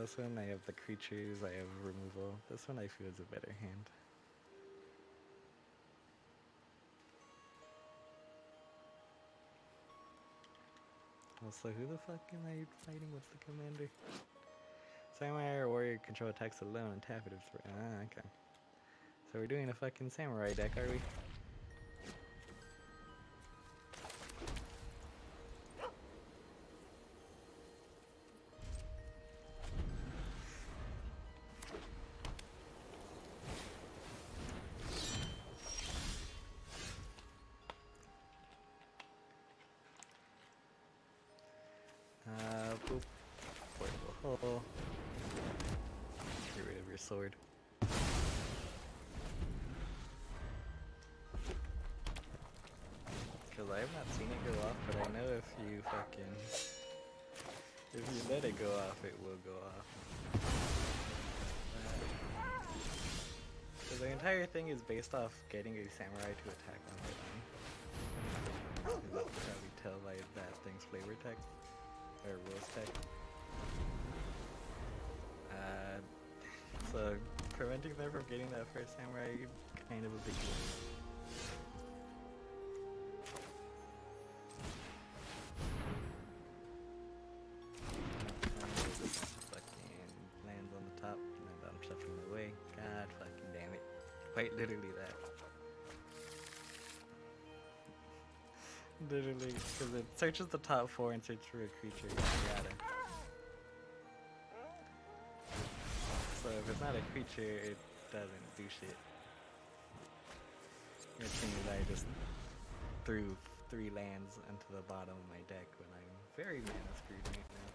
This one I have the creatures, I have removal. This one I feel is a better hand. Also, who the fuck am I fighting? What's the commander? Samurai or warrior control attacks alone and tap it if okay. So we're doing a fucking samurai deck, are we? Boop. Portable hole. Get rid of your sword. Because I have not seen it go off, but I know if you let it go off, it will go off. So the entire thing is based off getting a samurai to attack on their own. You can probably tell by that thing's flavor text. Or rules text. So preventing them from getting that first samurai, kind of a big deal. Fucking lands on the top, and then I'm shuffling away. God fucking damn it. Quite literally that. Literally, because it searches the top 4 and searches for a creature. You gotta. So if it's not a creature, it doesn't do shit. Which means I just threw 3 lands into the bottom of my deck when I'm very mana screwed right now.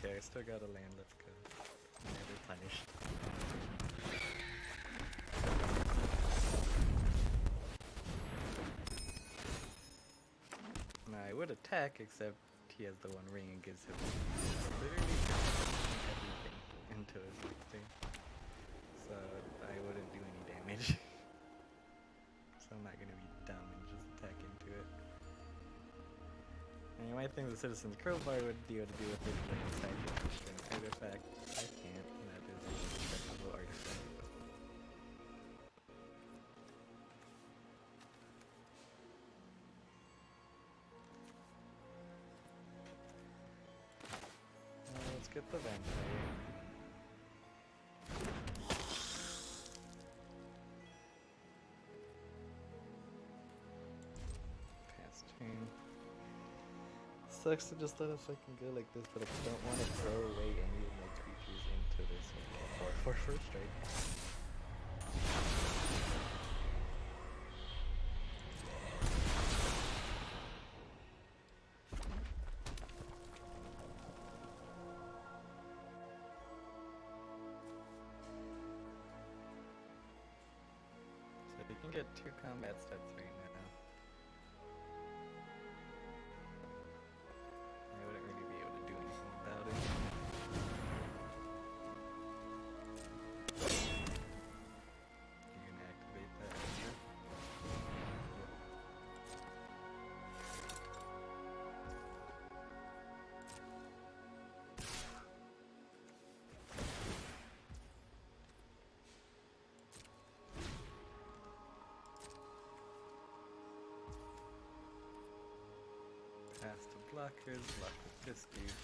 Okay, I still got a land, let's go. Never punished. Now I would attack, except he has the 1 ring and gives him literally everything into his thing. So I wouldn't do any damage. So I'm not gonna be dumb and just attack into it. And you might think the Citizen's Crowbar would be able to do with it, but inside the String Artifact, I can't, and that is a technical artifact. Let's get the Vampire. Pass turn. Sucks to just let us fucking go like this, but I don't want to throw away any of my creatures into this 4/4 first strike. So you can get 2 combat stats right now. I wouldn't really be able to do anything about it. You're gonna activate that, aren't you? Pass to blockers, block with this dude.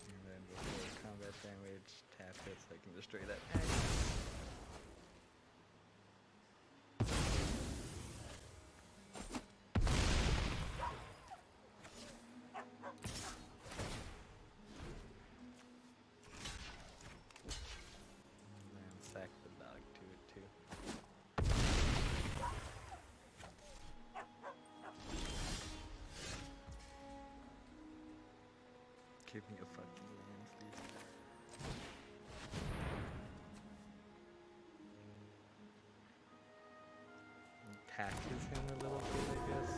And then before combat damage, tap it so I can destroy that egg. And then sack the dog to it too. Give me a fucking land, please. Taxes him a little bit, I guess.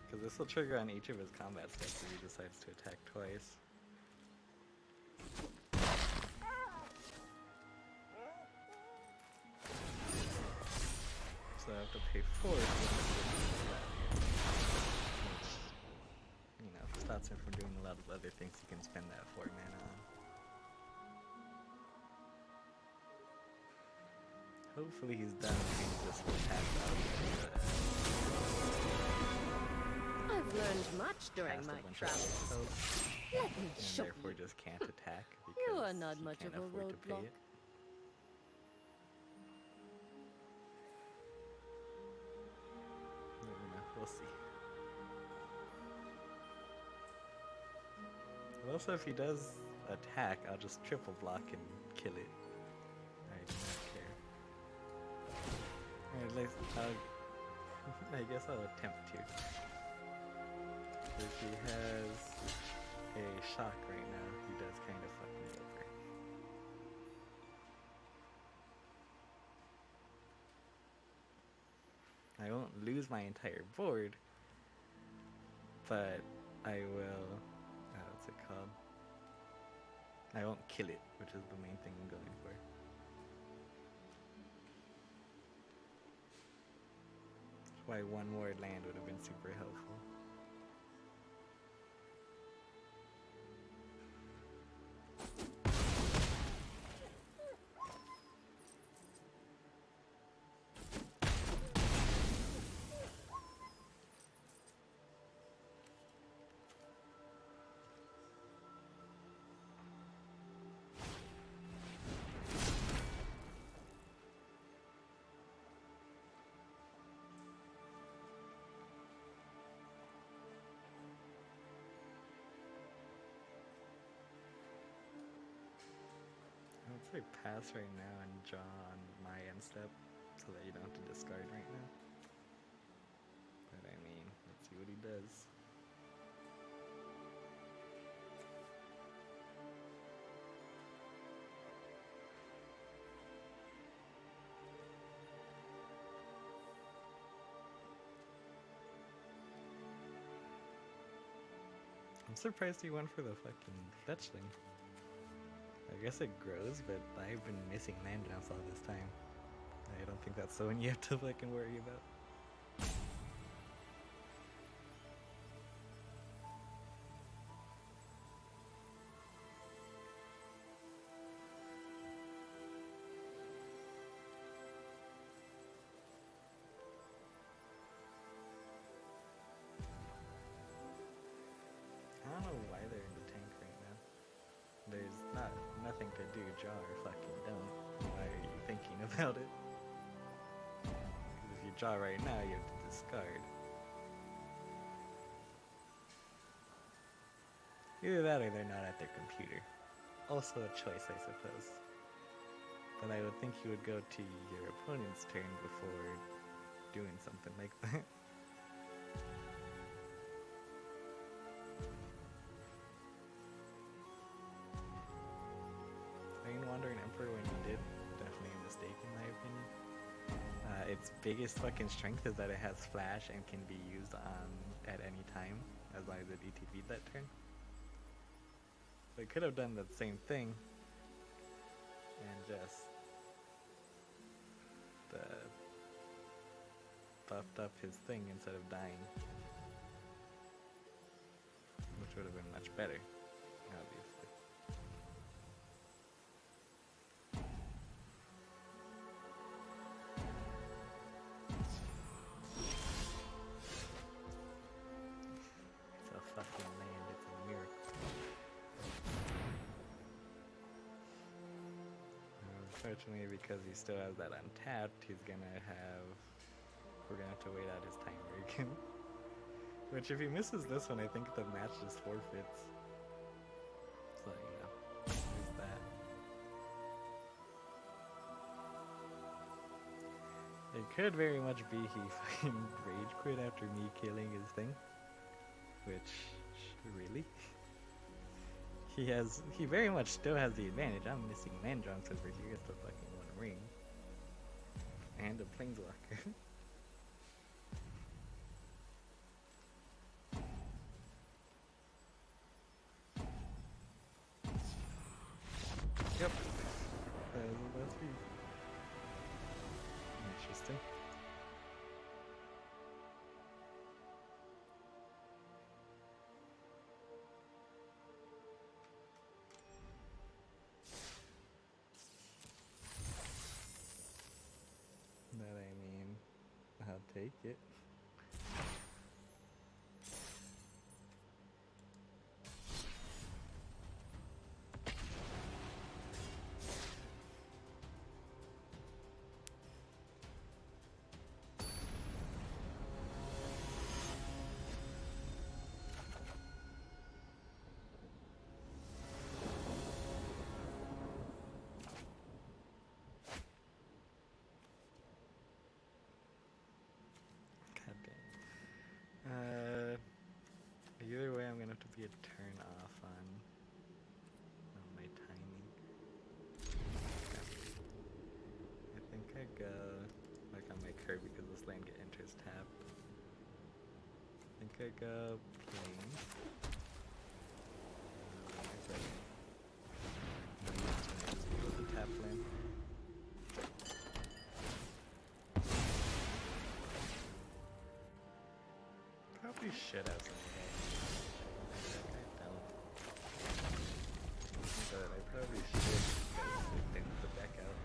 Because this will trigger on each of his combat steps if he decides to attack twice. So I have to pay 4 to get that here. Which, you know, stops him from doing a lot of other things he can spend that 4 mana on. Hopefully he's done being this will tap out. I've learned much during Cast a my bunch of travels. spells, Let me and show therefore you. just can't attack because You are not he much can't of a afford to pay roadblock. it. Maybe not, we'll see. Well, also if he does attack, I'll just triple block and kill it. I do not care. Or at least I guess I'll attempt to. If he has a shock right now, he does kind of fuck me over. I won't lose my entire board, but I will, what's it called? I won't kill it, which is the main thing I'm going for. That's why 1 more land would have been super helpful. I pass right now and draw on my end step so that you don't have to discard right now. But I mean, let's see what he does. I'm surprised he went for the fucking fetch thing. I guess it grows, but I've been missing land drops all this time. I don't think that's the one you have to fucking worry about. I don't know why they're in the tank right now. There's nothing to do, draw or fucking don't. Why are you thinking about it? Because if you draw right now, you have to discard. Either that or they're not at their computer. Also a choice, I suppose. But I would think you would go to your opponent's turn before doing something like that. Wandering Emperor when he did, definitely a mistake in my opinion. Its biggest fucking strength is that it has flash and can be used on at any time as long as it ETB'd that turn. They could have done the same thing and just buffed up his thing instead of dying, which would have been much better, obviously. Unfortunately, because he still has that untapped, we're gonna have to wait out his timer again. Which if he misses this one, I think the match just forfeits. So, you know, there's that. It could very much be he fucking rage quit after me killing his thing. Which, really? He very much still has the advantage. I'm missing land drops over here. It's the fucking one ring. And a planeswalker. Yep. That is the last piece. Interesting. I'll take it. Either way, I'm gonna have to be a turn off on my timing. I think I go like on my curve because this land enters tapped. I think I go plains. The tap land. Probably should have some. But I probably should thin the deck out.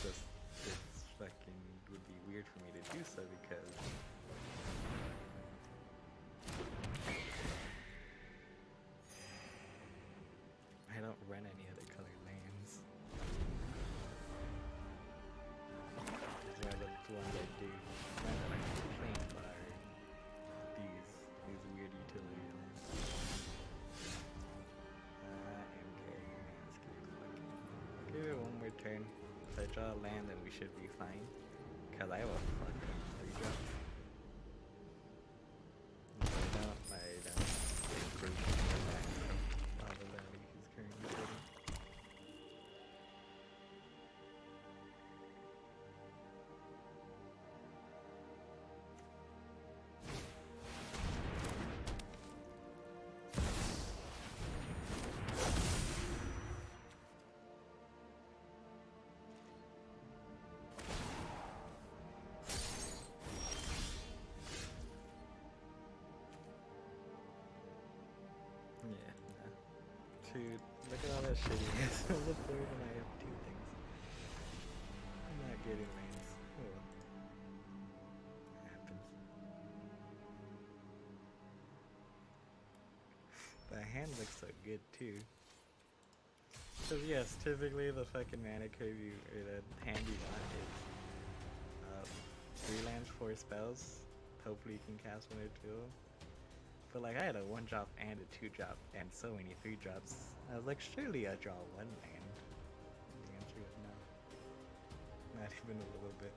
Just, it's fucking would be weird for me to do so because I don't run any other color lands. These are the ones I do. That I can play. turn. If I draw a land, then we should be fine. Cause I have a fuck ton of 3 drops. I don't improve that from all the value he's currently getting. Yeah, nah. Dude, look at all that shit he has on the board and I have 2 things. I'm not getting lanes. Oh well. It happens. The hand looks so good too. So yes, typically the fucking mana curve you, or the hand you want is 3 lands, 4 spells. Hopefully you can cast 1 or 2 of them. But like I had a 1-drop and a 2-drop and so many 3-drops. I was like, surely I draw 1 land. The answer is no. Not even a little bit.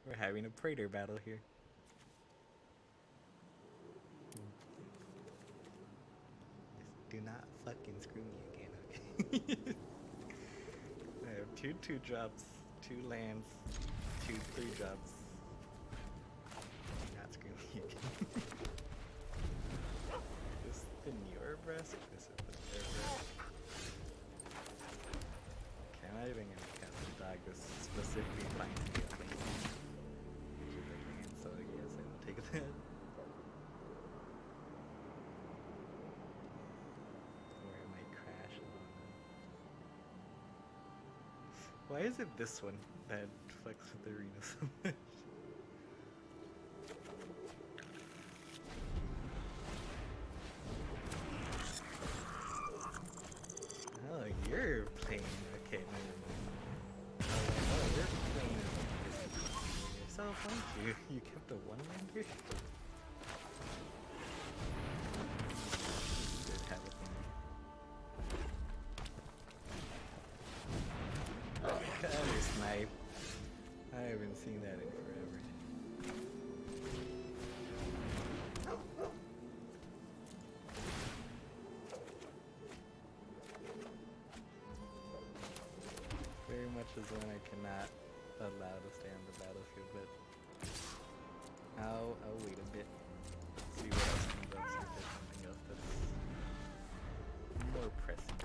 We're having a Praetor battle here. Just do not fucking screw me again, okay? I have 2 2-drops, 2 lands, 2 3-drops. Do not screw me again. Is this the newer breast? This is the newer breast. Okay, I'm not even gonna cast the dog. This specifically finds me a place. So I guess I will take that. Where am I crashing on? Why is it this one that fucks with the arena so much? Oh, you're playing. Okay, no. Oh, you're playing. So thank you. You kept a 1-lander? Did have a thing. That is snipe. I haven't seen that in forever. Very much is one I cannot allow to stay on the battlefield, but I'll wait a bit. See what else comes up, see if there's something else that's more pressing.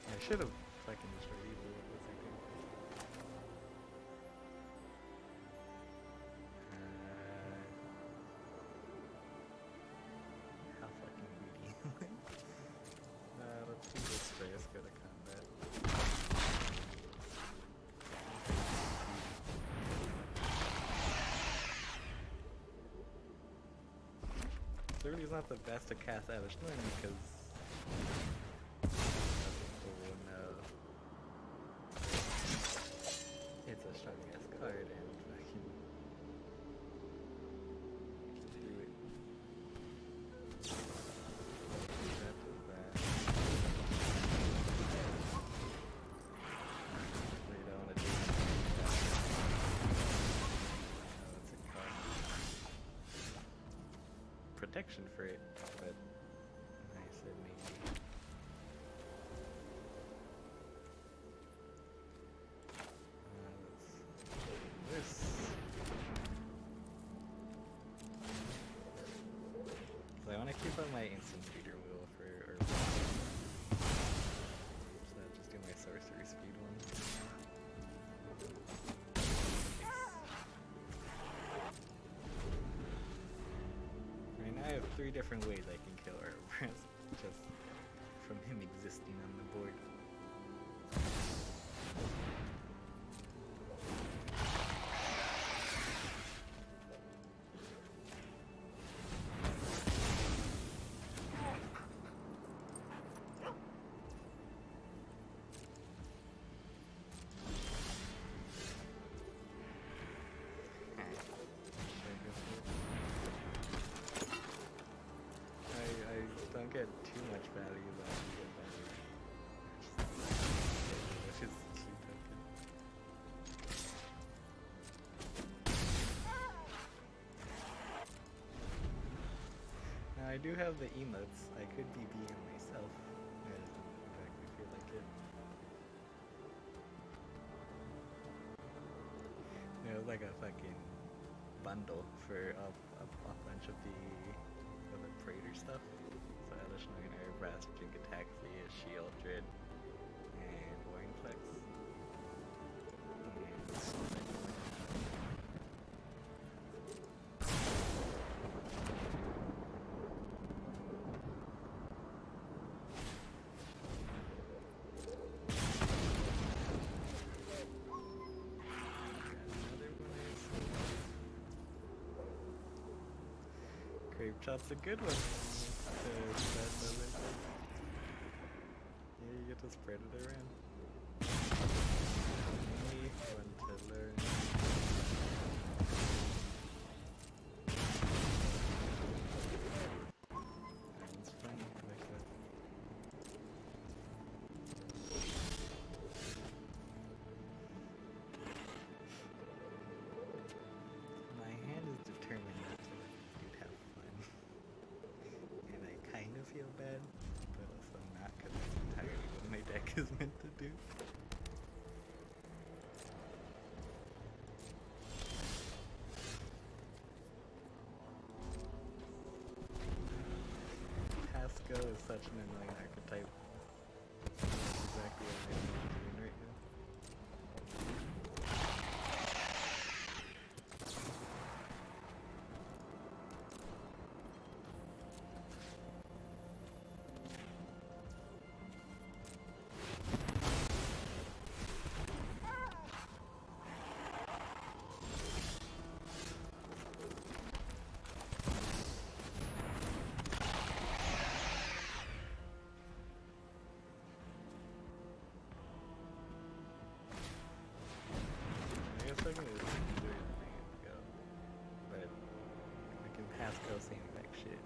I should have fucking destroyed evil. What was I doing? How fucking greedy am I? Let's do this first. Go to combat. Certainly is not the best to cast Elesh Norn because it's a strong ass card and fucking just do it. That does that. We don't want to do that. No, it's a card. Protection for it, but I said maybe. This. So I want to keep on my instant speed removal for Earth. So I'll just do my sorcery speed one. 3 different ways I can kill Ouroboros just from him existing on the board. I don't get too much value, but I get value. Which is sweet token. Now I do have the emotes. I could be being myself. I don't exactly feel like it. It was like a fucking bundle for a bunch of the Praetor stuff. So Elesh Norn, Brass, Jinkataxi, Shield, Dread, and Warringflex. Grape Chop's a good one. Yeah, you get to spread it around. Only one to learn. It's funny like that. My hand is determined not to let this dude have fun. And I kind of feel bad, but also not, because that's entirely what my deck is meant to do. Pascal is such an annoying archetype. That's exactly what I'm doing right now. I guess I can just do it and go. But I can Pascal saying like shit.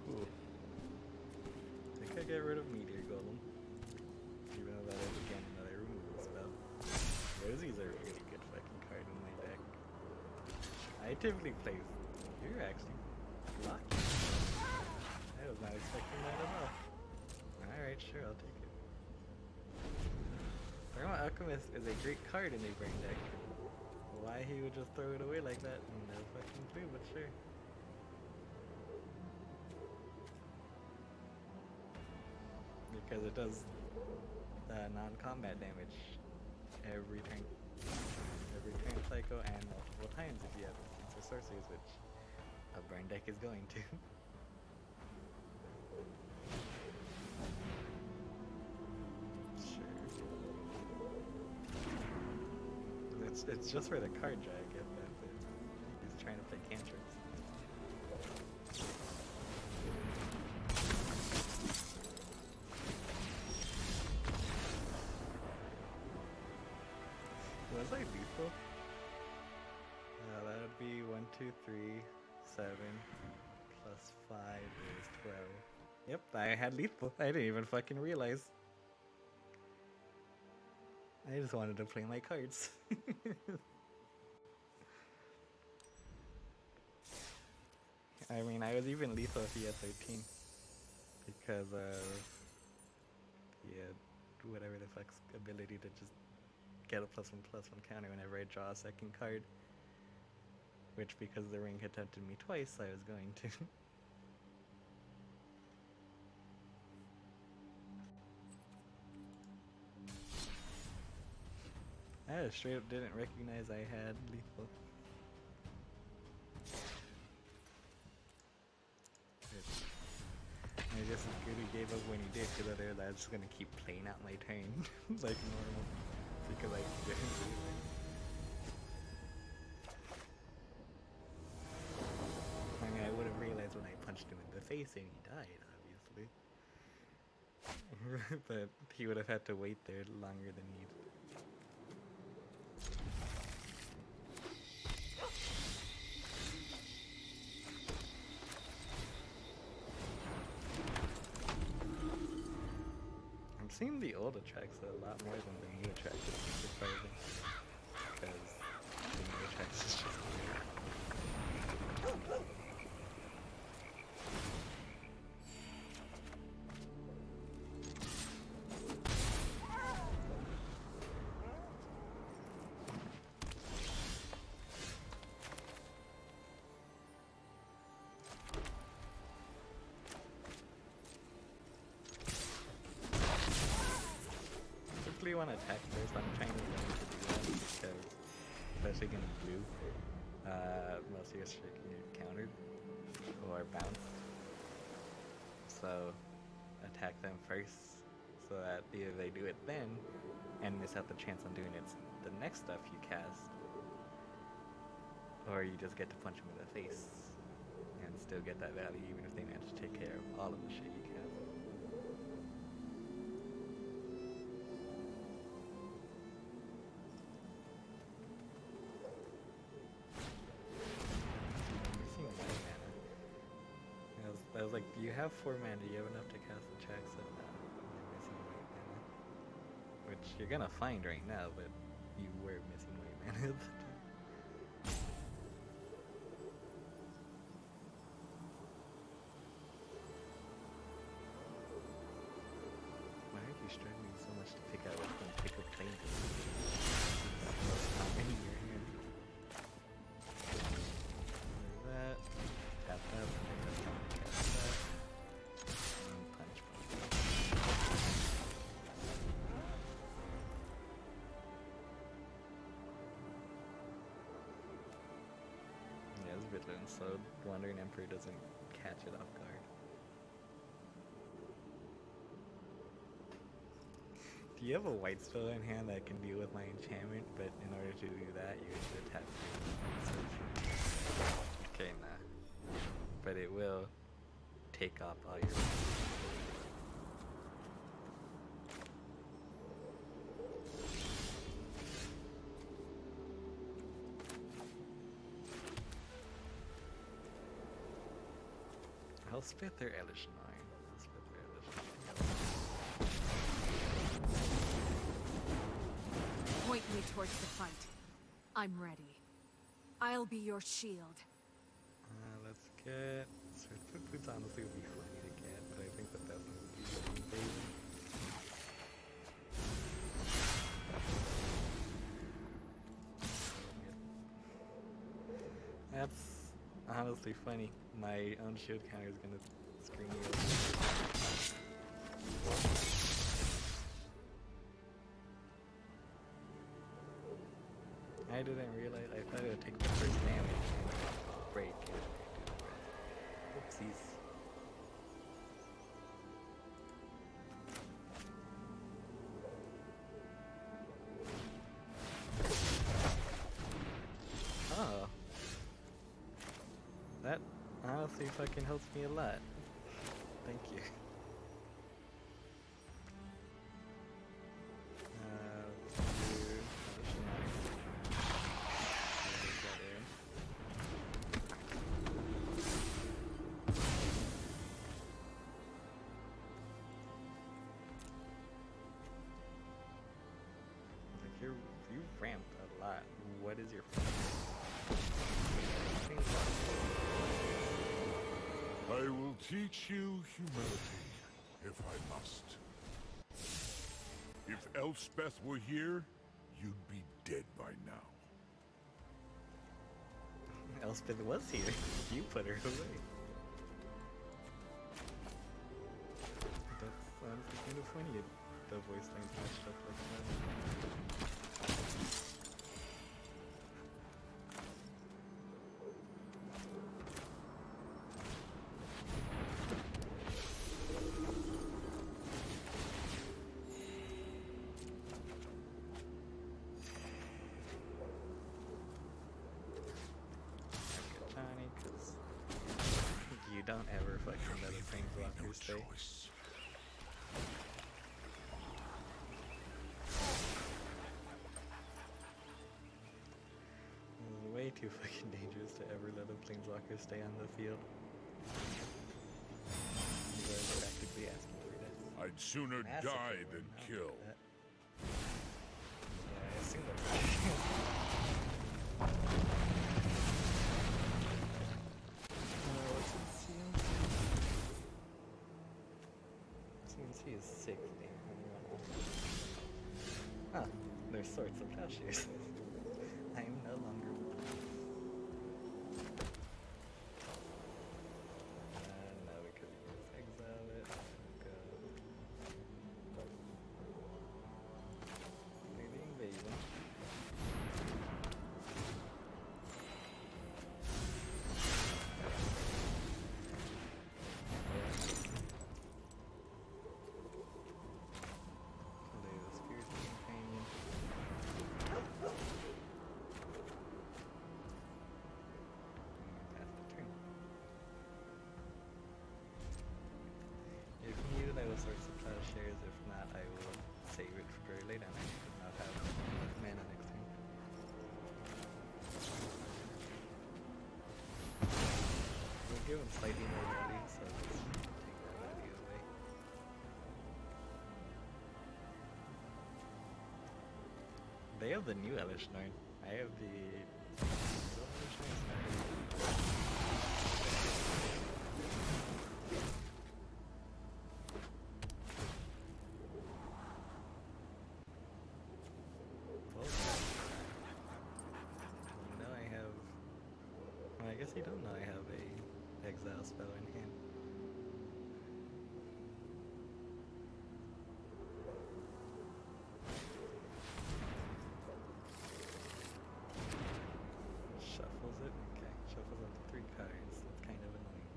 Ooh. I think I get rid of Meteor Golem. Even though that is again another removal spell. Rosie's a really good fucking card in my deck. I typically play. You're actually lucky. I was not expecting that at all. Alright, sure, I'll take it. Paramount Alchemist is a great card in a brain deck. Why he would just throw it away like that? No fucking clue, but sure. Because it does non-combat damage every turn. Every turn cycle and multiple times if you have instants or sorceries, which a burn deck is going to. Sure. It's just for the card draw, I get that, but he's trying to play cantrips. Was I lethal? That would be 1, 2, 3, 7, plus 5 is 12. Yep, I had lethal. I didn't even fucking realize. I just wanted to play my cards. I mean, I was even lethal if he had 13. Because he had whatever the fuck's ability to just get a +1/+1 counter whenever I draw a second card. Which, because the ring had tempted me twice, I was going to. I straight up didn't recognize I had lethal. I guess it's good he gave up when he did, because otherwise I was just gonna keep playing out my turn like normal. Because I didn't realize. I mean, I would have realized when I punched him in the face and he died, obviously. But he would have had to wait there longer than needed. I'm seeing the old attracts a lot more than the new attracts, which is surprising. Because the new attracts is just weird. I want to attack first. I'm trying to learn to do that because, especially against blue, most of your shit can get countered or bounced. So attack them first, so that either they do it then and miss out the chance on doing it the next stuff you cast, or you just get to punch them in the face and still get that value even if they manage to take care of all of the shit you cast. I was like, you have 4 mana, do you have enough to cast the track set now? You're missing white mana. Which you're gonna find right now, but you were missing white mana at the time. Why are you struggling so much to pick out what's gonna pick up plane to not in your hand? There's that. Tap that. So Wandering Emperor doesn't catch it off guard. Do you have a white spell in hand that can deal with my enchantment, but in order to do that you have to tap it? Okay, nah. But it will take off all your... I'll spit their Elesh Norn. I'll spit their Elesh Norn. Point me towards the fight. I'm ready. I'll be your shield. Let's get... Swordfoot Boots honestly would be funny to get, but I think that that's going to be invasion. That's honestly funny. My own shield counter is gonna screen me over. I didn't realize. I thought it would take the first damage and break and do the rest. Oopsies. Oh. That honestly fucking helps me a lot. Thank you. You ramped a lot. What is your I will teach you humility, if I must. If Elspeth were here, you'd be dead by now. Elspeth was here. You put her away. That's honestly kind of funny. The voice lines matched up like that. Tiny, cause you don't ever fucking let a planeswalker stay. Choice. It's way too fucking dangerous to ever let a planeswalker stay on the field. You guys are practically asking for that. I'd sooner Massive die one, than I'll kill. take that. Yeah, I assume that's what's in CNC? CNC is 60. Huh, there's sorts of plowshares. I am no longer one. No, because you just exile it. Go. Maybe invasion. Play the Spirited Companion. Pass the turn. If needed, I will sort some plowshares. If not, I will save it for very late and I will not have enough mana next turn. We'll give him slightly more value, so let's take that value away. They have the new Elesh Norn. I have the Elesh Norn. Well, you know I have. Well, I guess you don't know I have a exile spell in hand. Shuffles it? Okay, shuffles up to 3 cards. That's kind of annoying.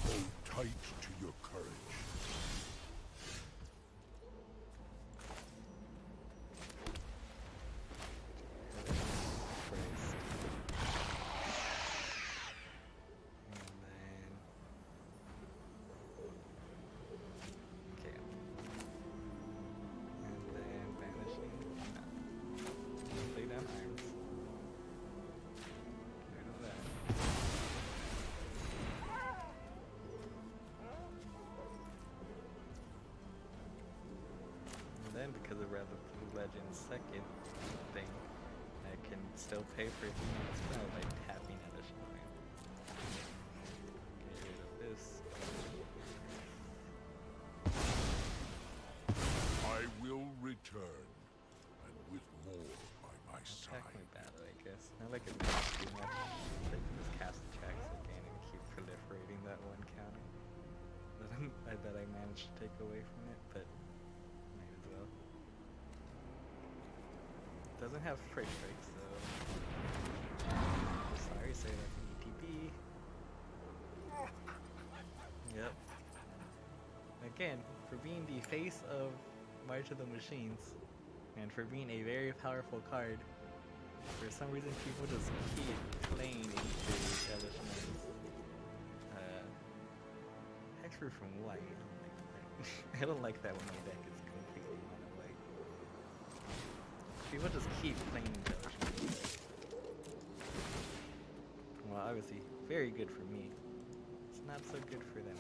Hold tight to your courage. Christ. And then. Okay. And then banishing. No. Lay down arms. Get rid of that. And then because of Wrath of the Legend's second thing, I can still pay for it as well by tapping Elesh Norn. Get rid of this. I will return, and with more by my Attack side. my battle, I guess. Not like it matters too much. I can just cast attacks again and keep proliferating that one counter that I managed to take away from it, but might as well. Doesn't have Freight Strike, so. Sorry, say that's an ETB. Yep. Again, for being the face of March of the Machines, and for being a very powerful card, for some reason people just keep playing into Elesh Norns. Hexproof from white, I don't like that. I don't like that when my deck is completely mono white. People just keep playing into Elesh Norns. Well, obviously, very good for me. It's not so good for them.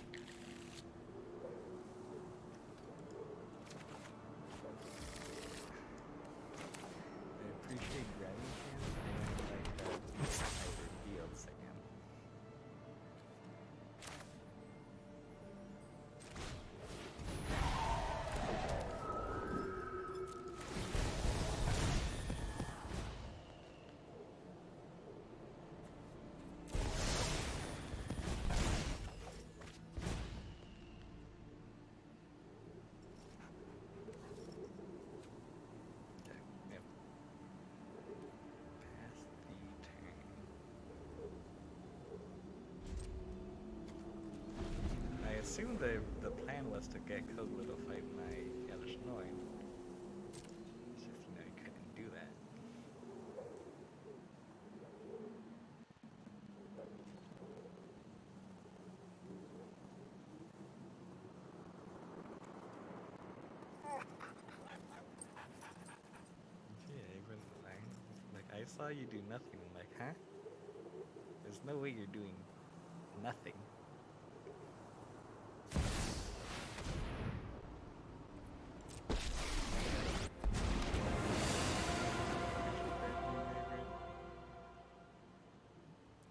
assumed the plan was to get Kogla to fight my Elesh Norn. It's just, you know, you couldn't do that. Yeah, even like I saw you do nothing. I'm like, huh? There's no way you're doing nothing.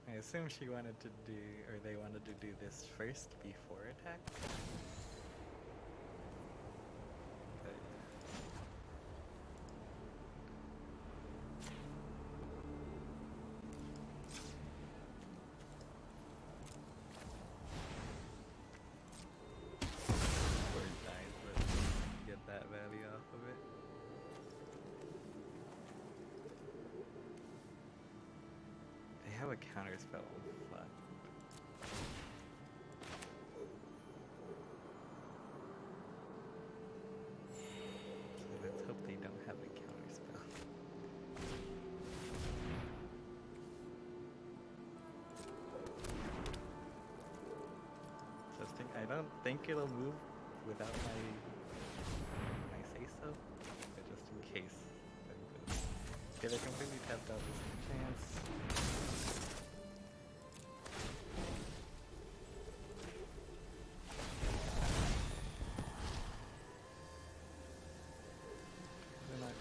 I assume she wanted to do, or they wanted to do this first before attack. But Or dies, but get that value off of it. They have a counter spell. Fuck. So let's hope they don't have a counter spell. I don't think it'll move without my say so, but just in case. Okay, they completely tapped out this chance. They're not.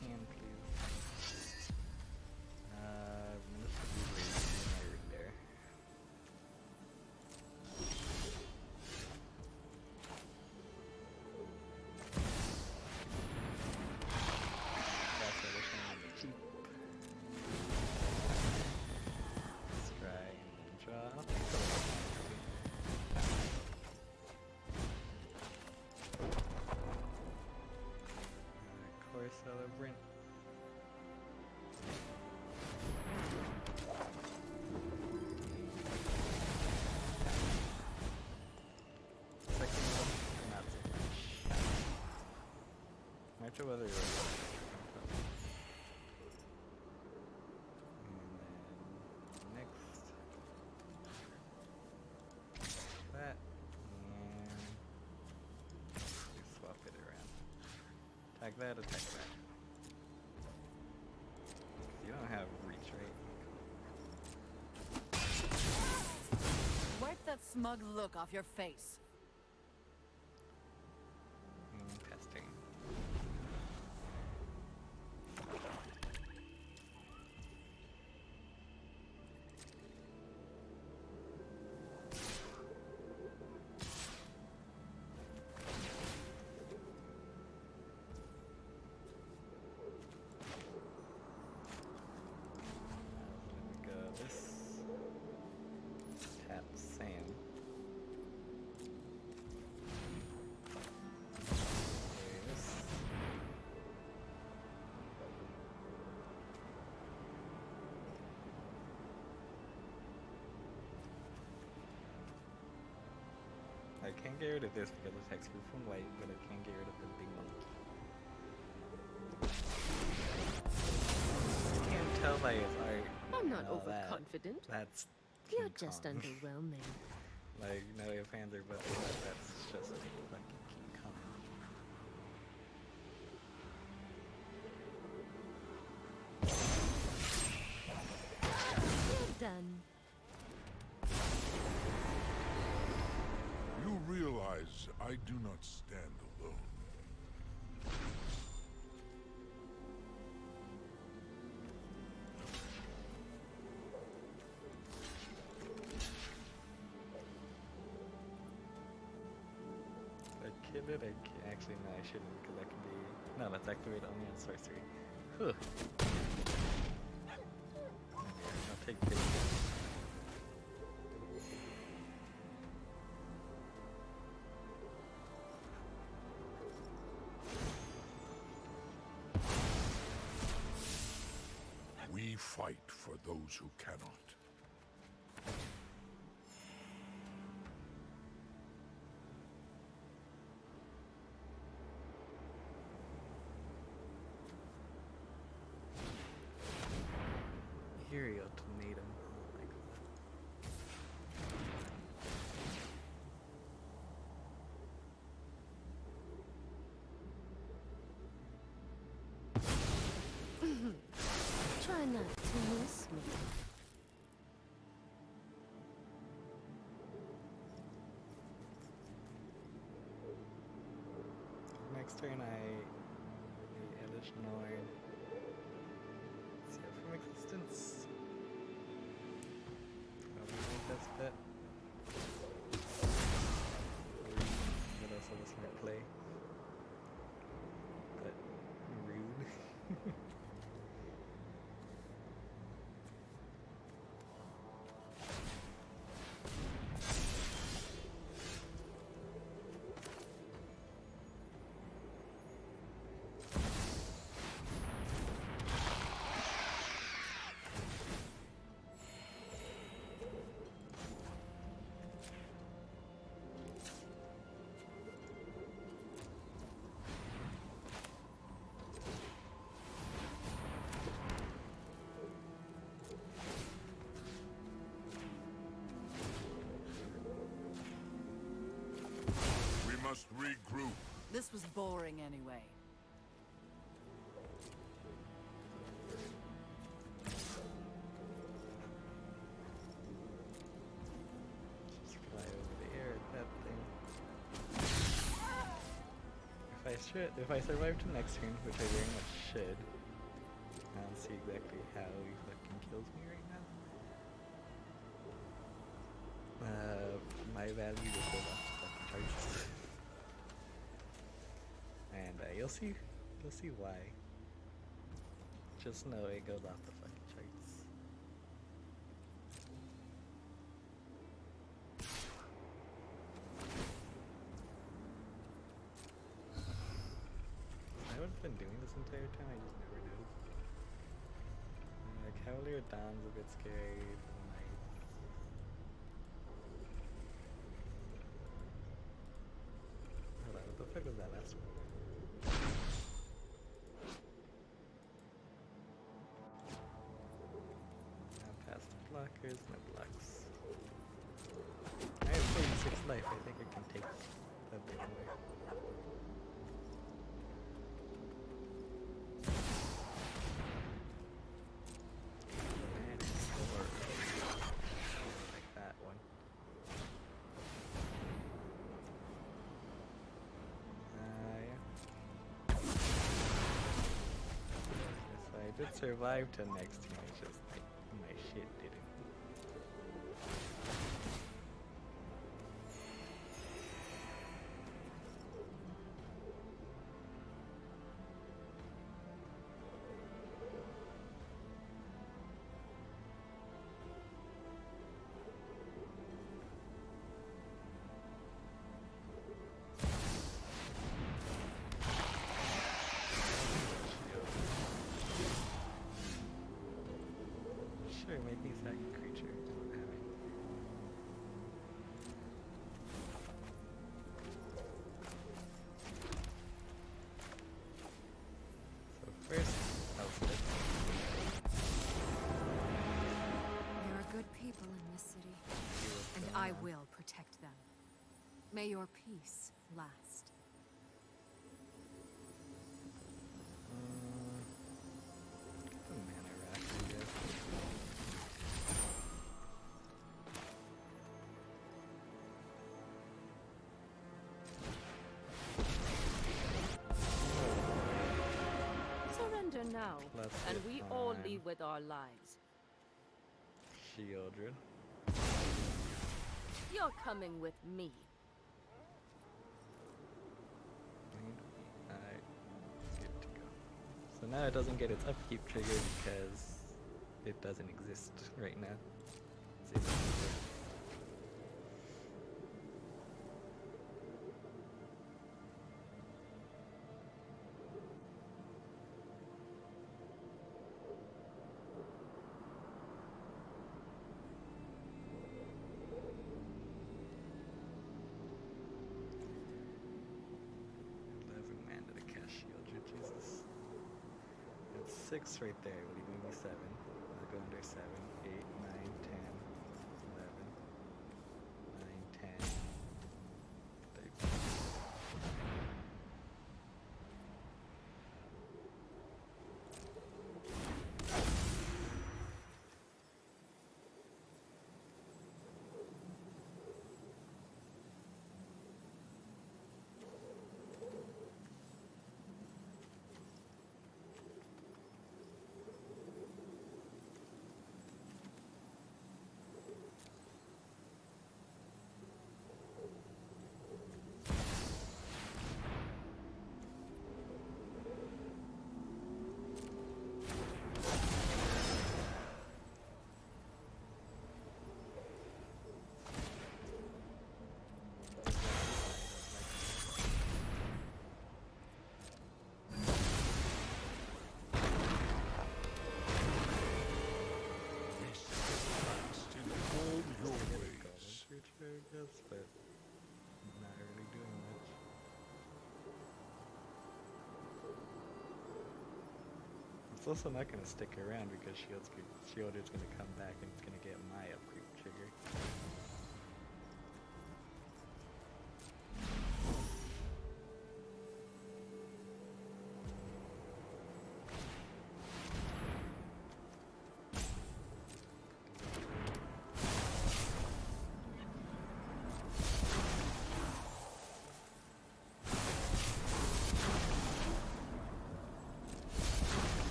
Can please. Minister be raising my ring there. That's what we're on the cheap. Let's try and draw. I'll take the left one. Core Celebrant. Second one, not so much. Metro Weather. And then next. That. And we swap it around. Attack that, attack that. You don't have reach, right? Wipe that smug look off your face. Testing. Let me go this. Tap Sam. Okay, this. I can't get rid of this because it attacks from white, but I can get rid of the big monkey. You can't tell by his art. I'm not and all that. overconfident. That's You're King just Kong. underwhelming. Like, no ifs, ands, or buts, that's just fucking King Kong. You're done. You realize I do not stand alone. If I kill it, actually, no, I shouldn't, because that can be. No, that's activated only on sorcery. Whew. I'll take this. We fight for those who cannot. this was boring anyway. Just fly over the air at that thing. If I survive to next turn, which I very much should, I don't see exactly how he fucking kills me right now. My value just goes off the fucking charts. And you'll see why. Just know it goes off the fucking charts. I would have been doing this entire time, I just never knew. Cavalier Dawn's a bit scary for the night. Hold on, what the fuck was that last one? Now past the blockers, no blocks. I have 36 life, I think I can take that big away. And four. Like that one. Yeah. So I did survive till next team, it's just like my shit didn't. Sure, make me second creature. I don't have anything. So first, I'll split. There are good people in this city, See what's and going I on. will protect them. May your peace last. Get the mana rack, I guess. Surrender now, Let's and get we all on. leave with our lives. Shieldred. You're coming with me. Alright, good to go. So now it doesn't get its upkeep trigger because it doesn't exist right now. It's inactive. Jesus. That's 6 right there. Will you move me 7? I'll go under 7, 8, 9, 10, 11, 9, 10, 13. I guess, but not really doing much. It's also not going to stick around because Shielder's going to come back and it's going to get my upkeep trigger.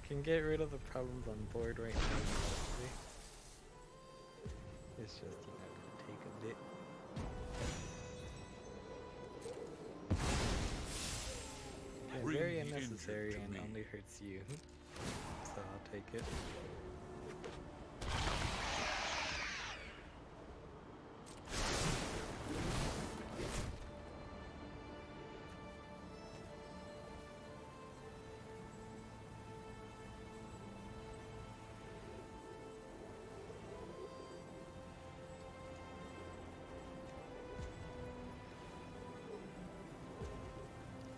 can get rid of the problems on board right now. Honestly. It's just, you know, gonna take a bit. Okay, Bring very the injured unnecessary to and me. only hurts you. So I'll take it.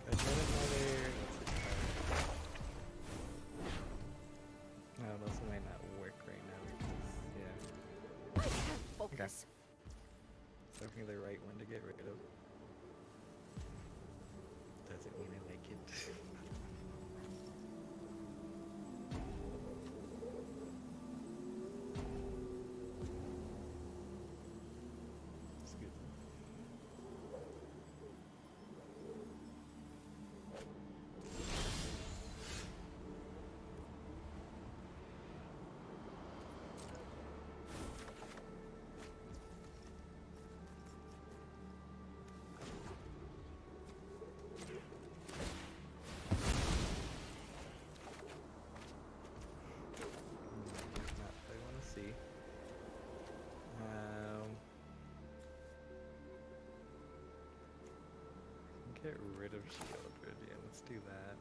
I get another. No, this might not work right now because, yeah. I can't focus. It's definitely the right one to get rid of. Doesn't mean I like it. Excuse me. Not what I want to see. Get rid of shield. Yeah, let's do that.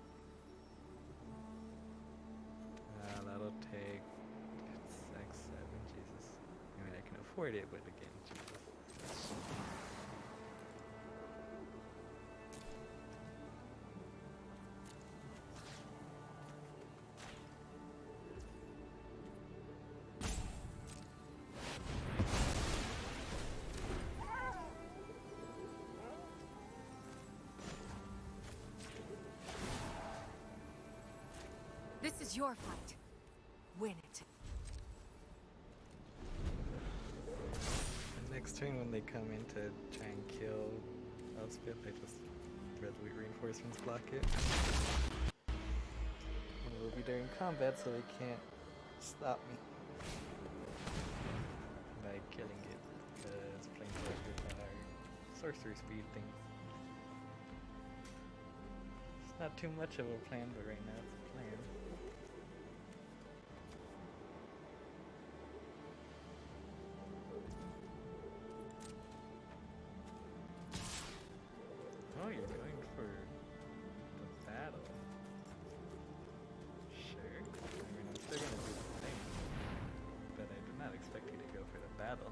That'll take it's X7. Jesus. I mean, I can afford it, but again, Jesus. This is your fight. Win it. And next turn, when they come in to try and kill Elspeth, I just Resolute Reinforcements block it. And we'll be during combat, so they can't stop me by killing it, because Planeswalkers are sorcery speed things. It's not too much of a plan, but right now it's a plan. Oh, you're going for the battle. Sure. I mean, I'm still gonna do the thing, but I did not expect you to go for the battle.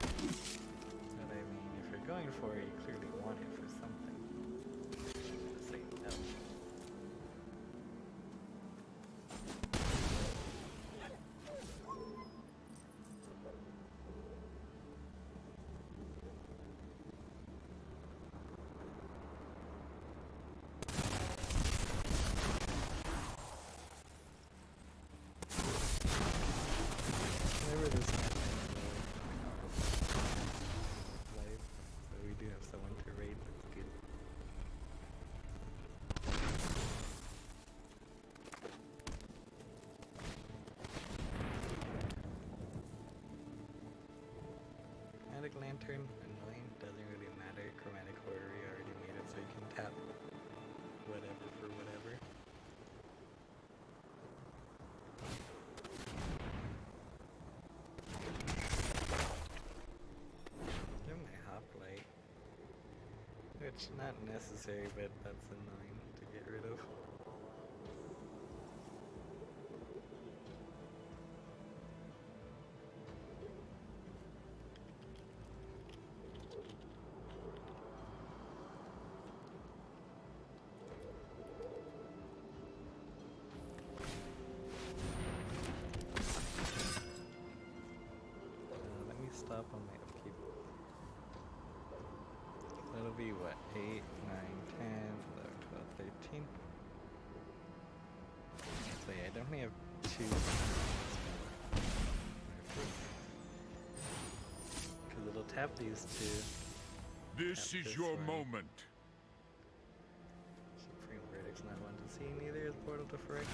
But I mean, if you're going for it, you clearly want it for something. Just say no. Whenever there's not life, so we do have someone to raid, that's good. Chromatic Lantern, annoying, doesn't really matter. Chromatic Horary already made it so you can tap whatever for whatever. Give my Hoplite. Which, not necessary, but that's annoying to get rid of. Let me stop on my upkeep. That'll be what? 8, 9, 10, 11, 12, 13. So yeah, I definitely have 2. Because it'll tap these 2. This Tap is this your one. moment. Should pretty the Phyrexia.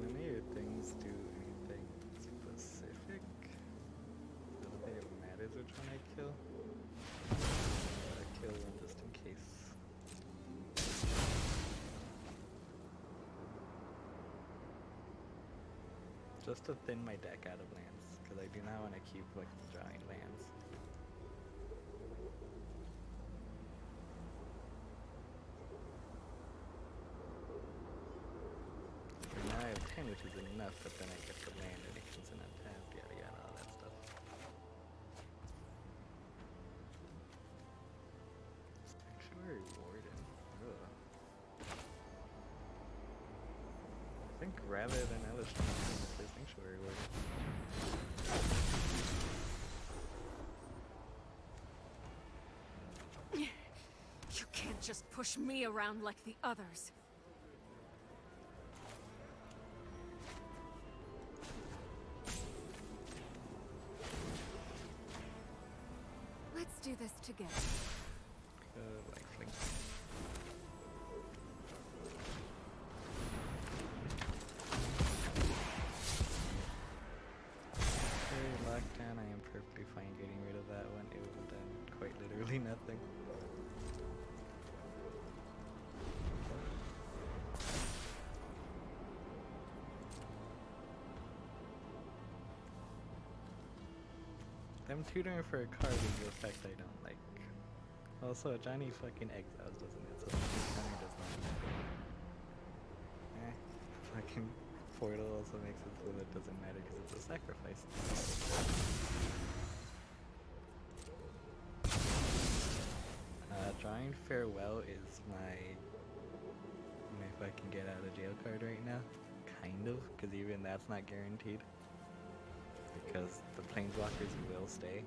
None of your things do anything specific. I don't think it matters which one I kill. I kill one just in case. Just to thin my deck out of lands, because I do not want to keep like drawing lands. And now I have 10, which is enough, but then I get the land and it comes in untapped, yada yada, all that stuff. Sanctuary Warden. Ugh. I think rather than Elesh Norn, I'm gonna play Sanctuary Warden. You can't just push me around like the others. Let's do this together. Lifelink. Okay, lockdown, I am perfectly fine getting rid of that one. It would have done quite literally nothing. Them tutoring for a card is the effect I don't like. Also, Johnny fucking exiles, doesn't it? So the counter does not matter. Fucking portal also makes it so that it doesn't matter because it's a sacrifice. Drawing Farewell is my if I can get out of jail card right now. Kind of, because even that's not guaranteed. Because the planeswalkers will stay.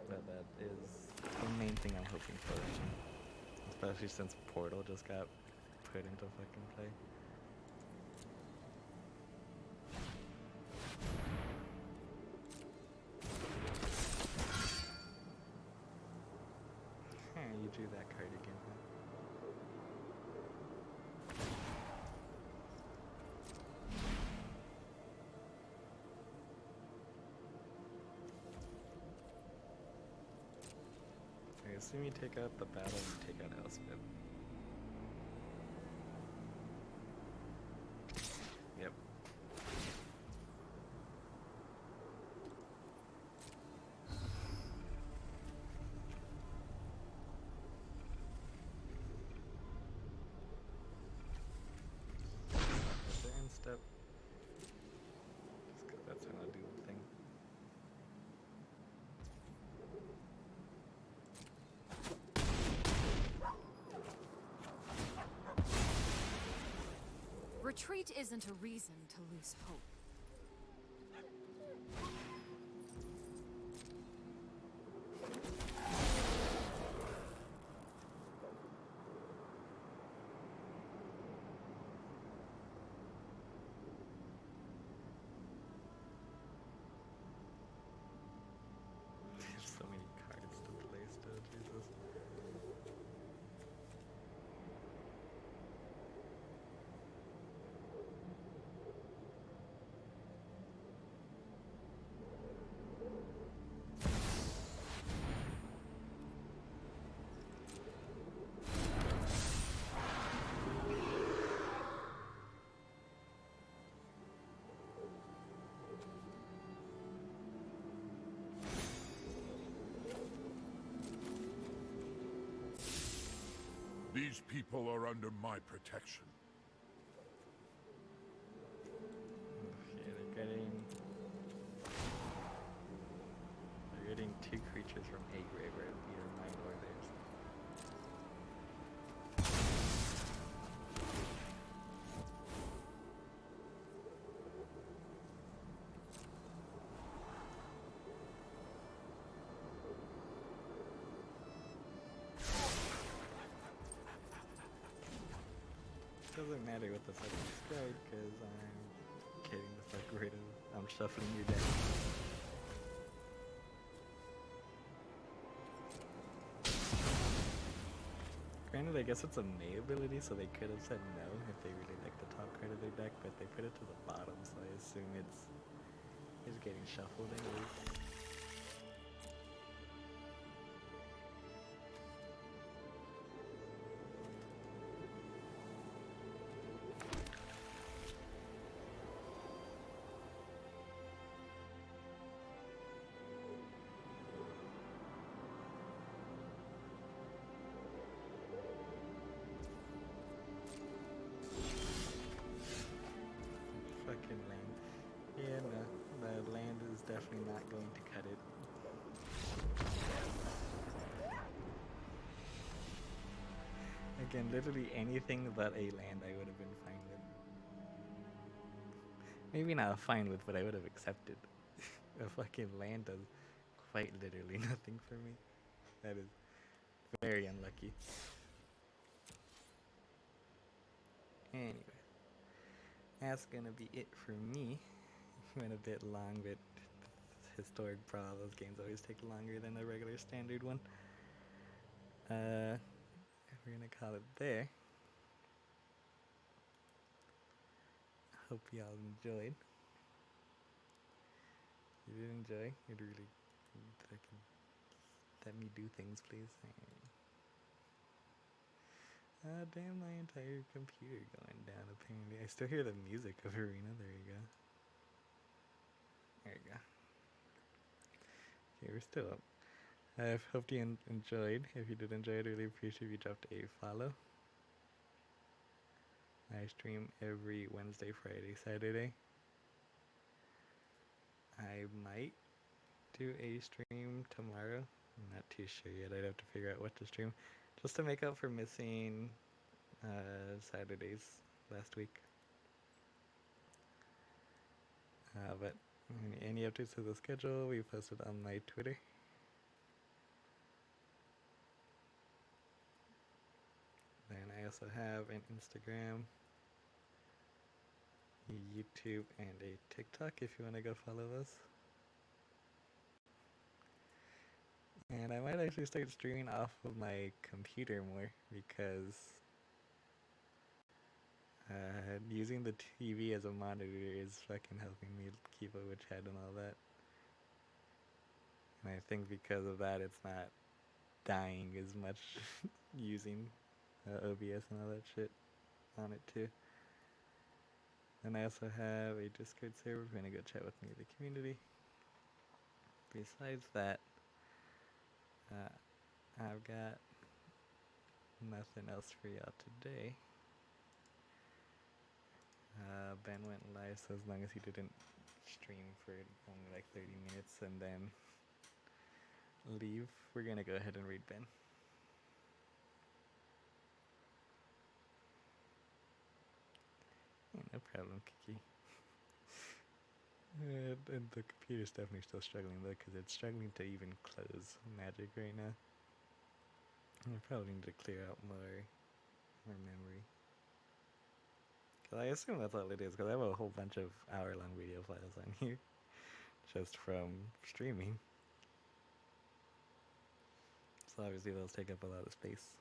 But that is the main thing I'm hoping for. Especially since Portal just got put into fucking play. You drew that card again, huh? I assume you take out the battle and you take out Elspeth. Yep. Step. Just 'cause that's how I do the thing. Retreat isn't a reason to lose hope. There's so many cards to play still, Jesus. These people are under my protection. Yeah, they're getting two creatures from a grave, right? Either mine or theirs. doesn't matter what the fuck you described, because I'm getting the fuck rid of. I'm shuffling your deck. Granted, I guess it's a May ability, so they could have said no if they really like the top card of their deck, but they put it to the bottom, so I assume it's getting shuffled anyways. Fucking land. Yeah, no, the land is definitely not going to cut it. Again, literally anything but a land I would have been fine with. Maybe not fine with, but I would have accepted. A fucking land does quite literally nothing for me. That is very unlucky. Anyway, that's gonna be it for me. Went a bit long, but historic Brawl, those games always take longer than a regular standard one. We're gonna call it there. Hope y'all enjoyed. If you did enjoy, you'd really fucking let me do things, please. Damn, my entire computer going down, apparently. I still hear the music of Arena. There you go. There you go. Okay, we're still up. I hope you enjoyed. If you did enjoy, I'd really appreciate if you dropped a follow. I stream every Wednesday, Friday, Saturday. I might do a stream tomorrow. I'm not too sure yet. I'd have to figure out what to stream. Just to make up for missing Saturdays last week. But any updates to the schedule, we posted on my Twitter. Then I also have an Instagram, YouTube, and a TikTok if you want to go follow us. And I might actually start streaming off of my computer more because using the TV as a monitor is fucking helping me keep up with chat and all that. And I think because of that, it's not dying as much using OBS and all that shit on it too. And I also have a Discord server if you want to go chat with me in the community. Besides that, I've got nothing else for y'all today. Ben went live, so as long as he didn't stream for only like 30 minutes and then leave, we're gonna go ahead and read Ben. Yeah, no problem, Kiki. And the computer's definitely still struggling though, because it's struggling to even close Magic right now. I probably need to clear out more memory. Cause I assume that's all it is, because I have a whole bunch of hour-long video files on here, just from streaming. So obviously those take up a lot of space.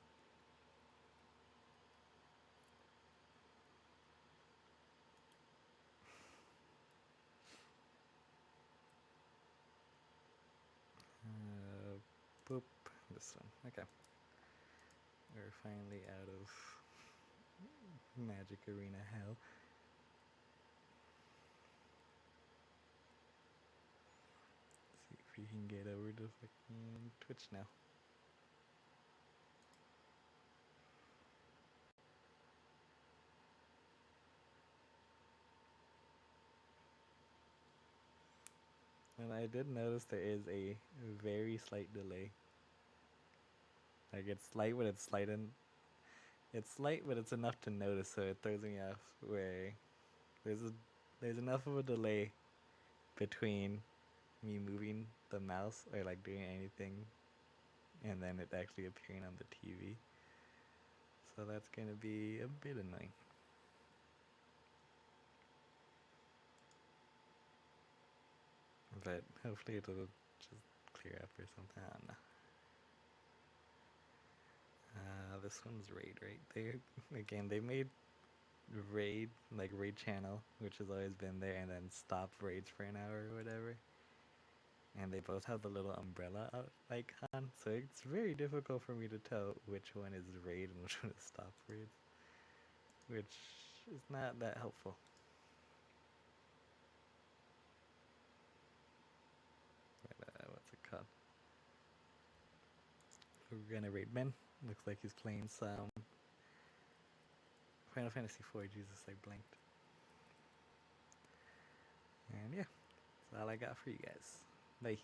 Boop, this one, okay. We're finally out of Magic Arena hell. See if we can get over to fucking Twitch now. And I did notice there is a very slight delay. Like it's slight, but it's slight and it's slight, but it's enough to notice, so it throws me off. Where there's enough of a delay between me moving the mouse or like doing anything, and then it actually appearing on the TV. So that's gonna be a bit annoying. but hopefully it'll just clear up or something. I don't know. This one's raid right there. Again, they made raid, like raid channel, which has always been there, and then stop raids for an hour or whatever. And they both have the little umbrella icon, so it's very difficult for me to tell which one is raid and which one is stop raids, which is not that helpful. But, what's it called? We're gonna raid Ben. Looks like he's playing some Final Fantasy IV. Jesus, I blanked. And yeah, that's all I got for you guys. Bye.